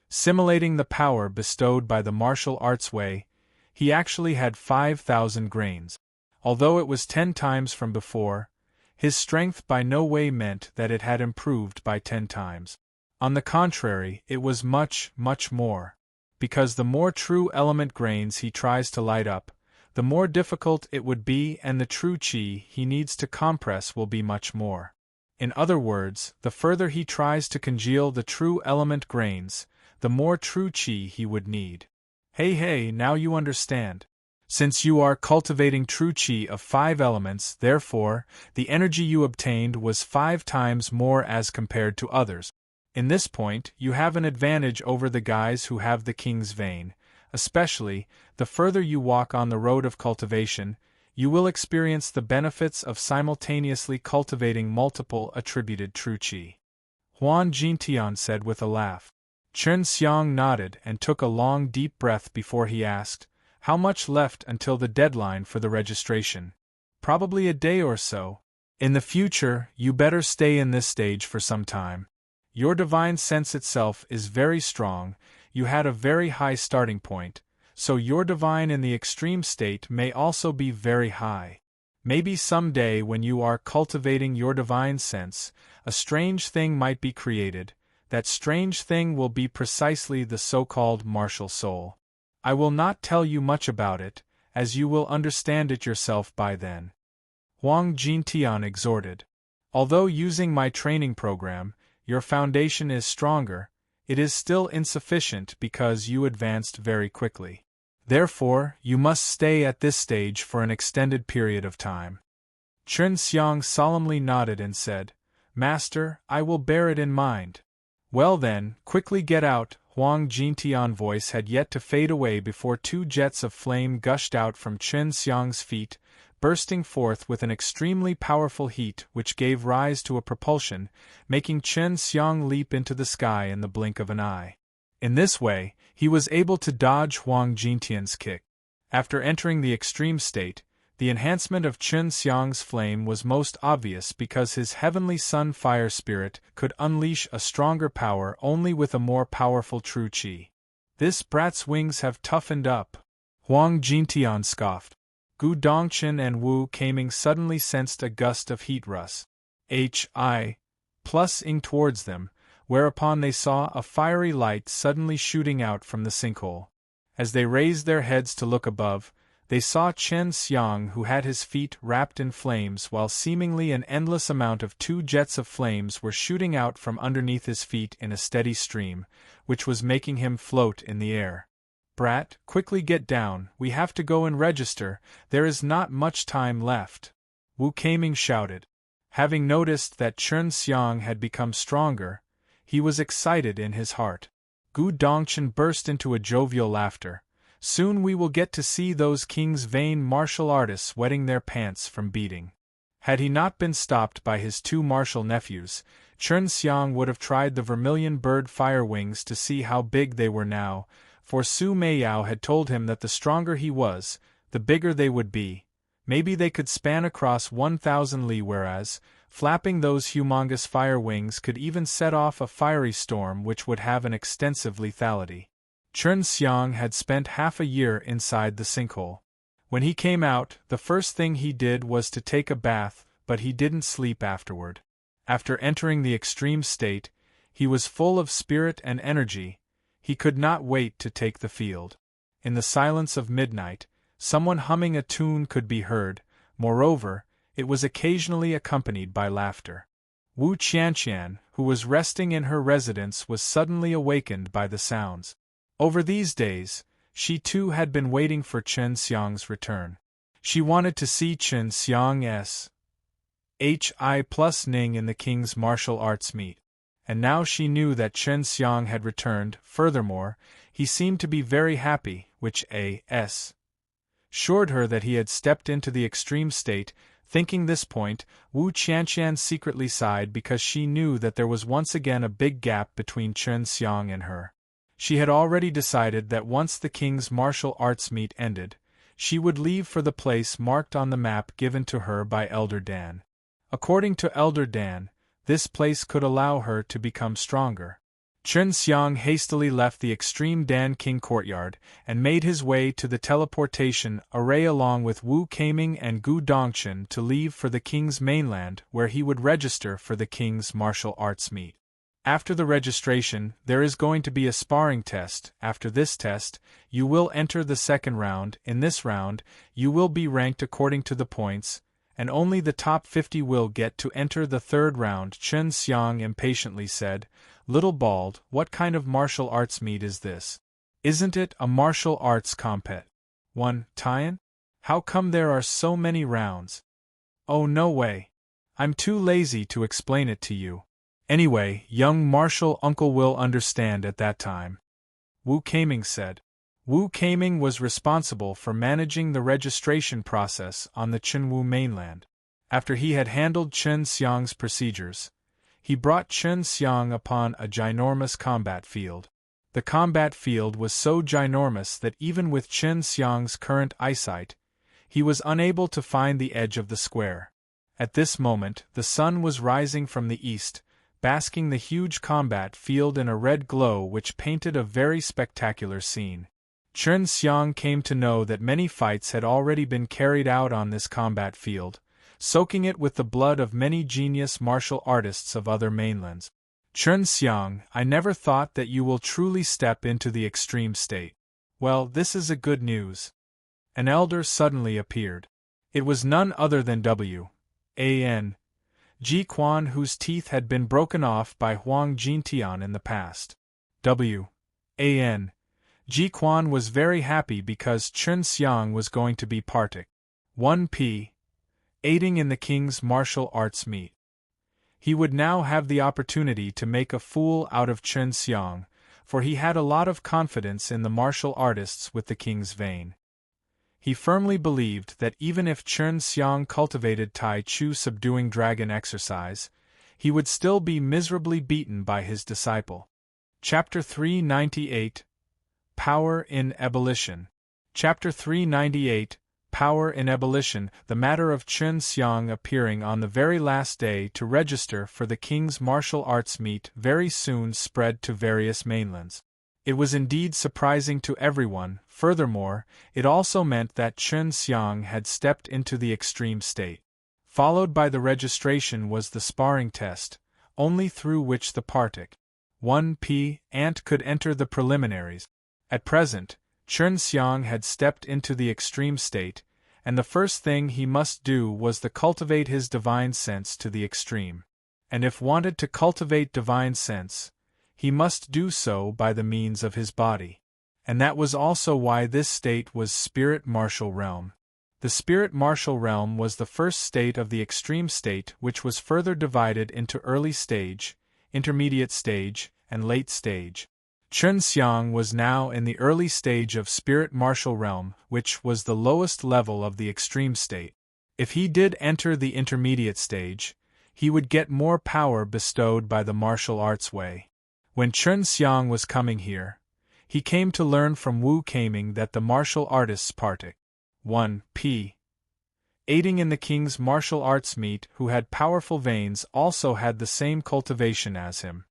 simulating the power bestowed by the martial arts way, he actually had 5,000 grains. Although it was 10 times from before, his strength by no way meant that it had improved by 10 times. On the contrary, it was much, much more. Because the more true element grains he tries to light up, the more difficult it would be, and the true qi he needs to compress will be much more. In other words, the further he tries to congeal the true element grains, the more true qi he would need. Hey, now you understand. Since you are cultivating true qi of 5 elements, therefore, the energy you obtained was 5 times more as compared to others. In this point, you have an advantage over the guys who have the king's vein. Especially, the further you walk on the road of cultivation, you will experience the benefits of simultaneously cultivating multiple attributed true qi. Huan Jintian said with a laugh. Chen Xiang nodded and took a long deep breath before he asked, "How much left until the deadline for the registration?" "Probably a day or so. In the future, you better stay in this stage for some time. Your divine sense itself is very strong, you had a very high starting point, so your divine in the extreme state may also be very high. Maybe someday when you are cultivating your divine sense, a strange thing might be created. That strange thing will be precisely the so-called martial soul. I will not tell you much about it, as you will understand it yourself by then." Huang Jintian exhorted. "Although using my training program, your foundation is stronger, it is still insufficient because you advanced very quickly. Therefore, you must stay at this stage for an extended period of time." Chen Xiang solemnly nodded and said, "Master, I will bear it in mind." "Well then, quickly get out." Huang Jintian's voice had yet to fade away before 2 jets of flame gushed out from Chen Xiang's feet, bursting forth with an extremely powerful heat which gave rise to a propulsion, making Chen Xiang leap into the sky in the blink of an eye. In this way, he was able to dodge Huang Jintian's kick. After entering the extreme state, the enhancement of Chen Xiang's flame was most obvious because his heavenly sun fire spirit could unleash a stronger power only with a more powerful true qi. "This brat's wings have toughened up," Huang Jintian scoffed. Gu Dongchen and Wu Kaming suddenly sensed a gust of heat rush. Ing towards them, whereupon they saw a fiery light suddenly shooting out from the sinkhole. As they raised their heads to look above, they saw Chen Xiang, who had his feet wrapped in flames while seemingly an endless amount of 2 jets of flames were shooting out from underneath his feet in a steady stream, which was making him float in the air. "Brat, quickly get down, we have to go and register, there is not much time left," Wu Kaming shouted. Having noticed that Chen Xiang had become stronger, he was excited in his heart. Gu Dongchen burst into a jovial laughter. "Soon we will get to see those king's vain martial artists wetting their pants from beating." Had he not been stopped by his 2 martial nephews, Chen Xiang would have tried the vermilion bird fire wings to see how big they were now, for Su Meiyao had told him that the stronger he was, the bigger they would be. Maybe they could span across 1,000 li, whereas, flapping those humongous fire wings could even set off a fiery storm which would have an extensive lethality. Chen Xiang had spent half a year inside the sinkhole. When he came out, the first thing he did was to take a bath, but he didn't sleep afterward. After entering the extreme state, he was full of spirit and energy. He could not wait to take the field. In the silence of midnight, someone humming a tune could be heard, moreover, it was occasionally accompanied by laughter. Wu Qianqian, who was resting in her residence, was suddenly awakened by the sounds. Over these days, she too had been waiting for Chen Xiang's return. She wanted to see Chen Xiang's Ning in the king's martial arts meet. And now she knew that Chen Xiang had returned. Furthermore, he seemed to be very happy, which assured her that he had stepped into the extreme state, Thinking this point, Wu Qianqian secretly sighed because she knew that there was once again a big gap between Chen Xiang and her. She had already decided that once the king's martial arts meet ended, she would leave for the place marked on the map given to her by Elder Dan. According to Elder Dan, this place could allow her to become stronger. Chen Xiang hastily left the extreme Dan King courtyard and made his way to the teleportation array along with Wu Keiming and Gu Dongchen to leave for the king's mainland where he would register for the king's martial arts meet. After the registration, there is going to be a sparring test. After this test, you will enter the second round. In this round, you will be ranked according to the points, and only the top 50 will get to enter the third round. Chen Xiang impatiently said, "Little Bald, what kind of martial arts meet is this? Isn't it a martial arts compet? 1. Tian? How come there are so many rounds?" "Oh, no way. I'm too lazy to explain it to you. Anyway, young martial uncle will understand at that time," Wu Keiming said. Wu Keiming was responsible for managing the registration process on the Chenwu mainland. After he had handled Chen Xiang's procedures, he brought Chen Xiang upon a ginormous combat field. The combat field was so ginormous that even with Chen Xiang's current eyesight, he was unable to find the edge of the square. At this moment, the sun was rising from the east, basking the huge combat field in a red glow which painted a very spectacular scene. Chen Xiang came to know that many fights had already been carried out on this combat field, soaking it with the blood of many genius martial artists of other mainlands. "Chen Xiang, I never thought that you will truly step into the extreme state. Well, this is a good news." An elder suddenly appeared. It was none other than W.A.N. Ji Quan, whose teeth had been broken off by Huang Jintian in the past. W.A.N. Ji Quan was very happy because Chen Xiang was going to be partic. 1p. Aiding in the king's martial arts meet. He would now have the opportunity to make a fool out of Chen Xiang, for he had a lot of confidence in the martial artists with the king's vein. He firmly believed that even if Chen Xiang cultivated Tai Chu subduing dragon exercise, he would still be miserably beaten by his disciple. Chapter 398 Power in Ebullition. Chapter 398 Power in Ebullition. The matter of Chen Xiang appearing on the very last day to register for the king's martial arts meet very soon spread to various mainlands. It was indeed surprising to everyone. Furthermore, it also meant that Chen Xiang had stepped into the extreme state. Followed by the registration was the sparring test, only through which the partic. 1p. Ant could enter the preliminaries. At present, Chen Xiang had stepped into the extreme state, and the first thing he must do was to cultivate his divine sense to the extreme. And if wanted to cultivate divine sense, he must do so by the means of his body. And that was also why this state was Spirit Martial Realm. The Spirit Martial Realm was the first state of the extreme state, which was further divided into early stage, intermediate stage, and late stage. Chen Xiang was now in the early stage of Spirit Martial Realm, which was the lowest level of the extreme state. If he did enter the intermediate stage, he would get more power bestowed by the martial arts way. When Chen Xiang was coming here, he came to learn from Wu Keiming that the martial artists partic. 1p. Aiding in the king's martial arts meet who had powerful veins also had the same cultivation as him.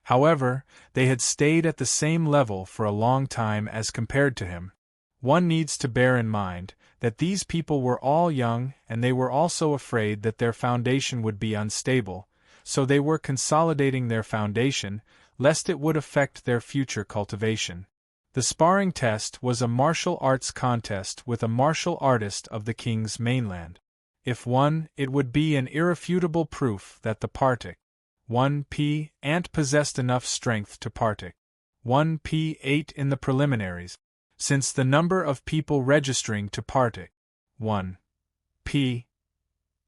However, they had stayed at the same level for a long time as compared to him. One needs to bear in mind that these people were all young and they were also afraid that their foundation would be unstable, so they were consolidating their foundation, lest it would affect their future cultivation. The sparring test was a martial arts contest with a martial artist of the king's mainland. If won, it would be an irrefutable proof that the partic. 1p. Ant possessed enough strength to partic. 1p8 in the preliminaries. Since the number of people registering to partic. 1p8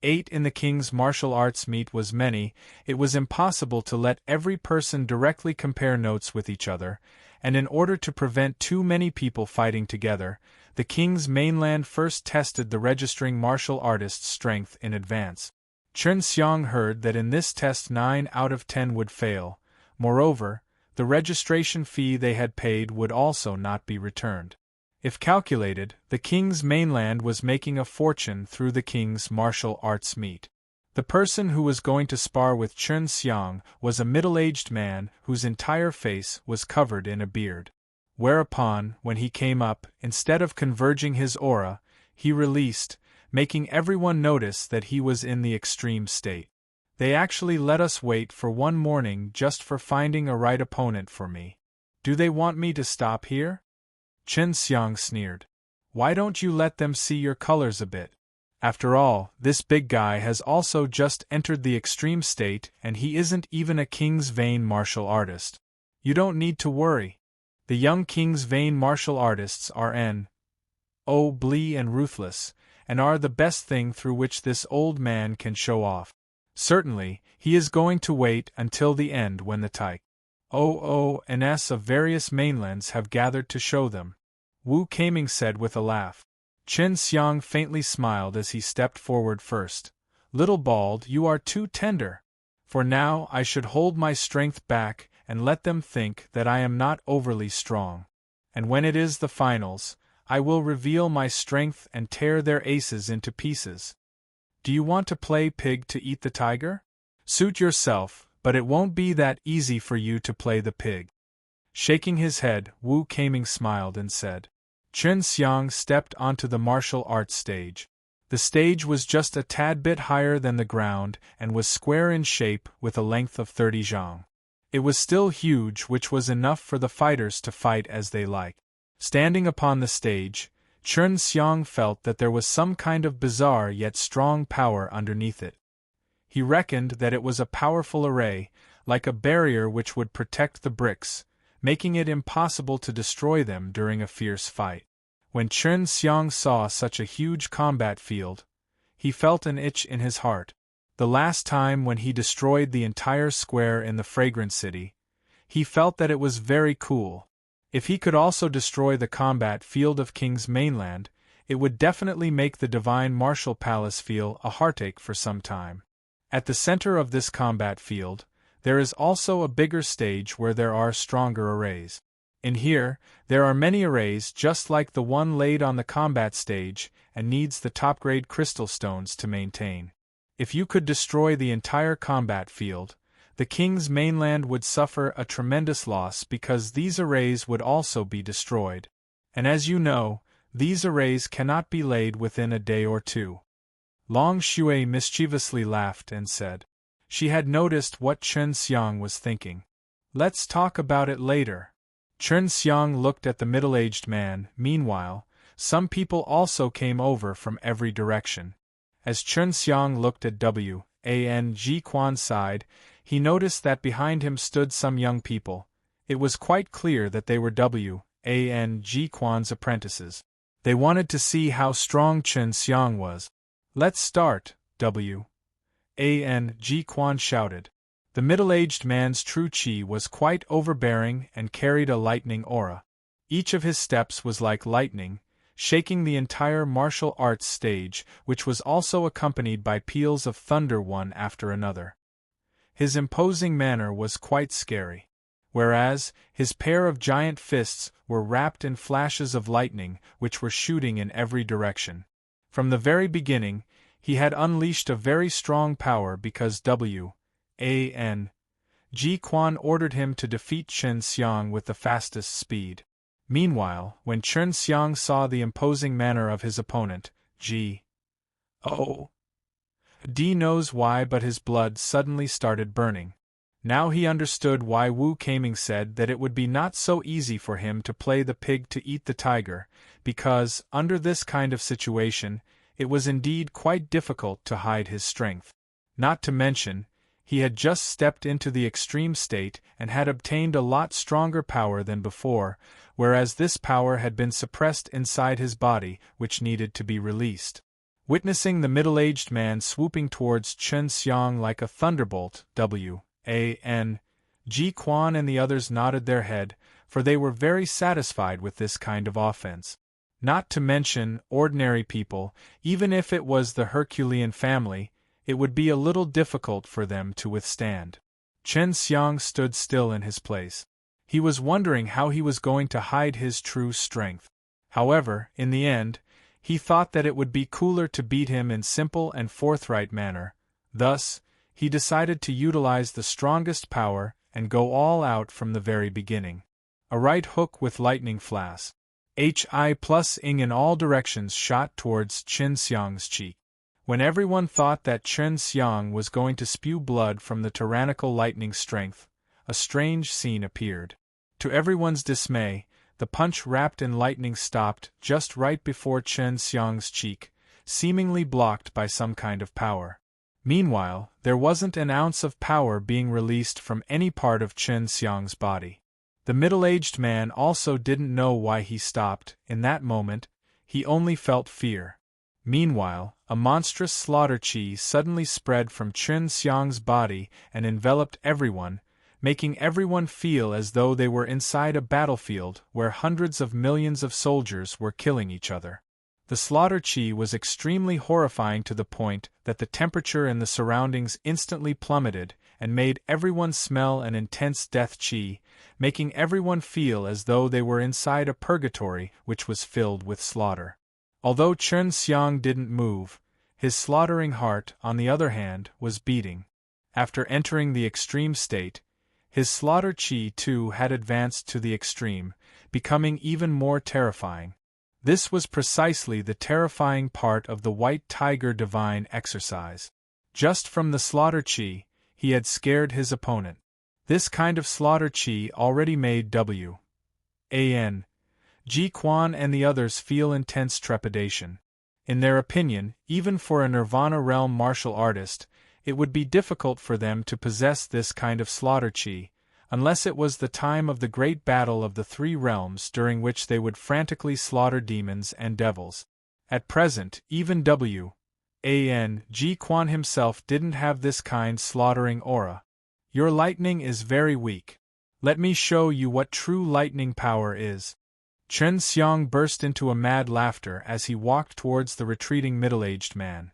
in the king's martial arts meet was many, it was impossible to let every person directly compare notes with each other, and in order to prevent too many people fighting together, the king's mainland first tested the registering martial artist's strength in advance. Chen Xiang heard that in this test 9 out of 10 would fail. Moreover, the registration fee they had paid would also not be returned. If calculated, the king's mainland was making a fortune through the king's martial arts meet. The person who was going to spar with Chen Xiang was a middle-aged man whose entire face was covered in a beard. Whereupon, when he came up, instead of converging his aura, he released, making everyone notice that he was in the extreme state. They actually let us wait for one morning just for finding a right opponent for me. Do they want me to stop here? Chen Xiang sneered. Why don't you let them see your colors a bit? After all, this big guy has also just entered the extreme state and he isn't even a king's vein martial artist. You don't need to worry. The young king's vein martial artists are n.o. and ruthless, and are the best thing through which this old man can show off. Certainly, he is going to wait until the end when the Taik-o-o-ns of various mainlands have gathered to show them. Wu Kaming said with a laugh. Chen Xiang faintly smiled as he stepped forward first. Little Bald, you are too tender. For now I should hold my strength back and let them think that I am not overly strong. And when it is the finals, I will reveal my strength and tear their aces into pieces. Do you want to play pig to eat the tiger? Suit yourself, but it won't be that easy for you to play the pig. Shaking his head, Wu Kaming smiled and said. Chen Xiang stepped onto the martial arts stage. The stage was just a tad bit higher than the ground and was square in shape with a length of 30 zhang. It was still huge, which was enough for the fighters to fight as they liked. Standing upon the stage, Chen Xiang felt that there was some kind of bizarre yet strong power underneath it. He reckoned that it was a powerful array, like a barrier which would protect the bricks, making it impossible to destroy them during a fierce fight. When Chen Xiang saw such a huge combat field, he felt an itch in his heart. The last time when he destroyed the entire square in the Fragrant City, he felt that it was very cool. If he could also destroy the combat field of King's Mainland, it would definitely make the Divine Martial Palace feel a heartache for some time. At the center of this combat field, there is also a bigger stage where there are stronger arrays. In here, there are many arrays just like the one laid on the combat stage and needs the top-grade crystal stones to maintain. If you could destroy the entire combat field, the King's Mainland would suffer a tremendous loss because these arrays would also be destroyed. And as you know, these arrays cannot be laid within a day or two. Long Shui mischievously laughed and said. She had noticed what Chen Xiang was thinking. Let's talk about it later. Chen Xiang looked at the middle-aged man. Meanwhile, some people also came over from every direction. As Chen Xiang looked at Wang Quan's side, he noticed that behind him stood some young people. It was quite clear that they were Wang Quan's apprentices. They wanted to see how strong Chen Xiang was. Let's start, Wang Quan shouted. The middle-aged man's true chi was quite overbearing and carried a lightning aura. Each of his steps was like lightning, shaking the entire martial arts stage, which was also accompanied by peals of thunder one after another. His imposing manner was quite scary. Whereas, his pair of giant fists were wrapped in flashes of lightning which were shooting in every direction. From the very beginning, he had unleashed a very strong power because Wang Quan ordered him to defeat Chen Xiang with the fastest speed. Meanwhile, when Chen Xiang saw the imposing manner of his opponent, D knows why, but his blood suddenly started burning. Now he understood why Wu Kaming said that it would be not so easy for him to play the pig to eat the tiger, because, under this kind of situation, it was indeed quite difficult to hide his strength. Not to mention, he had just stepped into the extreme state and had obtained a lot stronger power than before, whereas this power had been suppressed inside his body, which needed to be released. Witnessing the middle-aged man swooping towards Chen Xiang like a thunderbolt, Wang Quan and the others nodded their head, for they were very satisfied with this kind of offense. Not to mention ordinary people, even if it was the Herculean family, it would be a little difficult for them to withstand. Chen Xiang stood still in his place. He was wondering how he was going to hide his true strength. However, in the end, he thought that it would be cooler to beat him in simple and forthright manner. Thus, he decided to utilize the strongest power and go all out from the very beginning. A right hook with lightning flash. Hi+ing in all directions shot towards Chen Xiang's cheek. When everyone thought that Chen Xiang was going to spew blood from the tyrannical lightning strength, a strange scene appeared. To everyone's dismay, the punch wrapped in lightning stopped just right before Chen Xiang's cheek, seemingly blocked by some kind of power. Meanwhile, there wasn't an ounce of power being released from any part of Chen Xiang's body. The middle-aged man also didn't know why he stopped. In that moment, he only felt fear. Meanwhile, a monstrous slaughter chi suddenly spread from Chen Xiang's body and enveloped everyone, making everyone feel as though they were inside a battlefield where hundreds of millions of soldiers were killing each other. The slaughter chi was extremely horrifying to the point that the temperature in the surroundings instantly plummeted and made everyone smell an intense death chi, making everyone feel as though they were inside a purgatory which was filled with slaughter. Although Chen Xiang didn't move, his slaughtering heart, on the other hand, was beating. After entering the extreme state, his slaughter chi too had advanced to the extreme, becoming even more terrifying. This was precisely the terrifying part of the White Tiger Divine exercise. Just from the slaughter chi, he had scared his opponent. This kind of slaughter chi already made Ji Quan and the others feel intense trepidation. In their opinion, even for a Nirvana realm martial artist, it would be difficult for them to possess this kind of slaughter chi, unless it was the time of the great battle of the three realms during which they would frantically slaughter demons and devils. At present, even Ji Quan himself didn't have this kind slaughtering aura. Your lightning is very weak. Let me show you what true lightning power is. Chen Xiang burst into a mad laughter as he walked towards the retreating middle-aged man.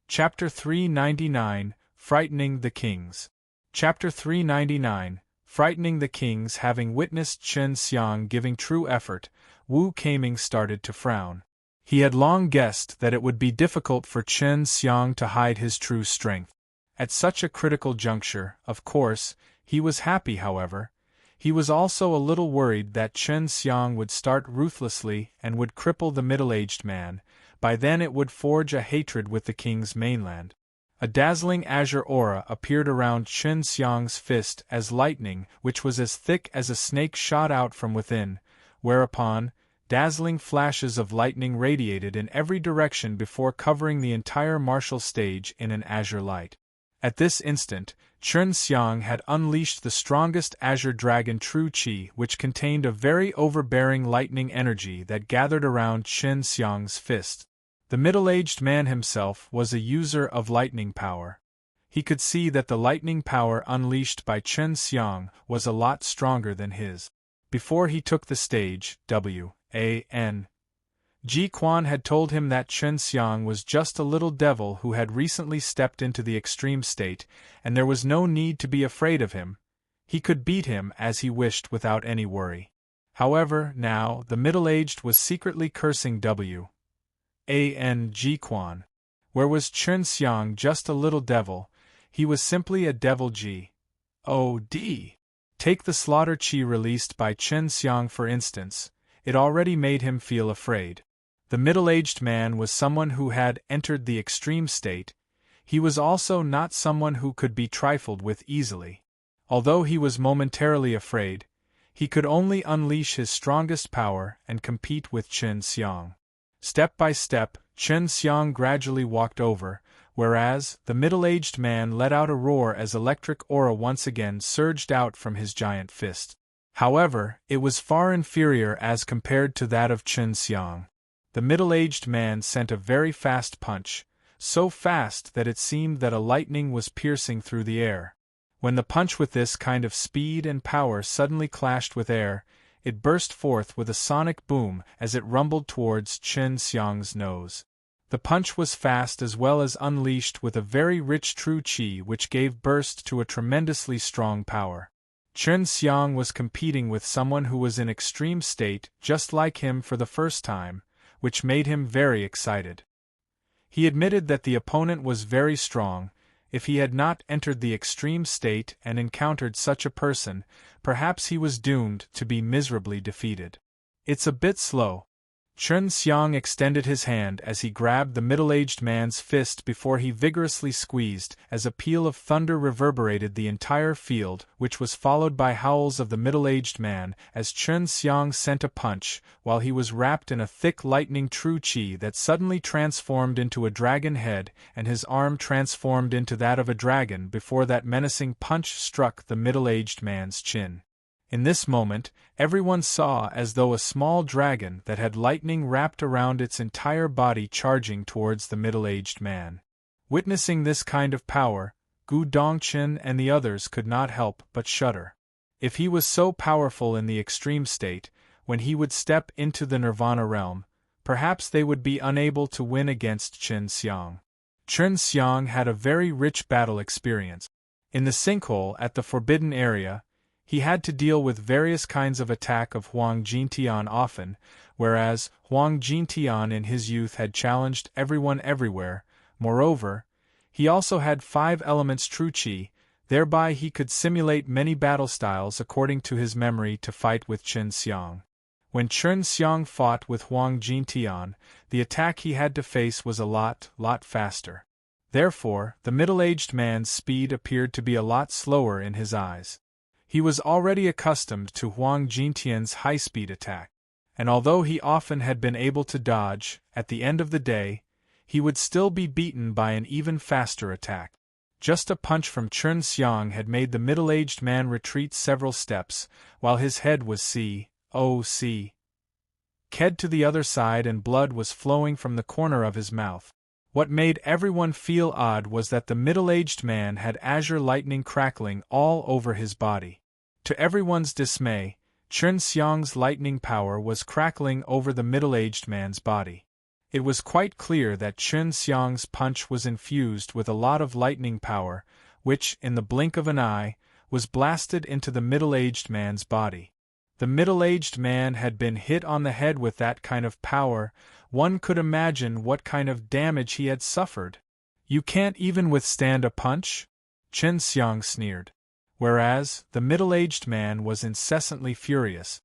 Chapter 399, Frightening the Kings. Chapter 399, Frightening the Kings. Having witnessed Chen Xiang giving true effort, Wu Keiming started to frown. He had long guessed that it would be difficult for Chen Xiang to hide his true strength. At such a critical juncture, of course, he was happy. However, he was also a little worried that Chen Xiang would start ruthlessly and would cripple the middle-aged man. By then it would forge a hatred with the king's mainland. A dazzling azure aura appeared around Chen Xiang's fist as lightning, which was as thick as a snake, shot out from within, whereupon dazzling flashes of lightning radiated in every direction before covering the entire martial stage in an azure light. At this instant, Chen Xiang had unleashed the strongest azure dragon true chi, which contained a very overbearing lightning energy that gathered around Chen Xiang's fist. The middle-aged man himself was a user of lightning power. He could see that the lightning power unleashed by Chen Xiang was a lot stronger than his. Before he took the stage, Ji Quan had told him that Chen Xiang was just a little devil who had recently stepped into the extreme state, and there was no need to be afraid of him. He could beat him as he wished without any worry. However, now, the middle-aged was secretly cursing Ji Quan. Where was Chen Xiang just a little devil? He was simply a devil G.O.D. Take the slaughter chi released by Chen Xiang for instance. It already made him feel afraid. The middle-aged man was someone who had entered the extreme state. He was also not someone who could be trifled with easily. Although he was momentarily afraid, he could only unleash his strongest power and compete with Chen Xiang. Step by step, Chen Xiang gradually walked over, whereas the middle-aged man let out a roar as electric aura once again surged out from his giant fist. However, it was far inferior as compared to that of Chen Xiang. The middle-aged man sent a very fast punch, so fast that it seemed that a lightning was piercing through the air. When the punch with this kind of speed and power suddenly clashed with air, it burst forth with a sonic boom as it rumbled towards Chen Xiang's nose. The punch was fast as well as unleashed with a very rich true qi which gave burst to a tremendously strong power. Chen Xiang was competing with someone who was in extreme state just like him for the first time, which made him very excited. He admitted that the opponent was very strong. If he had not entered the extreme state and encountered such a person, perhaps he was doomed to be miserably defeated. It's a bit slow. Chen Xiang extended his hand as he grabbed the middle-aged man's fist before he vigorously squeezed, as a peal of thunder reverberated the entire field, which was followed by howls of the middle-aged man as Chen Xiang sent a punch, while he was wrapped in a thick lightning true qi that suddenly transformed into a dragon head, and his arm transformed into that of a dragon before that menacing punch struck the middle-aged man's chin. In this moment, everyone saw as though a small dragon that had lightning wrapped around its entire body charging towards the middle-aged man. Witnessing this kind of power, Gu Dongchen and the others could not help but shudder. If he was so powerful in the extreme state, when he would step into the nirvana realm, perhaps they would be unable to win against Chen Xiang. Chen Xiang had a very rich battle experience. In the sinkhole at the forbidden area, he had to deal with various kinds of attack of Huang Jintian often, whereas Huang Jintian in his youth had challenged everyone everywhere. Moreover, he also had 5 elements true qi, thereby he could simulate many battle styles according to his memory to fight with Chen Xiang. When Chen Xiang fought with Huang Jintian, the attack he had to face was a lot faster. Therefore, the middle-aged man's speed appeared to be a lot slower in his eyes. He was already accustomed to Huang Jintian's high-speed attack, and although he often had been able to dodge, at the end of the day, he would still be beaten by an even faster attack. Just a punch from Chen Xiang had made the middle-aged man retreat several steps, while his head was ked to the other side and blood was flowing from the corner of his mouth. What made everyone feel odd was that the middle-aged man had azure lightning crackling all over his body. To everyone's dismay, Chen Xiang's lightning power was crackling over the middle-aged man's body. It was quite clear that Chen Xiang's punch was infused with a lot of lightning power, which, in the blink of an eye, was blasted into the middle-aged man's body. The middle-aged man had been hit on the head with that kind of power. One could imagine what kind of damage he had suffered. "You can't even withstand a punch?" Chen Xiang sneered. Whereas, the middle-aged man was incessantly furious.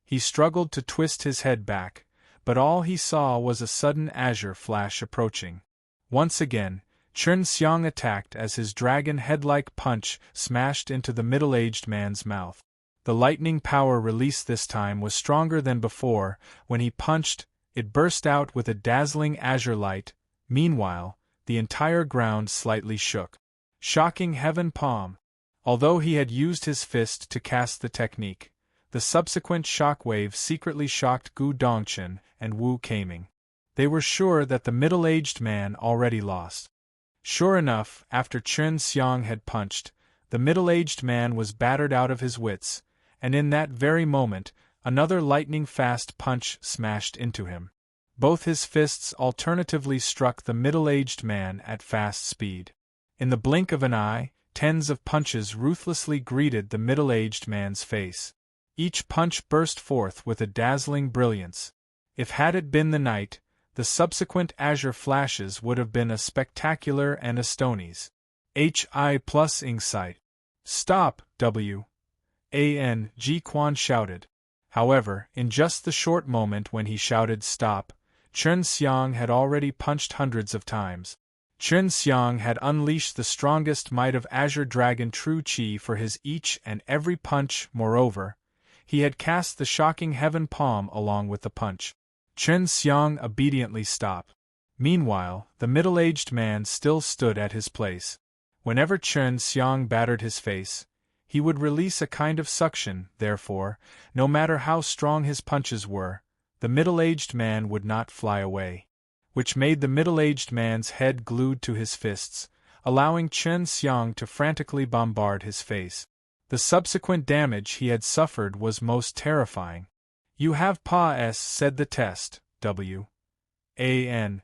He struggled to twist his head back, but all he saw was a sudden azure flash approaching. Once again, Chen Xiang attacked as his dragon head-like punch smashed into the middle-aged man's mouth. The lightning power released this time was stronger than before. When he punched, it burst out with a dazzling azure light. Meanwhile, the entire ground slightly shook. Shocking heaven palm! Although he had used his fist to cast the technique, the subsequent shock wave secretly shocked Gu Dongchen and Wu Keiming. They were sure that the middle-aged man already lost. Sure enough, after Chen Xiang had punched, the middle-aged man was battered out of his wits, and in that very moment, another lightning-fast punch smashed into him. Both his fists alternatively struck the middle-aged man at fast speed. In the blink of an eye, tens of punches ruthlessly greeted the middle-aged man's face. Each punch burst forth with a dazzling brilliance. If had it been the night, the subsequent azure flashes would have been as spectacular and astonies. HI plus insight. "Stop, G Quan shouted. However, in just the short moment when he shouted stop, Chen Xiang had already punched hundreds of times. Chen Xiang had unleashed the strongest might of Azure Dragon True Qi for his each and every punch. Moreover, he had cast the shocking heaven palm along with the punch. Chen Xiang obediently stopped. Meanwhile, the middle-aged man still stood at his place. Whenever Chen Xiang battered his face, he would release a kind of suction. Therefore, no matter how strong his punches were, the middle-aged man would not fly away, which made the middle-aged man's head glued to his fists, allowing Chen Xiang to frantically bombard his face. The subsequent damage he had suffered was most terrifying. "You have Pa," said the test. W.A.N.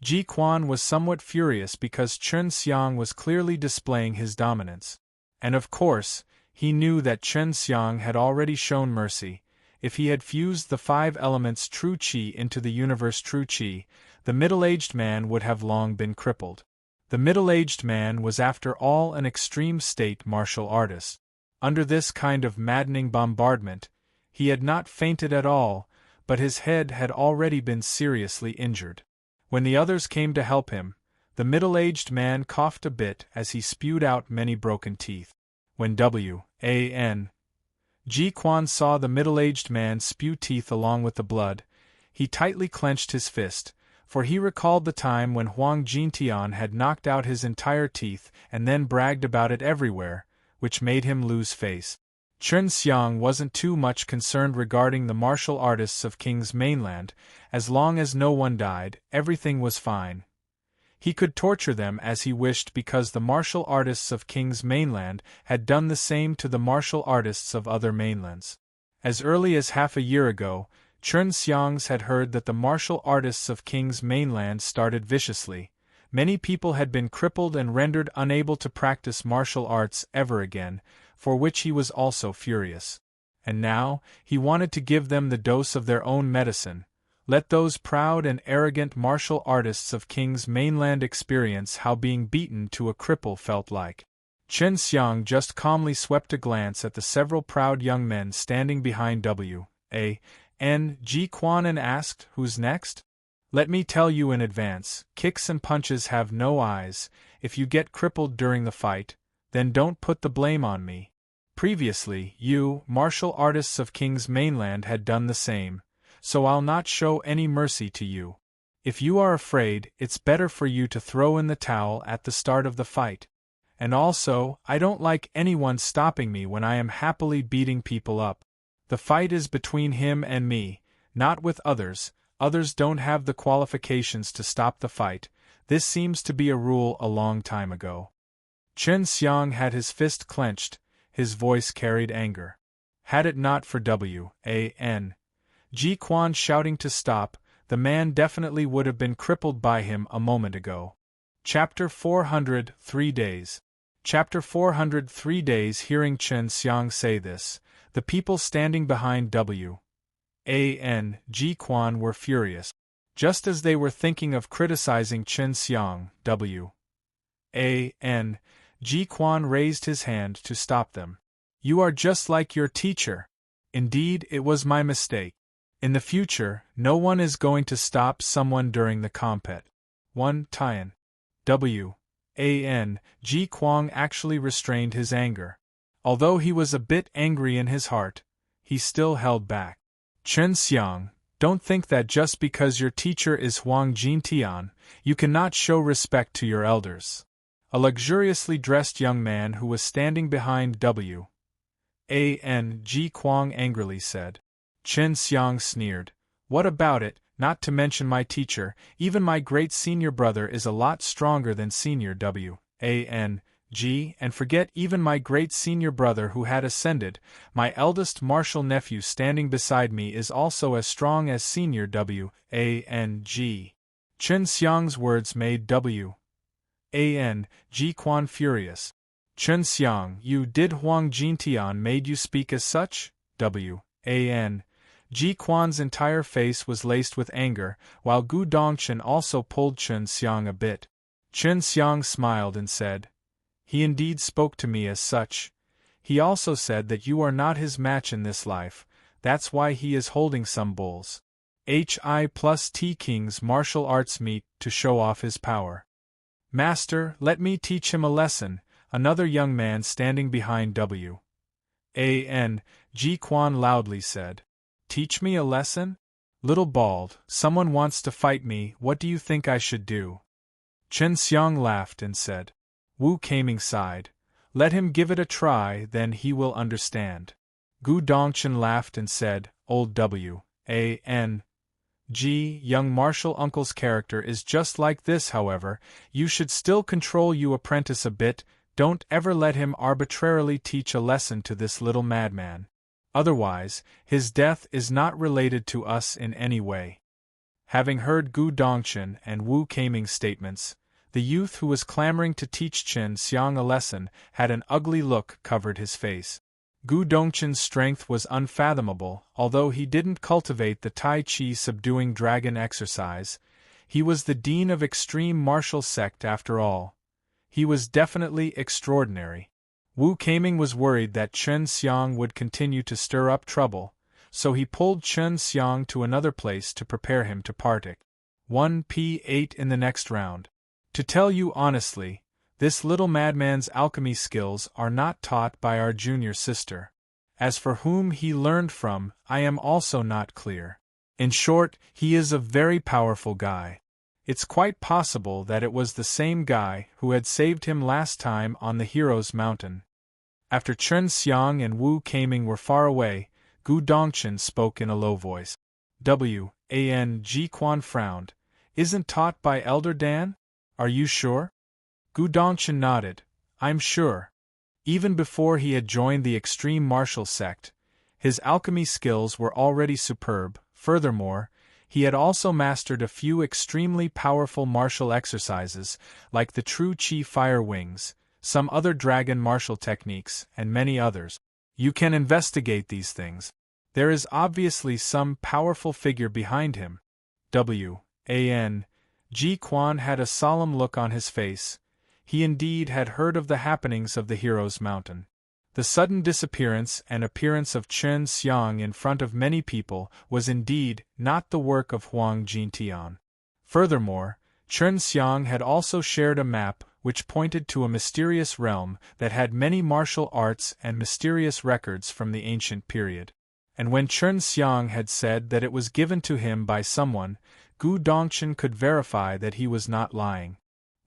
Ji Quan was somewhat furious because Chen Xiang was clearly displaying his dominance. And of course, he knew that Chen Xiang had already shown mercy. If he had fused the 5 elements true qi into the universe true qi, the middle-aged man would have long been crippled. The middle-aged man was after all an extreme state martial artist. Under this kind of maddening bombardment, he had not fainted at all, but his head had already been seriously injured. When the others came to help him, the middle-aged man coughed a bit as he spewed out many broken teeth. When W.A.N. Ji Quan saw the middle-aged man spew teeth along with the blood, he tightly clenched his fist, for he recalled the time when Huang Jintian had knocked out his entire teeth and then bragged about it everywhere, which made him lose face. Chen Xiang wasn't too much concerned regarding the martial artists of King's mainland. As long as no one died, everything was fine. He could torture them as he wished because the martial artists of King's mainland had done the same to the martial artists of other mainlands. As early as half a year ago, Chen Xiang had heard that the martial artists of King's mainland started viciously. Many people had been crippled and rendered unable to practice martial arts ever again, for which he was also furious. And now, he wanted to give them the dose of their own medicine. Let those proud and arrogant martial artists of King's mainland experience how being beaten to a cripple felt like. Chen Xiang just calmly swept a glance at the several proud young men standing behind W.A.N. Ji Quan and asked, "Who's next?" "Let me tell you in advance, kicks and punches have no eyes. If you get crippled during the fight, then don't put the blame on me. Previously, you, martial artists of King's mainland, had done the same, so I'll not show any mercy to you. If you are afraid, it's better for you to throw in the towel at the start of the fight. And also, I don't like anyone stopping me when I am happily beating people up. The fight is between him and me, not with others. Others don't have the qualifications to stop the fight. This seems to be a rule a long time ago." Chen Xiang had his fist clenched, his voice carried anger. Had it not for W.A.N. Ji Quan shouting to stop, the man definitely would have been crippled by him a moment ago. Chapter 400, 3 Days. Chapter 400, 3 Days. Hearing Chen Xiang say this, the people standing behind W.A.N. Ji Quan were furious. Just as they were thinking of criticizing Chen Xiang, W.A.N. Ji Quan raised his hand to stop them. "You are just like your teacher. Indeed, it was my mistake. In the future, no one is going to stop someone during the compet." 1 Tian. W.A.N. Ji Quan actually restrained his anger. Although he was a bit angry in his heart, he still held back. "Chen Xiang, don't think that just because your teacher is Huang Jintian, you cannot show respect to your elders." A luxuriously dressed young man who was standing behind W.A.N. Ji Quan angrily said. Chen Xiang sneered. "What about it? Not to mention my teacher, even my great senior brother is a lot stronger than senior W.A.N. G, and forget even my great senior brother who had ascended, my eldest martial nephew standing beside me is also as strong as senior W.A.N. G." Chen Xiang's words made W.A.N. Ji Quan furious. "Chen Xiang, did Huang Jintian made you speak as such?" W.A.N. Ji Quan's entire face was laced with anger, while Gu Dongchen also pulled Chen Xiang a bit. Chen Xiang smiled and said, "He indeed spoke to me as such. He also said that you are not his match in this life, that's why he is holding some bulls. Hi+T King's martial arts meet to show off his power. Master, let me teach him a lesson," another young man standing behind W.A.N. Ji Quan loudly said. "Teach me a lesson? Little bald, someone wants to fight me, what do you think I should do?" Chen Xiang laughed and said. Wu Kaming sighed. "Let him give it a try, then he will understand." Gu Dongchen laughed and said, "Old W.A.N. G, young martial uncle's character is just like this, however, you should still control you apprentice a bit." Don't ever let him arbitrarily teach a lesson to this little madman. Otherwise, his death is not related to us in any way. Having heard Gu Dongchen and Wu Keiming's statements, the youth who was clamoring to teach Chen Xiang a lesson had an ugly look covered his face. Gu Dongchen's strength was unfathomable. Although he didn't cultivate the Tai Chi subduing dragon exercise, he was the dean of extreme martial sect after all. He was definitely extraordinary. Wu Keiming was worried that Chen Xiang would continue to stir up trouble, so he pulled Chen Xiang to another place to prepare him to partake 1p8 in the next round. To tell you honestly, this little madman's alchemy skills are not taught by our junior sister. As for whom he learned from, I am also not clear. In short, he is a very powerful guy. It's quite possible that it was the same guy who had saved him last time on the Hero's Mountain. After Chen Xiang and Wu Keiming were far away, Gu Dongchen spoke in a low voice. Ji Quan frowned. Isn't taught by Elder Dan? Are you sure? Gu Dongchen nodded. I'm sure. Even before he had joined the extreme martial sect, his alchemy skills were already superb. Furthermore, he had also mastered a few extremely powerful martial exercises, like the True Qi Fire Wings, some other dragon martial techniques, and many others. You can investigate these things. There is obviously some powerful figure behind him. Ji Quan had a solemn look on his face. He indeed had heard of the happenings of the Hero's Mountain. The sudden disappearance and appearance of Chen Xiang in front of many people was indeed not the work of Huang Jintian. Furthermore, Chen Xiang had also shared a map which pointed to a mysterious realm that had many martial arts and mysterious records from the ancient period. And when Chen Xiang had said that it was given to him by someone, Gu Dongchen could verify that he was not lying.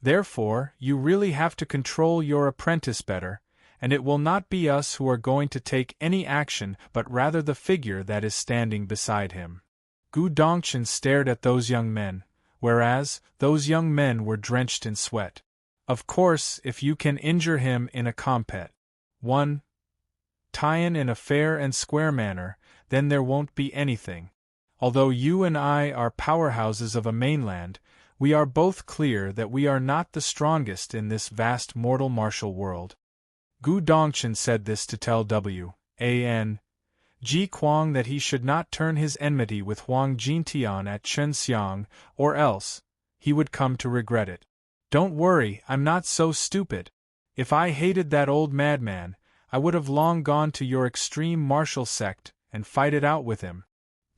Therefore, you really have to control your apprentice better, and it will not be us who are going to take any action but rather the figure that is standing beside him. Gu Dongchen stared at those young men, whereas those young men were drenched in sweat. Of course, if you can injure him in a compet 1. tie-in in a fair and square manner, then there won't be anything. Although you and I are powerhouses of a mainland, we are both clear that we are not the strongest in this vast mortal martial world. Gu Dongchen said this to tell Ji Quan that he should not turn his enmity with Huang Jintian at Chen Xiang, or else he would come to regret it. Don't worry, I'm not so stupid. If I hated that old madman, I would have long gone to your extreme martial sect and fight it out with him.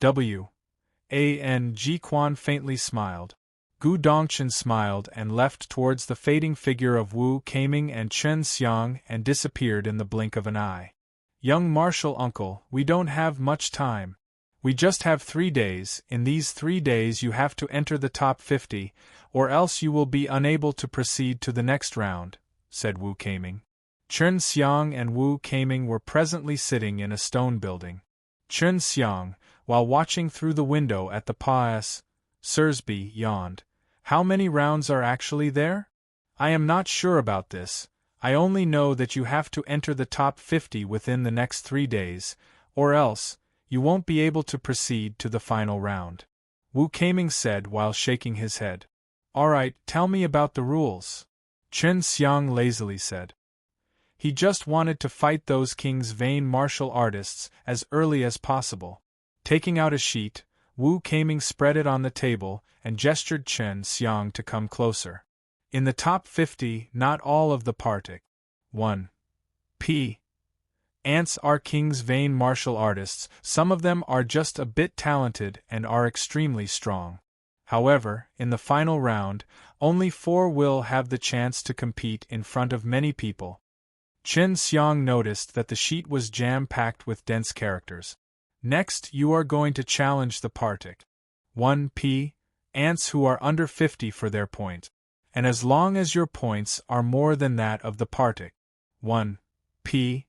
Ji Quan faintly smiled. Gu Dongchen smiled and left towards the fading figure of Wu Keiming and Chen Xiang and disappeared in the blink of an eye. Young martial uncle, we don't have much time. We just have 3 days. In these 3 days you have to enter the top 50, or else you will be unable to proceed to the next round, said Wu Keiming. Chen Xiang and Wu Keiming were presently sitting in a stone building. Chen Xiang, while watching through the window at the Pas Sersby, yawned. How many rounds are actually there? I am not sure about this. I only know that you have to enter the top 50 within the next 3 days, or else you won't be able to proceed to the final round. Wu Keiming said while shaking his head. All right, tell me about the rules. Chen Xiang lazily said. He just wanted to fight those King's vain martial artists as early as possible. Taking out a sheet, Wu Keiming spread it on the table and gestured Chen Xiang to come closer. In the top 50, not all of the partic 1. p. ants are King's vain martial artists. Some of them are just a bit talented and are extremely strong. However, in the final round, only 4 will have the chance to compete in front of many people. Chen Xiang noticed that the sheet was jam-packed with dense characters. Next, you are going to challenge the partic 1p ants who are under 50 for their point. And as long as your points are more than that of the partic 1p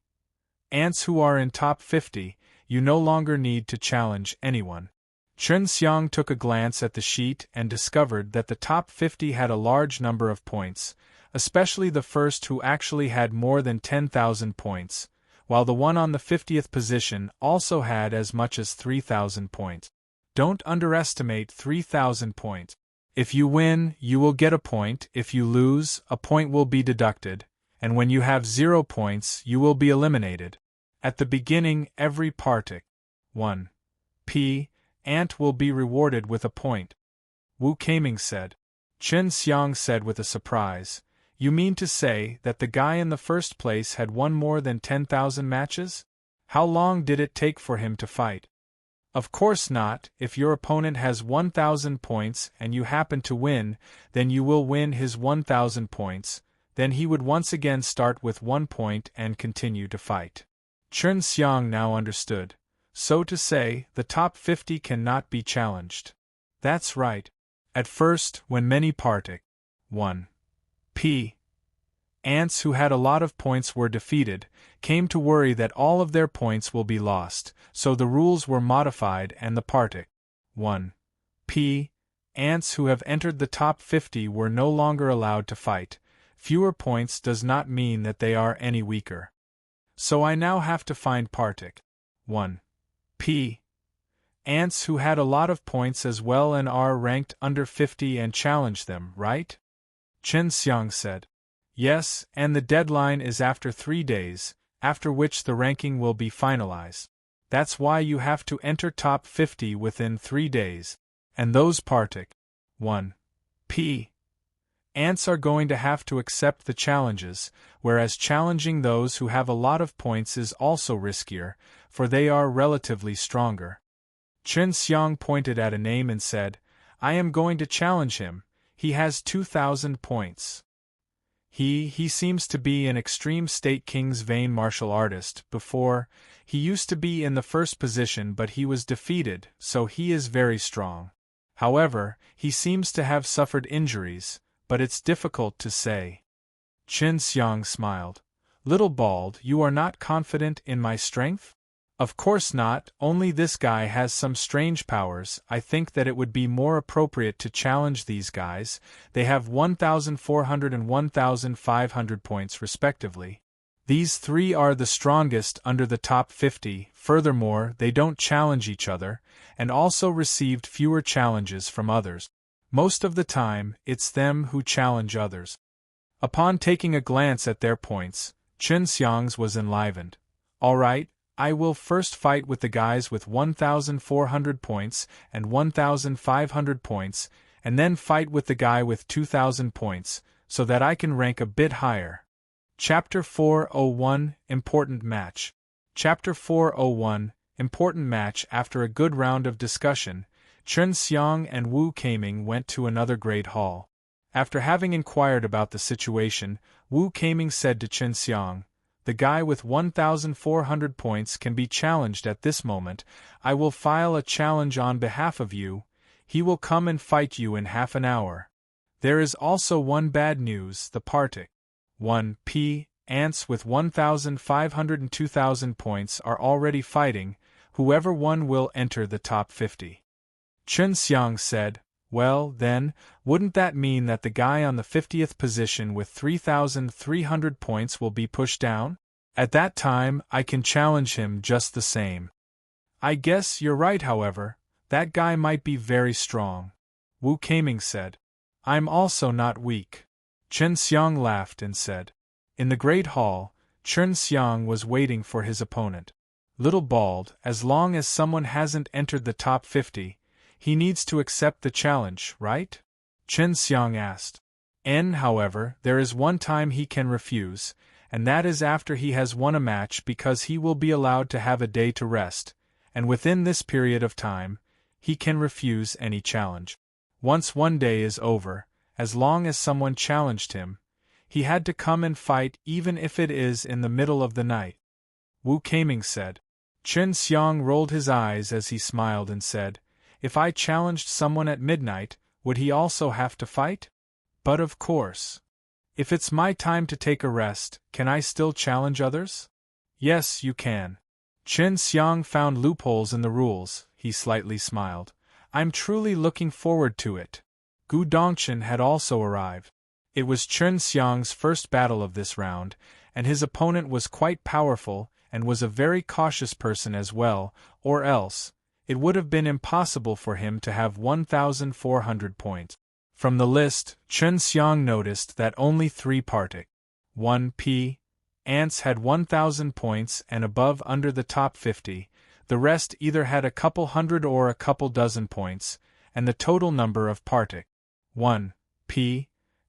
ants who are in top 50, you no longer need to challenge anyone. Chen Xiang took a glance at the sheet and discovered that the top 50 had a large number of points, especially the first who actually had more than 10,000 points, while the one on the 50th position also had as much as 3,000 points. Don't underestimate 3,000 points. If you win, you will get a point; if you lose, a point will be deducted, and when you have 0 points, you will be eliminated. At the beginning, every partic 1 p ant will be rewarded with a point. Wu Keiming said. Chen Xiang said with a surprise, "You mean to say that the guy in the first place had won more than 10,000 matches? How long did it take for him to fight?" "Of course not. If your opponent has 1,000 points and you happen to win, then you will win his 1,000 points, then he would once again start with 1 point and continue to fight." Chen Xiang now understood. So to say, the top 50 cannot be challenged. That's right. At first, when many partic 1 p ants who had a lot of points were defeated, came to worry that all of their points will be lost, so the rules were modified and the partic 1 p ants who have entered the top 50 were no longer allowed to fight. Fewer points does not mean that they are any weaker. So I now have to find partic 1 p ants who had a lot of points as well and are ranked under 50 and challenge them, right? Chen Xiang said. Yes, and the deadline is after 3 days, after which the ranking will be finalized. That's why you have to enter top 50 within 3 days. And those partic 1 p ants are going to have to accept the challenges, whereas challenging those who have a lot of points is also riskier, for they are relatively stronger. Chen Xiang pointed at a name and said, "I am going to challenge him. He has 2,000 points. He seems to be an extreme state king's vain martial artist. Before, he used to be in the first position but he was defeated, so he is very strong. However, he seems to have suffered injuries, but it's difficult to say." Chen Xiang smiled. "Little Bald, you are not confident in my strength?" "Of course not, only this guy has some strange powers. I think that it would be more appropriate to challenge these guys. They have 1,400 and 1,500 points respectively. These 3 are the strongest under the top 50, furthermore they don't challenge each other, and also received fewer challenges from others. Most of the time, it's them who challenge others." Upon taking a glance at their points, Chen Xiang's was enlivened. "All right, I will first fight with the guys with 1,400 points and 1,500 points, and then fight with the guy with 2,000 points, so that I can rank a bit higher." Chapter 401 Important Match. Chapter 401 Important Match. After a good round of discussion, Chen Xiang and Wu Keiming went to another great hall. After having inquired about the situation, Wu Keiming said to Chen Xiang, "The guy with 1,400 points can be challenged at this moment. I will file a challenge on behalf of you. He will come and fight you in half an hour." There is also one bad news. The partic 1 p ants with 1,500 and 2,000 points are already fighting. Whoever won will enter the top 50. Chen Xiang said, "Well, then, wouldn't that mean that the guy on the 50th position with 3,300 points will be pushed down? At that time, I can challenge him just the same." "I guess you're right. However, that guy might be very strong," Wu Keiming said. "I'm also not weak." Chen Xiang laughed and said. In the great hall, Chen Xiang was waiting for his opponent. "Little Bald, as long as someone hasn't entered the top 50, he needs to accept the challenge, right?" Chen Xiang asked. However, there is one time he can refuse, and that is after he has won a match, because he will be allowed to have a day to rest, and within this period of time, he can refuse any challenge. Once one day is over, as long as someone challenged him, he had to come and fight even if it is in the middle of the night. Wu Keiming said. Chen Xiang rolled his eyes as he smiled and said, "If I challenged someone at midnight, would he also have to fight?" "But of course. If it's my time to take a rest, can I still challenge others?" "Yes, you can." Chen Xiang found loopholes in the rules. He slightly smiled. "I'm truly looking forward to it." Gu Dongchen had also arrived. It was Chen Xiang's first battle of this round, and his opponent was quite powerful and was a very cautious person as well, or else, it would have been impossible for him to have 1,400 points. From the list, Chen Xiang noticed that only 3 Partic 1p ants had 1,000 points and above under the top 50, the rest either had a couple hundred or a couple dozen points, and the total number of Partic 1p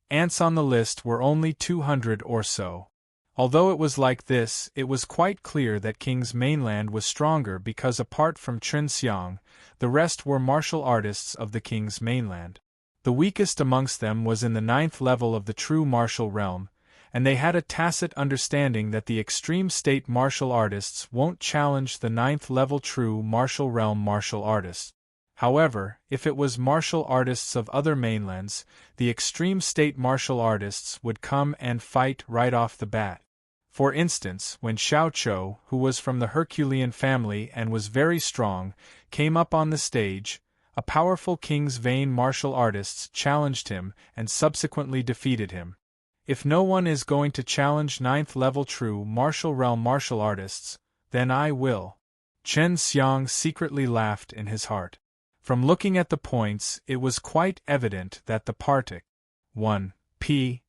ants on the list were only 200 or so. Although it was like this, it was quite clear that King's Mainland was stronger because apart from Chen Xiang, the rest were martial artists of the King's Mainland. The weakest amongst them was in the 9th level of the true martial realm, and they had a tacit understanding that the extreme state martial artists won't challenge the 9th level true martial realm martial artists. However, if it was martial artists of other mainlands, the extreme state martial artists would come and fight right off the bat. For instance, when Xiao Chou, who was from the Herculean family and was very strong, came up on the stage, a powerful King's Vein martial artists challenged him and subsequently defeated him. If no one is going to challenge 9th level true martial realm martial artists, then I will. Chen Xiang secretly laughed in his heart. From looking at the points, it was quite evident that the Partic 1p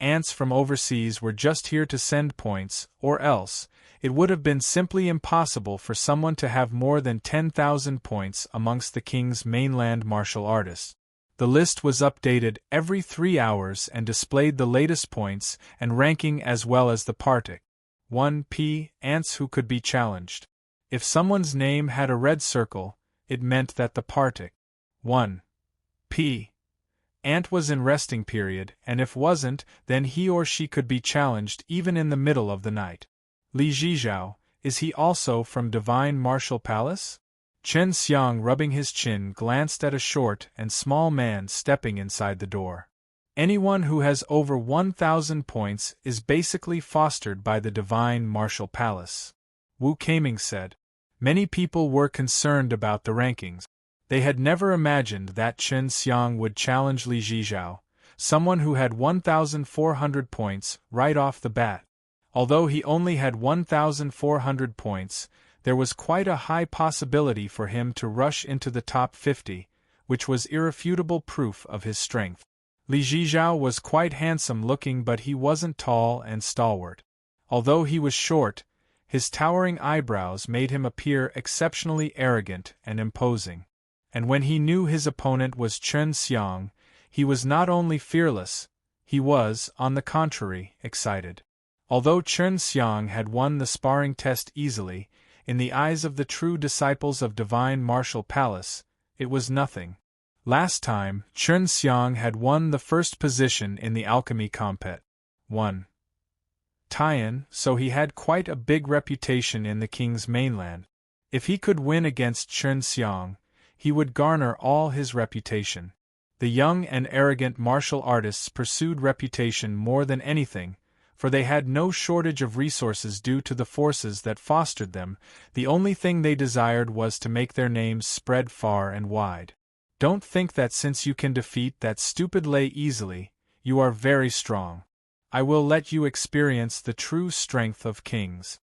ants from overseas were just here to send points, or else, it would have been simply impossible for someone to have more than 10,000 points amongst the King's Mainland martial artists. The list was updated every 3 hours and displayed the latest points and ranking as well as the Partic 1p ants who could be challenged. If someone's name had a red circle, it meant that the Partic 1p ant was in resting period, and if wasn't, then he or she could be challenged even in the middle of the night. Li Zhizhao, is he also from Divine Martial Palace? Chen Xiang, rubbing his chin, glanced at a short and small man stepping inside the door. Anyone who has over 1,000 points is basically fostered by the Divine Martial Palace, Wu Kaming said. Many people were concerned about the rankings. They had never imagined that Chen Xiang would challenge Li Zhizhao, someone who had 1,400 points, right off the bat. Although he only had 1,400 points, there was quite a high possibility for him to rush into the top 50, which was irrefutable proof of his strength. Li Zhizhao was quite handsome-looking, but he wasn't tall and stalwart. Although he was short, his towering eyebrows made him appear exceptionally arrogant and imposing. And when he knew his opponent was Chen Xiang, he was not only fearless, he was, on the contrary, excited. Although Chen Xiang had won the sparring test easily, in the eyes of the true disciples of Divine Martial Palace, it was nothing. Last time, Chen Xiang had won the first position in the alchemy compet. 1. Tian, so he had quite a big reputation in the King's Mainland. If he could win against Chen Xiang, he would garner all his reputation. The young and arrogant martial artists pursued reputation more than anything, for they had no shortage of resources due to the forces that fostered them. The only thing they desired was to make their names spread far and wide. Don't think that since you can defeat that stupid Lei easily, you are very strong. I will let you experience the true strength of kings.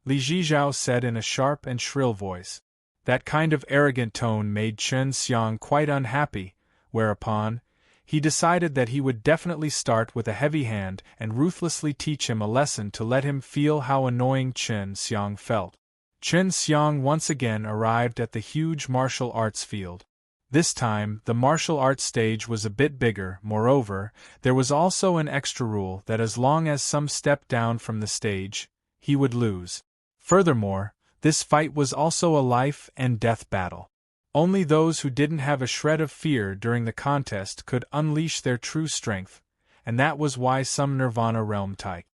Li Zhizhao said in a sharp and shrill voice. That kind of arrogant tone made Chen Xiang quite unhappy, whereupon, he decided that he would definitely start with a heavy hand and ruthlessly teach him a lesson to let him feel how annoying Chen Xiang felt. Chen Xiang once again arrived at the huge martial arts field. This time, the martial arts stage was a bit bigger. Moreover, there was also an extra rule that as long as some stepped down from the stage, he would lose. Furthermore, this fight was also a life and death battle. Only those who didn't have a shred of fear during the contest could unleash their true strength, and that was why some Nirvana realm type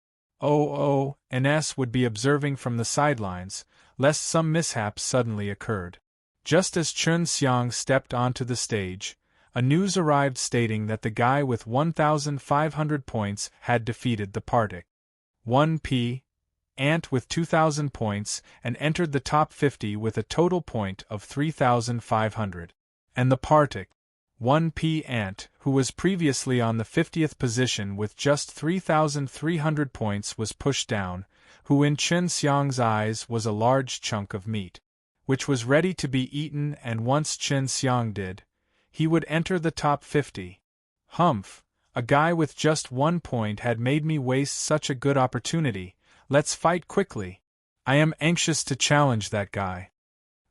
OONS would be observing from the sidelines, lest some mishap suddenly occurred. Just as Chen Xiang stepped onto the stage, a news arrived stating that the guy with 1,500 points had defeated the Partic 1p ant with 2,000 points and entered the top 50 with a total point of 3,500. And the Partic 1p Ant, who was previously on the 50th position with just 3,300 points, was pushed down, who in Chen Xiang's eyes was a large chunk of meat, which was ready to be eaten, and once Chen Xiang did, he would enter the top 50. Humph, a guy with just 1 point had made me waste such a good opportunity. Let's fight quickly. I am anxious to challenge that guy.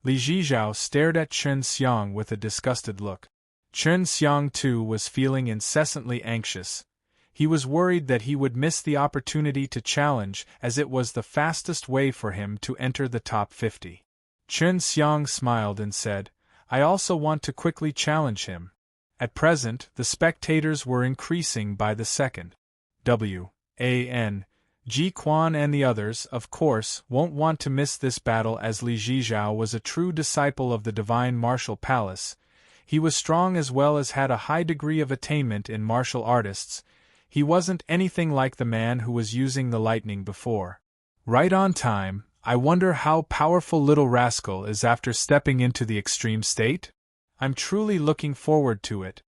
Li Zhizhao stared at Chen Xiang with a disgusted look. Chen Xiang too was feeling incessantly anxious. He was worried that he would miss the opportunity to challenge, as it was the fastest way for him to enter the top 50. Chen Xiang smiled and said, I also want to quickly challenge him. At present, the spectators were increasing by the second. Ji Quan and the others, of course, won't want to miss this battle, as Li Zhizhao was a true disciple of the divine martial palace. He was strong as well as had a high degree of attainment in martial artists. He wasn't anything like the man who was using the lightning before. Right on time. I wonder how powerful little rascal is after stepping into the extreme state? I'm truly looking forward to it.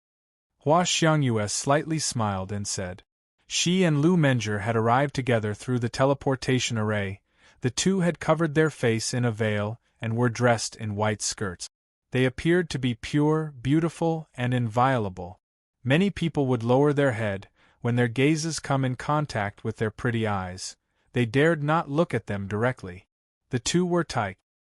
Hua Xiangyue slightly smiled and said. She and Lu Menger had arrived together through the teleportation array. The two had covered their face in a veil and were dressed in white skirts. They appeared to be pure, beautiful, and inviolable. Many people would lower their head when their gazes come in contact with their pretty eyes. They dared not look at them directly. The two were type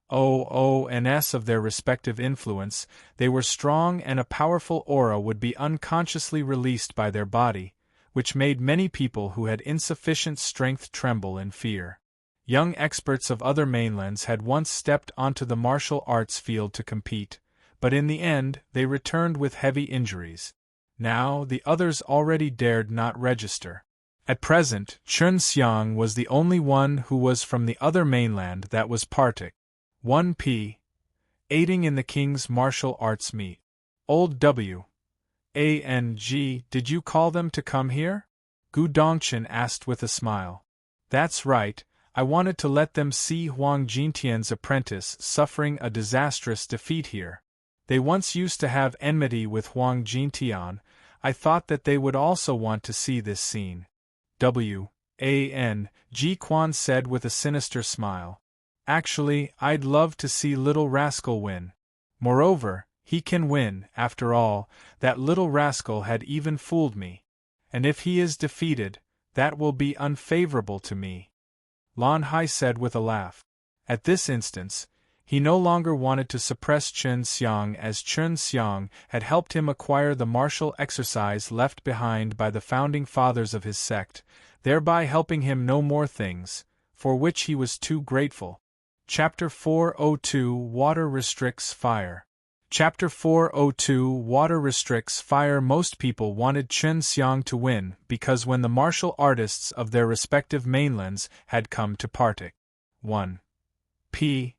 O-O-N-S of their respective influence. They were strong, and a powerful aura would be unconsciously released by their body, which made many people who had insufficient strength tremble in fear. Young experts of other mainlands had once stepped onto the martial arts field to compete, but in the end they returned with heavy injuries. Now the others already dared not register. At present, Chen Xiang was the only one who was from the other mainland that was partic. 1p. Aiding in the king's martial arts meet. Old W. A-N-G, did you call them to come here? Gu Dongchen asked with a smile. That's right, I wanted to let them see Huang Jintian's apprentice suffering a disastrous defeat here. They once used to have enmity with Huang Jintian. I thought that they would also want to see this scene. Ji Quan said with a sinister smile. Actually, I'd love to see little rascal win. Moreover, he can win, after all. That little rascal had even fooled me. And if he is defeated, that will be unfavorable to me. Lan Hai said with a laugh. At this instance, he no longer wanted to suppress Chen Xiang, as Chen Xiang had helped him acquire the martial exercise left behind by the founding fathers of his sect, thereby helping him know more things, for which he was too grateful. Chapter 402 Water Restricts Fire. Chapter 402 Water Restricts Fire. Most people wanted Chen Xiang to win because when the martial artists of their respective mainlands had come to partic. 1p.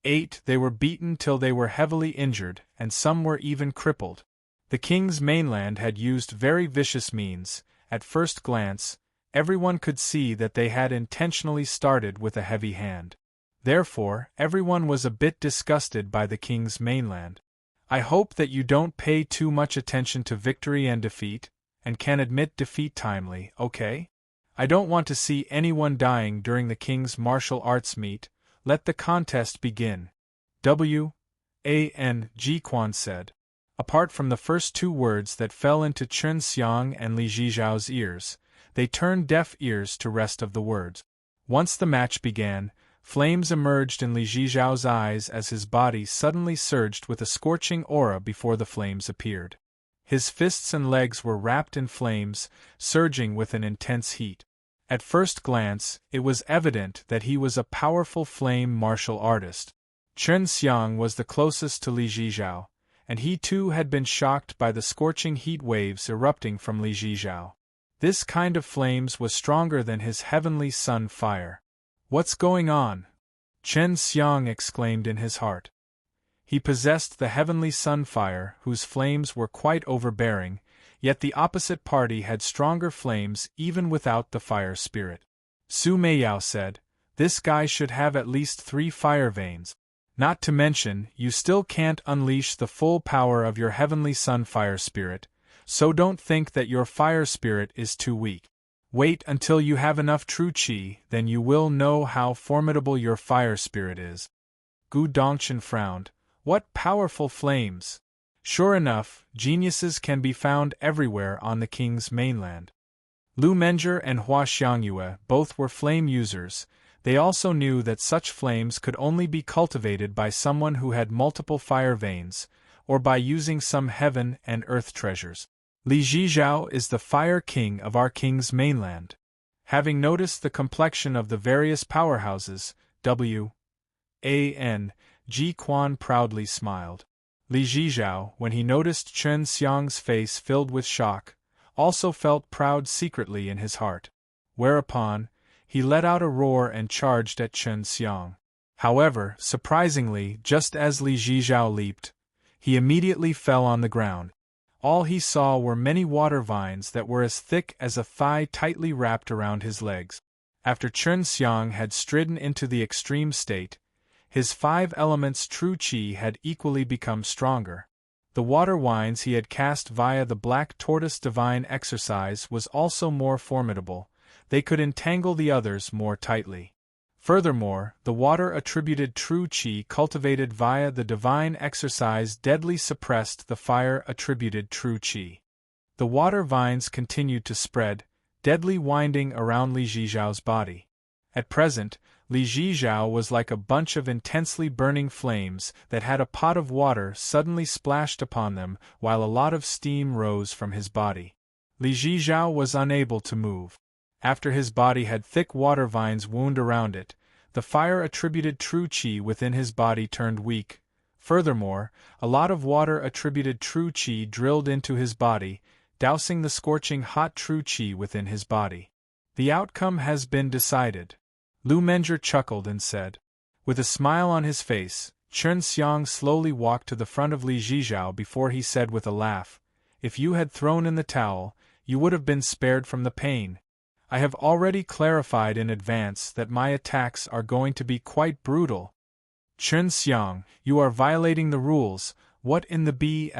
8 they were beaten till they were heavily injured, and some were even crippled. The king's mainland had used very vicious means. At first glance, everyone could see that they had intentionally started with a heavy hand. Therefore, everyone was a bit disgusted by the king's mainland. I hope that you don't pay too much attention to victory and defeat, and can admit defeat timely, okay? I don't want to see anyone dying during the king's martial arts meet. Let the contest begin. Ji Quan said. Apart from the first two words that fell into Chen Xiang and Li Zhizhao's ears, they turned deaf ears to rest of the words. Once the match began, flames emerged in Li Zhizhao's eyes as his body suddenly surged with a scorching aura before the flames appeared. His fists and legs were wrapped in flames, surging with an intense heat. At first glance, it was evident that he was a powerful flame martial artist. Chen Xiang was the closest to Li Zhizhao, and he too had been shocked by the scorching heat waves erupting from Li Zhizhao. This kind of flames was stronger than his heavenly sun fire. What's going on? Chen Xiang exclaimed in his heart. He possessed the heavenly sun fire, whose flames were quite overbearing, yet the opposite party had stronger flames even without the fire spirit. Su Meiyao said, "This guy should have at least 3 fire veins." Not to mention, you still can't unleash the full power of your heavenly sun fire spirit, so don't think that your fire spirit is too weak. Wait until you have enough true qi, then you will know how formidable your fire spirit is. Gu Dongchen frowned. What powerful flames! Sure enough, geniuses can be found everywhere on the king's mainland. Lu Menger and Hua Xiangyue both were flame users. They also knew that such flames could only be cultivated by someone who had multiple fire veins, or by using some heaven and earth treasures. Li Zhizhao is the fire king of our king's mainland. Having noticed the complexion of the various powerhouses, Ji Quan proudly smiled. Li Zhizhao, when he noticed Chen Xiang's face filled with shock, also felt proud secretly in his heart. Whereupon, he let out a roar and charged at Chen Xiang. However, surprisingly, just as Li Zhizhao leaped, he immediately fell on the ground. All he saw were many water vines that were as thick as a thigh tightly wrapped around his legs. After Chen Xiang had stridden into the extreme state, his 5 elements true qi had equally become stronger. The water wines he had cast via the black tortoise divine exercise was also more formidable. They could entangle the others more tightly. Furthermore, the water attributed true qi cultivated via the divine exercise deadly suppressed the fire attributed true qi. The water vines continued to spread, deadly winding around Li Zhizhao's body. At present, Li Zhizhao was like a bunch of intensely burning flames that had a pot of water suddenly splashed upon them while a lot of steam rose from his body. Li Zhizhao was unable to move. After his body had thick water vines wound around it, the fire-attributed true qi within his body turned weak. Furthermore, a lot of water-attributed true qi drilled into his body, dousing the scorching hot true qi within his body. The outcome has been decided. Lu Menger chuckled and said. With a smile on his face, Chen Xiang slowly walked to the front of Li Zhizhao before he said with a laugh, "If you had thrown in the towel, you would have been spared from the pain. I have already clarified in advance that my attacks are going to be quite brutal." "Chen Xiang, you are violating the rules. What in the BLOOD?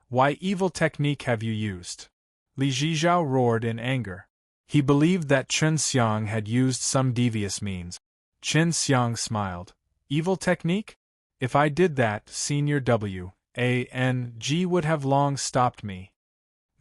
Why evil technique have you used?" Li Zhizhao roared in anger. He believed that Chen Xiang had used some devious means. Chen Xiang smiled. "Evil technique? If I did that, Senior W.A.N.G. would have long stopped me."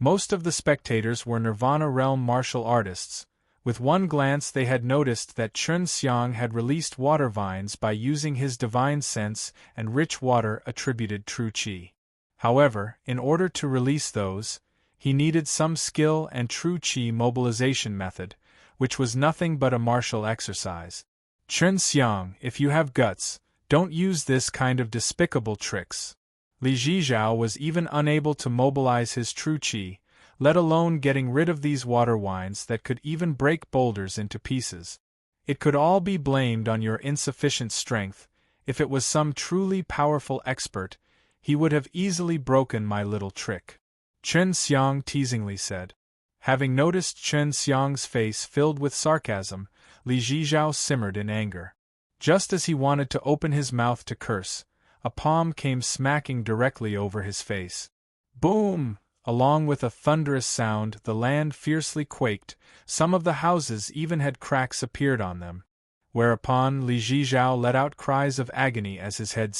Most of the spectators were Nirvana Realm martial artists. With one glance they had noticed that Chen Xiang had released water vines by using his divine sense and rich water attributed true qi. However, in order to release those, he needed some skill and true qi mobilization method, which was nothing but a martial exercise. "Chen Xiang, if you have guts, don't use this kind of despicable tricks." Li Zhizhao was even unable to mobilize his true qi, let alone getting rid of these water wines that could even break boulders into pieces. "It could all be blamed on your insufficient strength. If it was some truly powerful expert, he would have easily broken my little trick," Chen Xiang teasingly said. Having noticed Chen Xiang's face filled with sarcasm, Li Zhizhao simmered in anger. Just as he wanted to open his mouth to curse, a palm came smacking directly over his face. Boom! Along with a thunderous sound, the land fiercely quaked. Some of the houses even had cracks appeared on them. Whereupon Li Zhizhao let out cries of agony as his head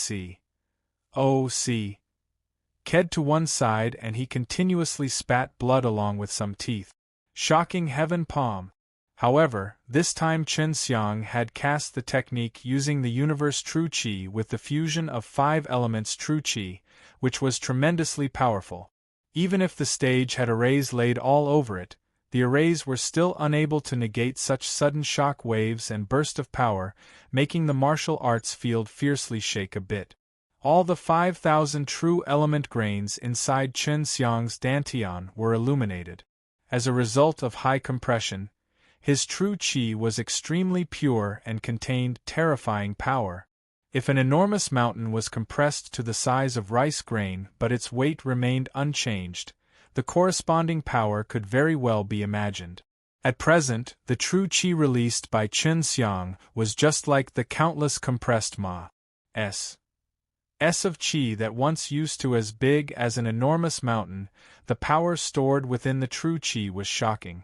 ked to one side and he continuously spat blood along with some teeth. Shocking heaven palm! However, this time Chen Xiang had cast the technique using the universe true qi with the fusion of 5 elements true qi, which was tremendously powerful. Even if the stage had arrays laid all over it, the arrays were still unable to negate such sudden shock waves and burst of power, making the martial arts field fiercely shake a bit. All the 5,000 true element grains inside Chen Xiang's dantian were illuminated. As a result of high compression, his true qi was extremely pure and contained terrifying power. If an enormous mountain was compressed to the size of rice grain but its weight remained unchanged, the corresponding power could very well be imagined. At present, the true qi released by Chen Xiang was just like the countless compressed ma's of qi that once used to as big as an enormous mountain. The power stored within the true qi was shocking.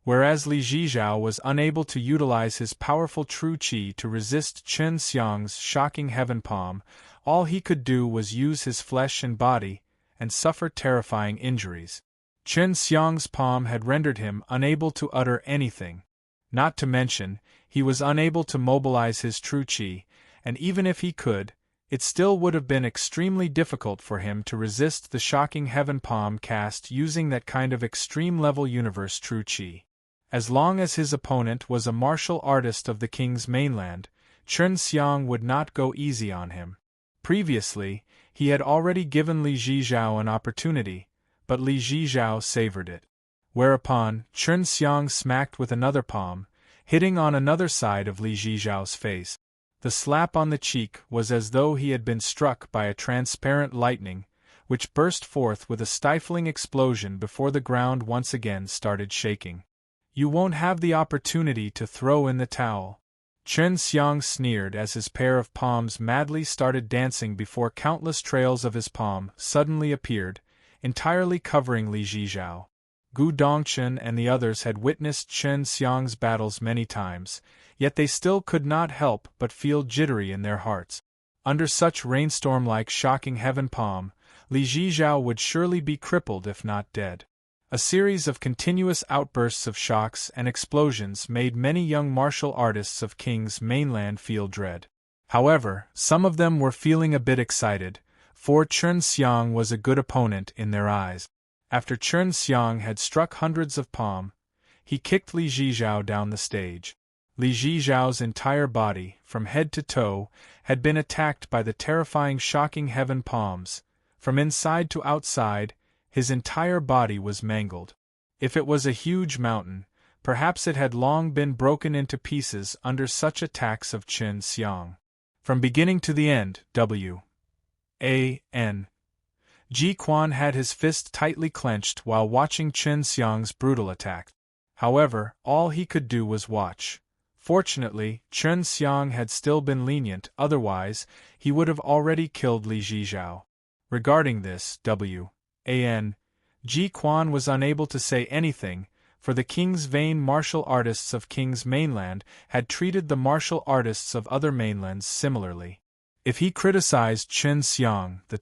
Whereas Li Zhizhao was unable to utilize his powerful true qi to resist Chen Xiang's shocking heaven palm, all he could do was use his flesh and body, and suffer terrifying injuries. Chen Xiang's palm had rendered him unable to utter anything. Not to mention, he was unable to mobilize his true qi, and even if he could, it still would have been extremely difficult for him to resist the shocking heaven palm cast using that kind of extreme-level universe true qi. As long as his opponent was a martial artist of the king's mainland, Chen Xiang would not go easy on him. Previously, he had already given Li Zhizhao an opportunity, but Li Zhizhao savored it. Whereupon, Chen Xiang smacked with another palm, hitting on another side of Li Zhizhao's face. The slap on the cheek was as though he had been struck by a transparent lightning, which burst forth with a stifling explosion before the ground once again started shaking. "You won't have the opportunity to throw in the towel." Chen Xiang sneered as his pair of palms madly started dancing before countless trails of his palm suddenly appeared, entirely covering Li Zhizhao. Gu Dongchen and the others had witnessed Chen Xiang's battles many times, yet they still could not help but feel jittery in their hearts. Under such rainstorm-like shocking heaven palm, Li Zhizhao would surely be crippled if not dead. A series of continuous outbursts of shocks and explosions made many young martial artists of King's mainland feel dread. However, some of them were feeling a bit excited, for Chen Xiang was a good opponent in their eyes. After Chen Xiang had struck hundreds of palm, he kicked Li Zhizhao down the stage. Li Zhizhao's entire body, from head to toe, had been attacked by the terrifying shocking heaven palms. From inside to outside, his entire body was mangled. If it was a huge mountain, perhaps it had long been broken into pieces under such attacks of Chen Xiang. From beginning to the end, Ji Quan had his fist tightly clenched while watching Chen Xiang's brutal attack. However, all he could do was watch. Fortunately, Chen Xiang had still been lenient, otherwise, he would have already killed Li Zhizhao. Regarding this, Ji Quan was unable to say anything, for the king's vain martial artists of King's mainland had treated the martial artists of other mainlands similarly. If he criticized Chen Xiang, the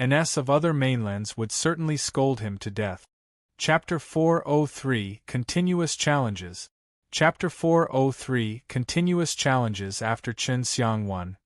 Ns of other mainlands would certainly scold him to death. Chapter 403 Continuous Challenges. Chapter 403 Continuous Challenges. After Chen Xiang won,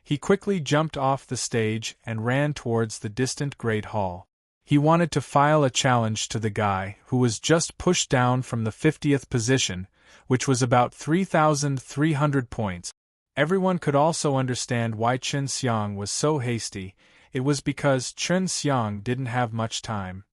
he quickly jumped off the stage and ran towards the distant Great Hall. He wanted to file a challenge to the guy who was just pushed down from the 50th position, which was about 3,300 points. Everyone could also understand why Chen Xiang was so hasty. It was because Chen Xiang didn't have much time.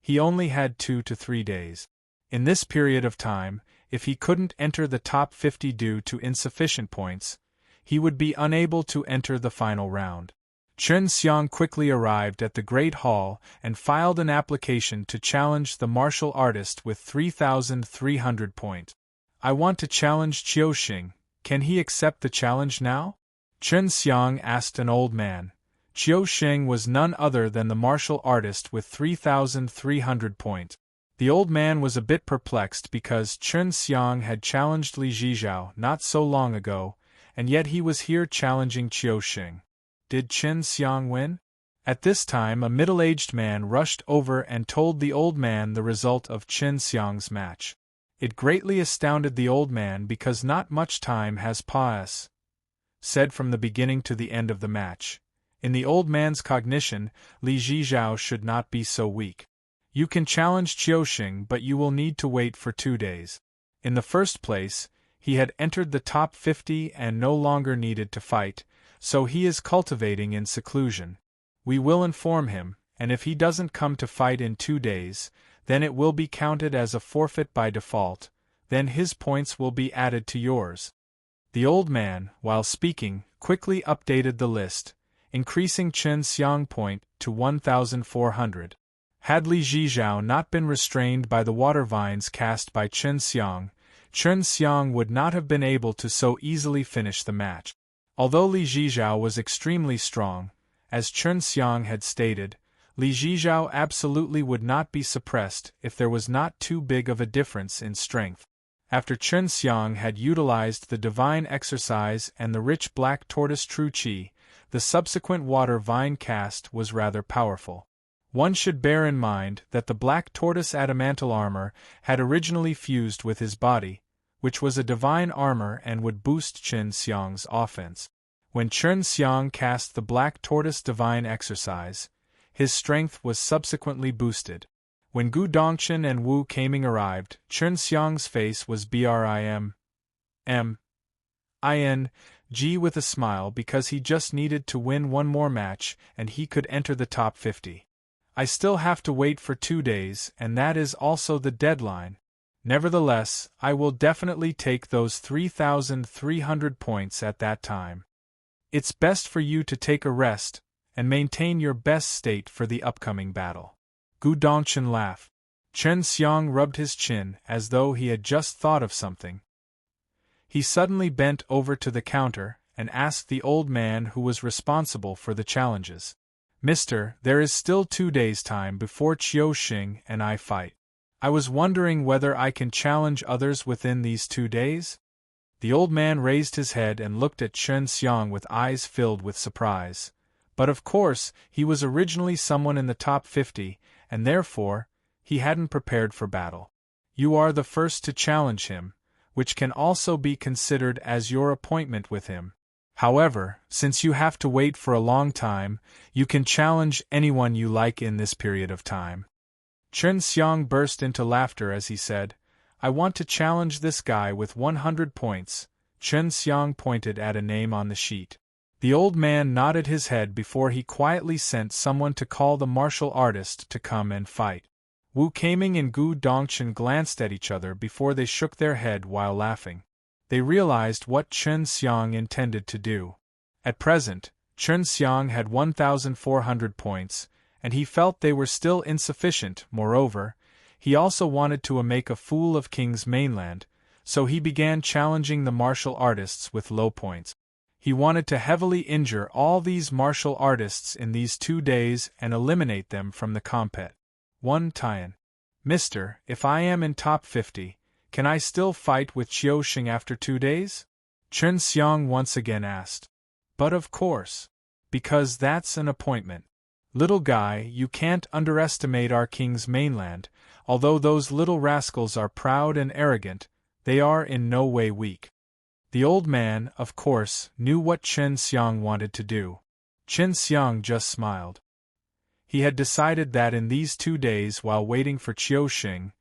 He only had 2 to 3 days. In this period of time, if he couldn't enter the top 50 due to insufficient points, he would be unable to enter the final round. Chen Xiang quickly arrived at the Great Hall and filed an application to challenge the martial artist with 3,300 points. "I want to challenge Qiuxing. Can he accept the challenge now?" Chen Xiang asked an old man. Qiuxing was none other than the martial artist with 3,300 points. The old man was a bit perplexed because Chen Xiang had challenged Li Zhizhao not so long ago, and yet he was here challenging Qiuxing. Did Chen Xiang win? At this time a middle-aged man rushed over and told the old man the result of Chen Xiang's match. It greatly astounded the old man because not much time has passed said from the beginning to the end of the match. In the old man's cognition, Li Zhizhao should not be so weak. "You can challenge Qiuxing, but you will need to wait for 2 days. In the first place, he had entered the top 50 and no longer needed to fight, so he is cultivating in seclusion. We will inform him, and if he doesn't come to fight in 2 days, then it will be counted as a forfeit by default, then his points will be added to yours." The old man, while speaking, quickly updated the list, increasing Chen Xiang point to 1,400. Had Li Zhizhao not been restrained by the water vines cast by Chen Xiang would not have been able to so easily finish the match. Although Li Zhizhao was extremely strong, as Chen Xiang had stated, Li Zhizhao absolutely would not be suppressed if there was not too big of a difference in strength. After Chen Xiang had utilized the divine exercise and the rich black tortoise true qi, the subsequent water vine cast was rather powerful. One should bear in mind that the black tortoise adamantal armor had originally fused with his body, which was a divine armor and would boost Chen Xiang's offense. When Chen Xiang cast the black tortoise divine exercise, his strength was subsequently boosted. When Gu Dongchen and Wu Kaming arrived, Chen Xiang's face was briming with a smile because he just needed to win one more match and he could enter the top 50. I still have to wait for 2 days, and that is also the deadline. Nevertheless, I will definitely take those 3,300 points at that time. It's best for you to take a rest and maintain your best state for the upcoming battle. Gu Dongchen laughed. Chen Xiang rubbed his chin as though he had just thought of something. He suddenly bent over to the counter and asked the old man who was responsible for the challenges. Mister, there is still 2 days' time before Qiu Xing and I fight. I was wondering whether I can challenge others within these 2 days? The old man raised his head and looked at Chen Xiang with eyes filled with surprise. But of course, he was originally someone in the top 50, and therefore, he hadn't prepared for battle. You are the first to challenge him, which can also be considered as your appointment with him. However, since you have to wait for a long time, you can challenge anyone you like in this period of time. Chen Xiang burst into laughter as he said, I want to challenge this guy with 100 points. Chen Xiang pointed at a name on the sheet. The old man nodded his head before he quietly sent someone to call the martial artist to come and fight. Wu Kaming and Gu Dongchen glanced at each other before they shook their head while laughing. They realized what Chen Xiang intended to do. At present, Chen Xiang had 1,400 points, and he felt they were still insufficient. Moreover, he also wanted to make a fool of King's Mainland, so he began challenging the martial artists with low points. He wanted to heavily injure all these martial artists in these 2 days and eliminate them from the compet. 1 Tian. Mister, if I am in top 50, can I still fight with Qiu Xing after 2 days? Chen Xiang once again asked. But of course. Because that's an appointment. Little guy, you can't underestimate our King's Mainland. Although those little rascals are proud and arrogant, they are in no way weak. The old man, of course, knew what Chen Xiang wanted to do. Chen Xiang just smiled. He had decided that in these 2 days while waiting for Qiu Xing,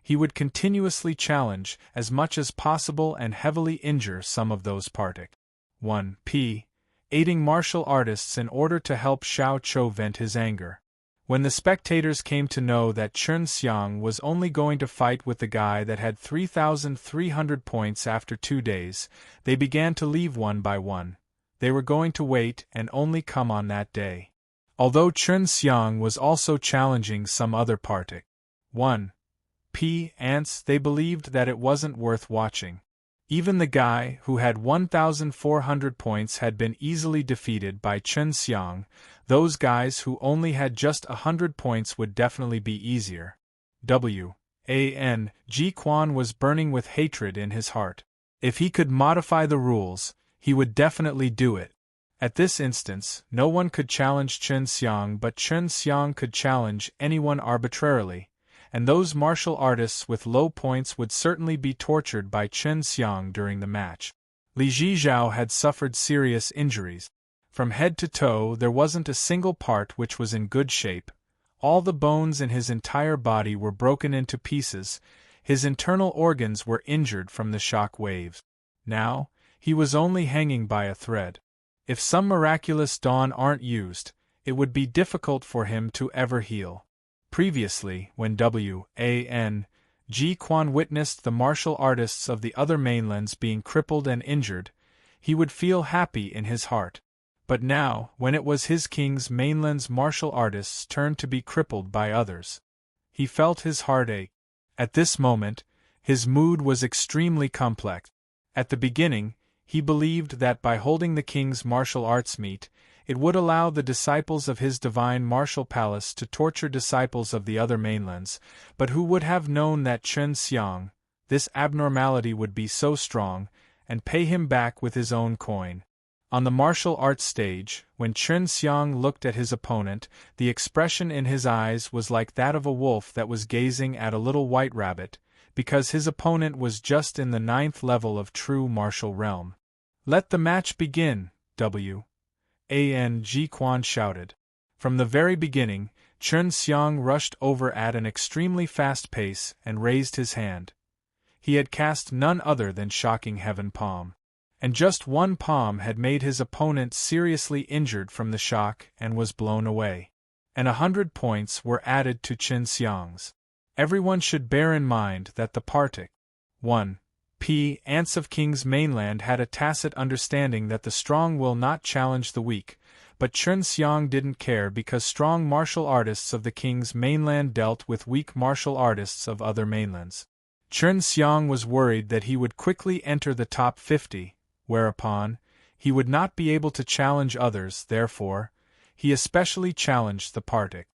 he would continuously challenge as much as possible and heavily injure some of those partic. 1 P. Aiding martial artists in order to help Xiao Chou vent his anger. When the spectators came to know that Chen Xiang was only going to fight with the guy that had 3,300 points after 2 days, they began to leave one by one. They were going to wait and only come on that day. Although Chen Xiang was also challenging some other partic. 1 P. ants, they believed that it wasn't worth watching. Even the guy who had 1,400 points had been easily defeated by Chen Xiang. Those guys who only had just 100 points would definitely be easier. Ji Quan was burning with hatred in his heart. If he could modify the rules, he would definitely do it. At this instance, no one could challenge Chen Xiang, but Chen Xiang could challenge anyone arbitrarily, and those martial artists with low points would certainly be tortured by Chen Xiang during the match. Li Zhizhao had suffered serious injuries. From head to toe there wasn't a single part which was in good shape. All the bones in his entire body were broken into pieces, his internal organs were injured from the shock waves. Now, he was only hanging by a thread. If some miraculous dawn aren't used, it would be difficult for him to ever heal. Previously, when Ji Quan witnessed the martial artists of the other mainlands being crippled and injured, he would feel happy in his heart. But now, when it was his king's mainland's martial artists' turn to be crippled by others, he felt his heart ache. At this moment, his mood was extremely complex. At the beginning, he believed that by holding the king's martial arts meet, it would allow the disciples of his divine martial palace to torture disciples of the other mainlands, but who would have known that Chen Xiang, this abnormality would be so strong, and pay him back with his own coin. On the martial arts stage, when Chen Xiang looked at his opponent, the expression in his eyes was like that of a wolf that was gazing at a little white rabbit, because his opponent was just in the 9th level of true martial realm. "Let the match begin," Ji Quan shouted. From the very beginning, Chen Xiang rushed over at an extremely fast pace and raised his hand. He had cast none other than Shocking Heaven Palm. And just one palm had made his opponent seriously injured from the shock and was blown away. And 100 points were added to Chen Xiang's. Everyone should bear in mind that the Partic 1. Ants of King's Mainland had a tacit understanding that the strong will not challenge the weak, but Chen Xiang didn't care because strong martial artists of the King's Mainland dealt with weak martial artists of other mainlands. Chen Xiang was worried that he would quickly enter the top 50, whereupon, he would not be able to challenge others. Therefore, he especially challenged the Partic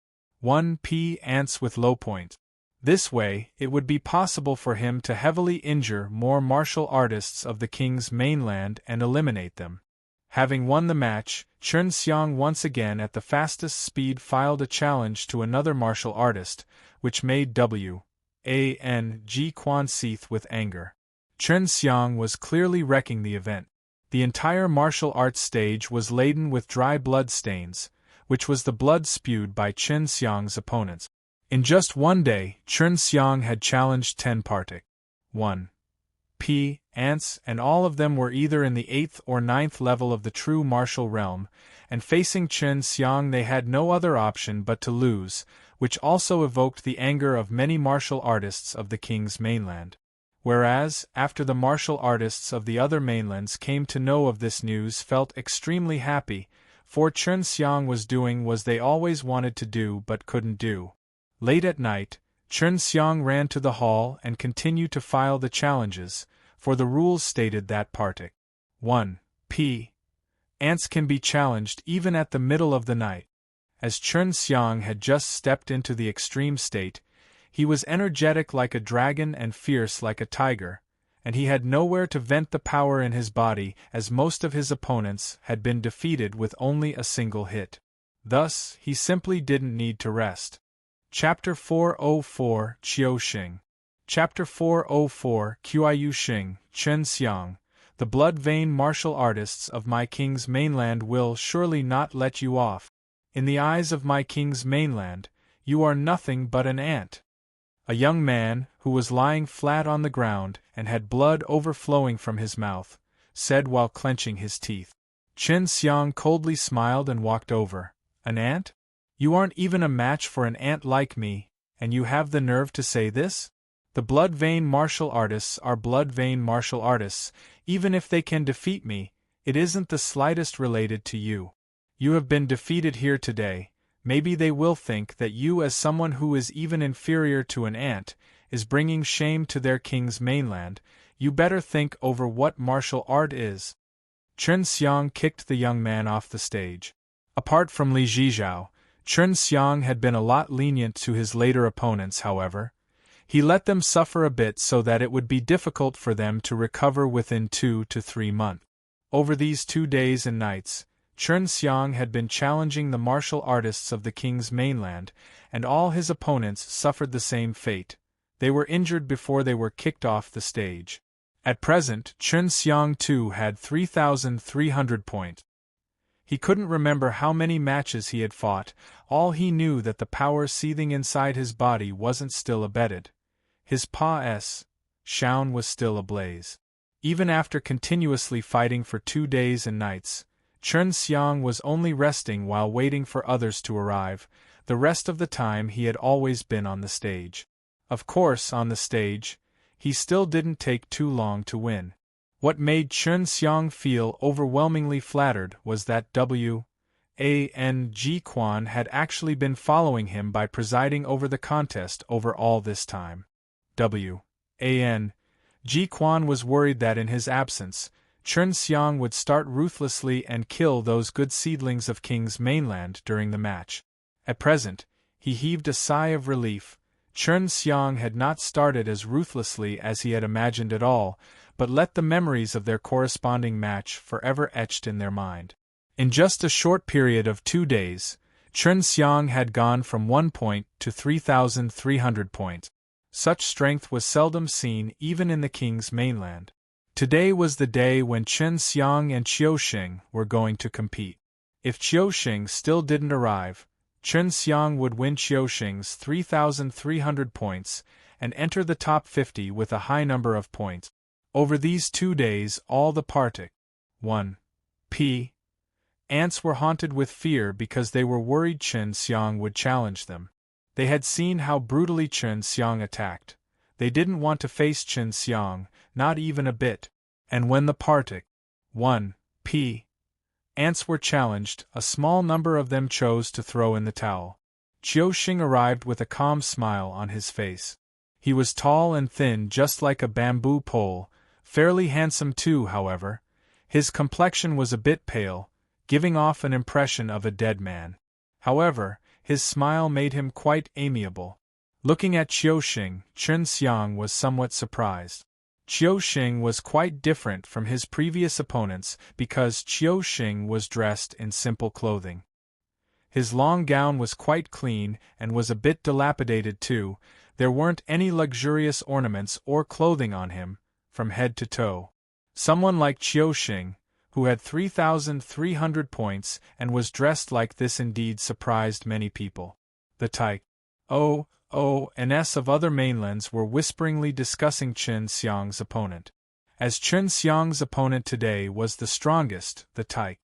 1. Ants with low point. This way, it would be possible for him to heavily injure more martial artists of the King's Mainland and eliminate them. Having won the match, Chen Xiang once again at the fastest speed filed a challenge to another martial artist, which made Ji Quan seethe with anger. Chen Xiang was clearly wrecking the event. The entire martial arts stage was laden with dry blood stains, which was the blood spewed by Chen Xiang's opponents. In just one day, Chen Xiang had challenged 10 Partic 1. Ants, and all of them were either in the 8th or 9th level of the true martial realm, and facing Chen Xiang they had no other option but to lose, which also evoked the anger of many martial artists of the King's Mainland. Whereas, after the martial artists of the other mainlands came to know of this news, felt extremely happy, for Chen Xiang was doing what they always wanted to do but couldn't do. Late at night, Chen Xiang ran to the hall and continued to file the challenges, for the rules stated that Partic 1. Ants can be challenged even at the middle of the night. As Chen Xiang had just stepped into the extreme state, he was energetic like a dragon and fierce like a tiger, and he had nowhere to vent the power in his body as most of his opponents had been defeated with only a single hit. Thus, he simply didn't need to rest. Chapter 404 Qiu Xing. Chapter 404 Qiu Xing, Chen Xiang. The blood vein martial artists of my King's Mainland will surely not let you off. In the eyes of my King's Mainland, you are nothing but an ant. A young man, who was lying flat on the ground and had blood overflowing from his mouth, said while clenching his teeth. Chen Xiang coldly smiled and walked over. An ant? You aren't even a match for an ant like me, and you have the nerve to say this? The blood vein martial artists are blood vein martial artists. Even if they can defeat me, it isn't the slightest related to you. You have been defeated here today. Maybe they will think that you, as someone who is even inferior to an ant, is bringing shame to their King's Mainland. You better think over what martial art is. Chen Xiang kicked the young man off the stage. Apart from Li Zhizhao, Chen Xiang had been a lot lenient to his later opponents. However, he let them suffer a bit so that it would be difficult for them to recover within 2 to 3 months. Over these 2 days and nights, Chen Xiang had been challenging the martial artists of the King's Mainland, and all his opponents suffered the same fate. They were injured before they were kicked off the stage. At present, Chen Xiang too had 3,300 points. He couldn't remember how many matches he had fought. All he knew that the power seething inside his body wasn't still abated. His Shaun was still ablaze. Even after continuously fighting for 2 days and nights, Chen Xiang was only resting while waiting for others to arrive. The rest of the time he had always been on the stage. Of course, on the stage, he still didn't take too long to win. What made Chen Xiang feel overwhelmingly flattered was that G Quan had actually been following him by presiding over the contest over all this time. G Quan was worried that in his absence, Chen Xiang would start ruthlessly and kill those good seedlings of King's mainland during the match. At present, he heaved a sigh of relief. Chen Xiang had not started as ruthlessly as he had imagined at all, but let the memories of their corresponding match forever etched in their mind. In just a short period of 2 days, Chen Xiang had gone from 1 point to 3,300 points. Such strength was seldom seen even in the King's mainland. Today was the day when Chen Xiang and Qiuxing were going to compete. If Qiuxing still didn't arrive, Chen Xiang would win Qiuxing's 3,300 points and enter the top 50 with a high number of points. Over these 2 days all the Partic 1p ants were haunted with fear because they were worried Chen Xiang would challenge them. They had seen how brutally Chen Xiang attacked. They didn't want to face Chen Xiang, not even a bit. And when the Partic 1p ants were challenged, a small number of them chose to throw in the towel. Qiuxing arrived with a calm smile on his face. He was tall and thin just like a bamboo pole, fairly handsome too, however. His complexion was a bit pale, giving off an impression of a dead man. However, his smile made him quite amiable. Looking at Qiuxing, Chen Xiang was somewhat surprised. Qiuxing was quite different from his previous opponents because Qiuxing was dressed in simple clothing. His long gown was quite clean and was a bit dilapidated too. There weren't any luxurious ornaments or clothing on him, from head to toe. Someone like Qiuxing, who had 3,300 points and was dressed like this, indeed surprised many people. The Ns of other mainlands were whisperingly discussing Chen Xiang's opponent. As Chen Xiang's opponent today was the strongest, the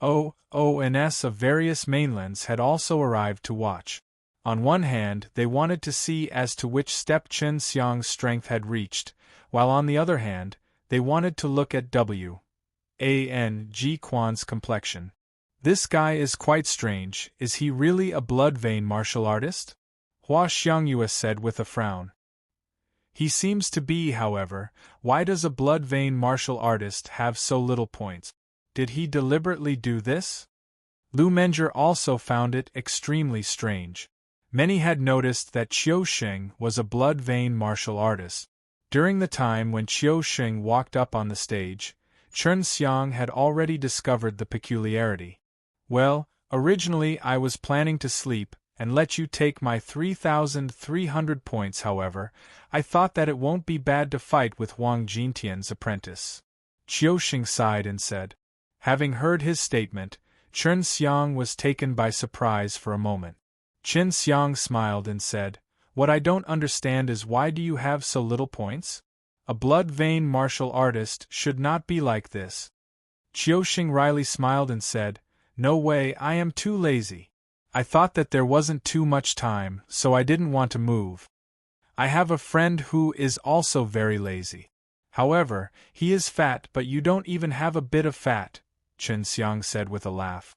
Ns of various mainlands had also arrived to watch. On one hand, they wanted to see as to which step Chen Xiang's strength had reached, while on the other hand, they wanted to look at G Quan's complexion. This guy is quite strange. Is he really a blood vein martial artist? Hua Xiangyue said with a frown. He seems to be, however. Why does a blood vein martial artist have so little points? Did he deliberately do this? Lu Menger also found it extremely strange. Many had noticed that Qiuxing was a blood vein martial artist. During the time when Qiuxing walked up on the stage, Chen Xiang had already discovered the peculiarity. Well, originally I was planning to sleep and let you take my 3,300 points. However, I thought that it won't be bad to fight with Wang Jintian's apprentice. Qiuxing sighed and said. Having heard his statement, Chen Xiang was taken by surprise for a moment. Chen Xiang smiled and said, What I don't understand is why do you have so little points? A blood vein martial artist should not be like this. Qiuxing wryly smiled and said, No way, I am too lazy. I thought that there wasn't too much time, so I didn't want to move. I have a friend who is also very lazy. However, he is fat, but you don't even have a bit of fat, Chen Xiang said with a laugh.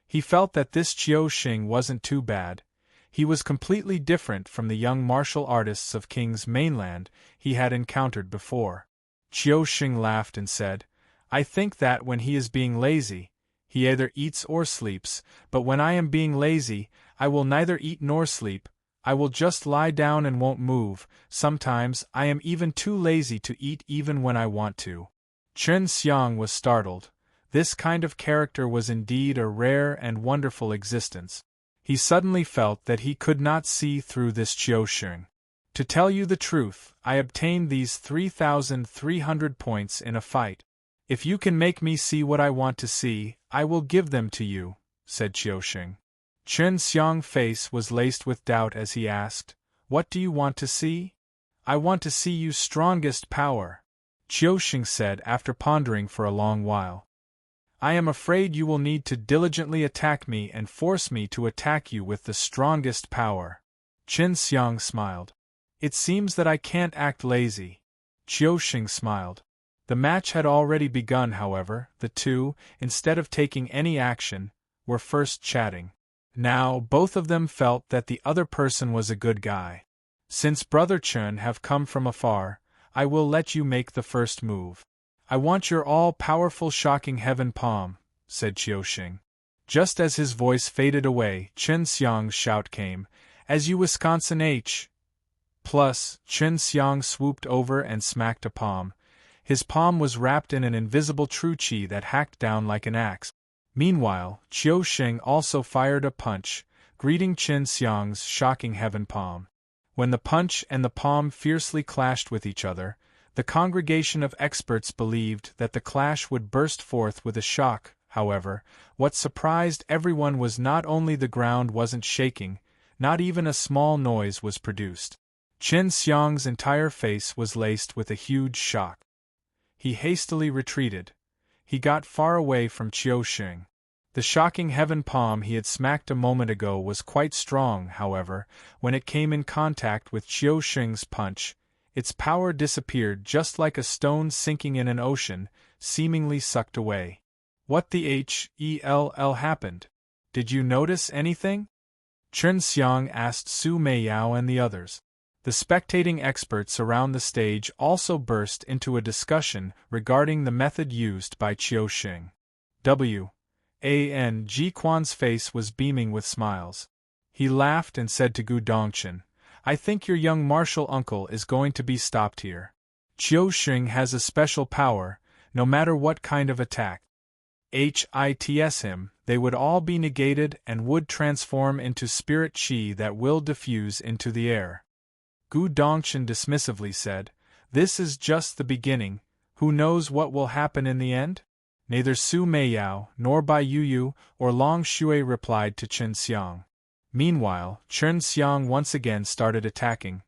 He felt that this Qiuxing wasn't too bad. He was completely different from the young martial artists of King's mainland he had encountered before. Qiuxing laughed and said, I think that when he is being lazy, he either eats or sleeps, but when I am being lazy, I will neither eat nor sleep. I will just lie down and won't move. Sometimes I am even too lazy to eat even when I want to. Chen Xiang was startled. This kind of character was indeed a rare and wonderful existence. He suddenly felt that he could not see through this Qiuxing. To tell you the truth, I obtained these 3,300 points in a fight. If you can make me see what I want to see, I will give them to you, said Qiuxing. Chen Xiang's face was laced with doubt as he asked, What do you want to see? I want to see your strongest power, Qiuxing said after pondering for a long while. I am afraid you will need to diligently attack me and force me to attack you with the strongest power. Chen Xiang smiled. It seems that I can't act lazy. Qiuxing smiled. The match had already begun, however. The two, instead of taking any action, were first chatting. Now, both of them felt that the other person was a good guy. Since Brother Chun have come from afar, I will let you make the first move. I want your all-powerful shocking heaven palm, said Qiuxing. Just as his voice faded away, Chen Xiang's shout came, as you Wisconsin H. Plus, Chen Xiang swooped over and smacked a palm. His palm was wrapped in an invisible true qi that hacked down like an axe. Meanwhile, Qiuxing also fired a punch, greeting Chen Xiang's shocking heaven palm. When the punch and the palm fiercely clashed with each other, the congregation of experts believed that the clash would burst forth with a shock. However, what surprised everyone was not only the ground wasn't shaking, not even a small noise was produced. Chen Xiang's entire face was laced with a huge shock. He hastily retreated. He got far away from Qiuxing. The shocking heaven palm he had smacked a moment ago was quite strong, however, when it came in contact with Qiuxing's punch, its power disappeared just like a stone sinking in an ocean, seemingly sucked away. What the hell happened? Did you notice anything? Chen Xiang asked Su Meiyao and the others. The spectating experts around the stage also burst into a discussion regarding the method used by Qiuxing. Ji Quan's face was beaming with smiles. He laughed and said to Gu Dongchen, I think your young martial uncle is going to be stopped here. Qiuxing has a special power, no matter what kind of attack hits him, they would all be negated and would transform into spirit qi that will diffuse into the air. Gu Dongchen dismissively said, This is just the beginning, who knows what will happen in the end? Neither Su Meiyao, nor Bai Yuyu, or Long Shui replied to Chen Xiang. Meanwhile, Chen Xiang once again started attacking.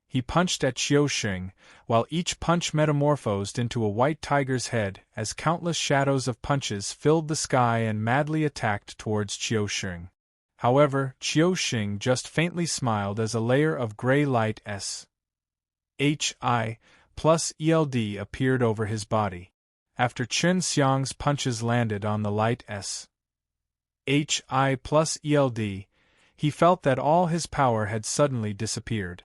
He punched at Qiuxing, while each punch metamorphosed into a white tiger's head as countless shadows of punches filled the sky and madly attacked towards Qiuxing. However, Qiuxing just faintly smiled as a layer of gray light SHI plus ELD appeared over his body. After Chen Xiang's punches landed on the light SHI plus ELD, he felt that all his power had suddenly disappeared.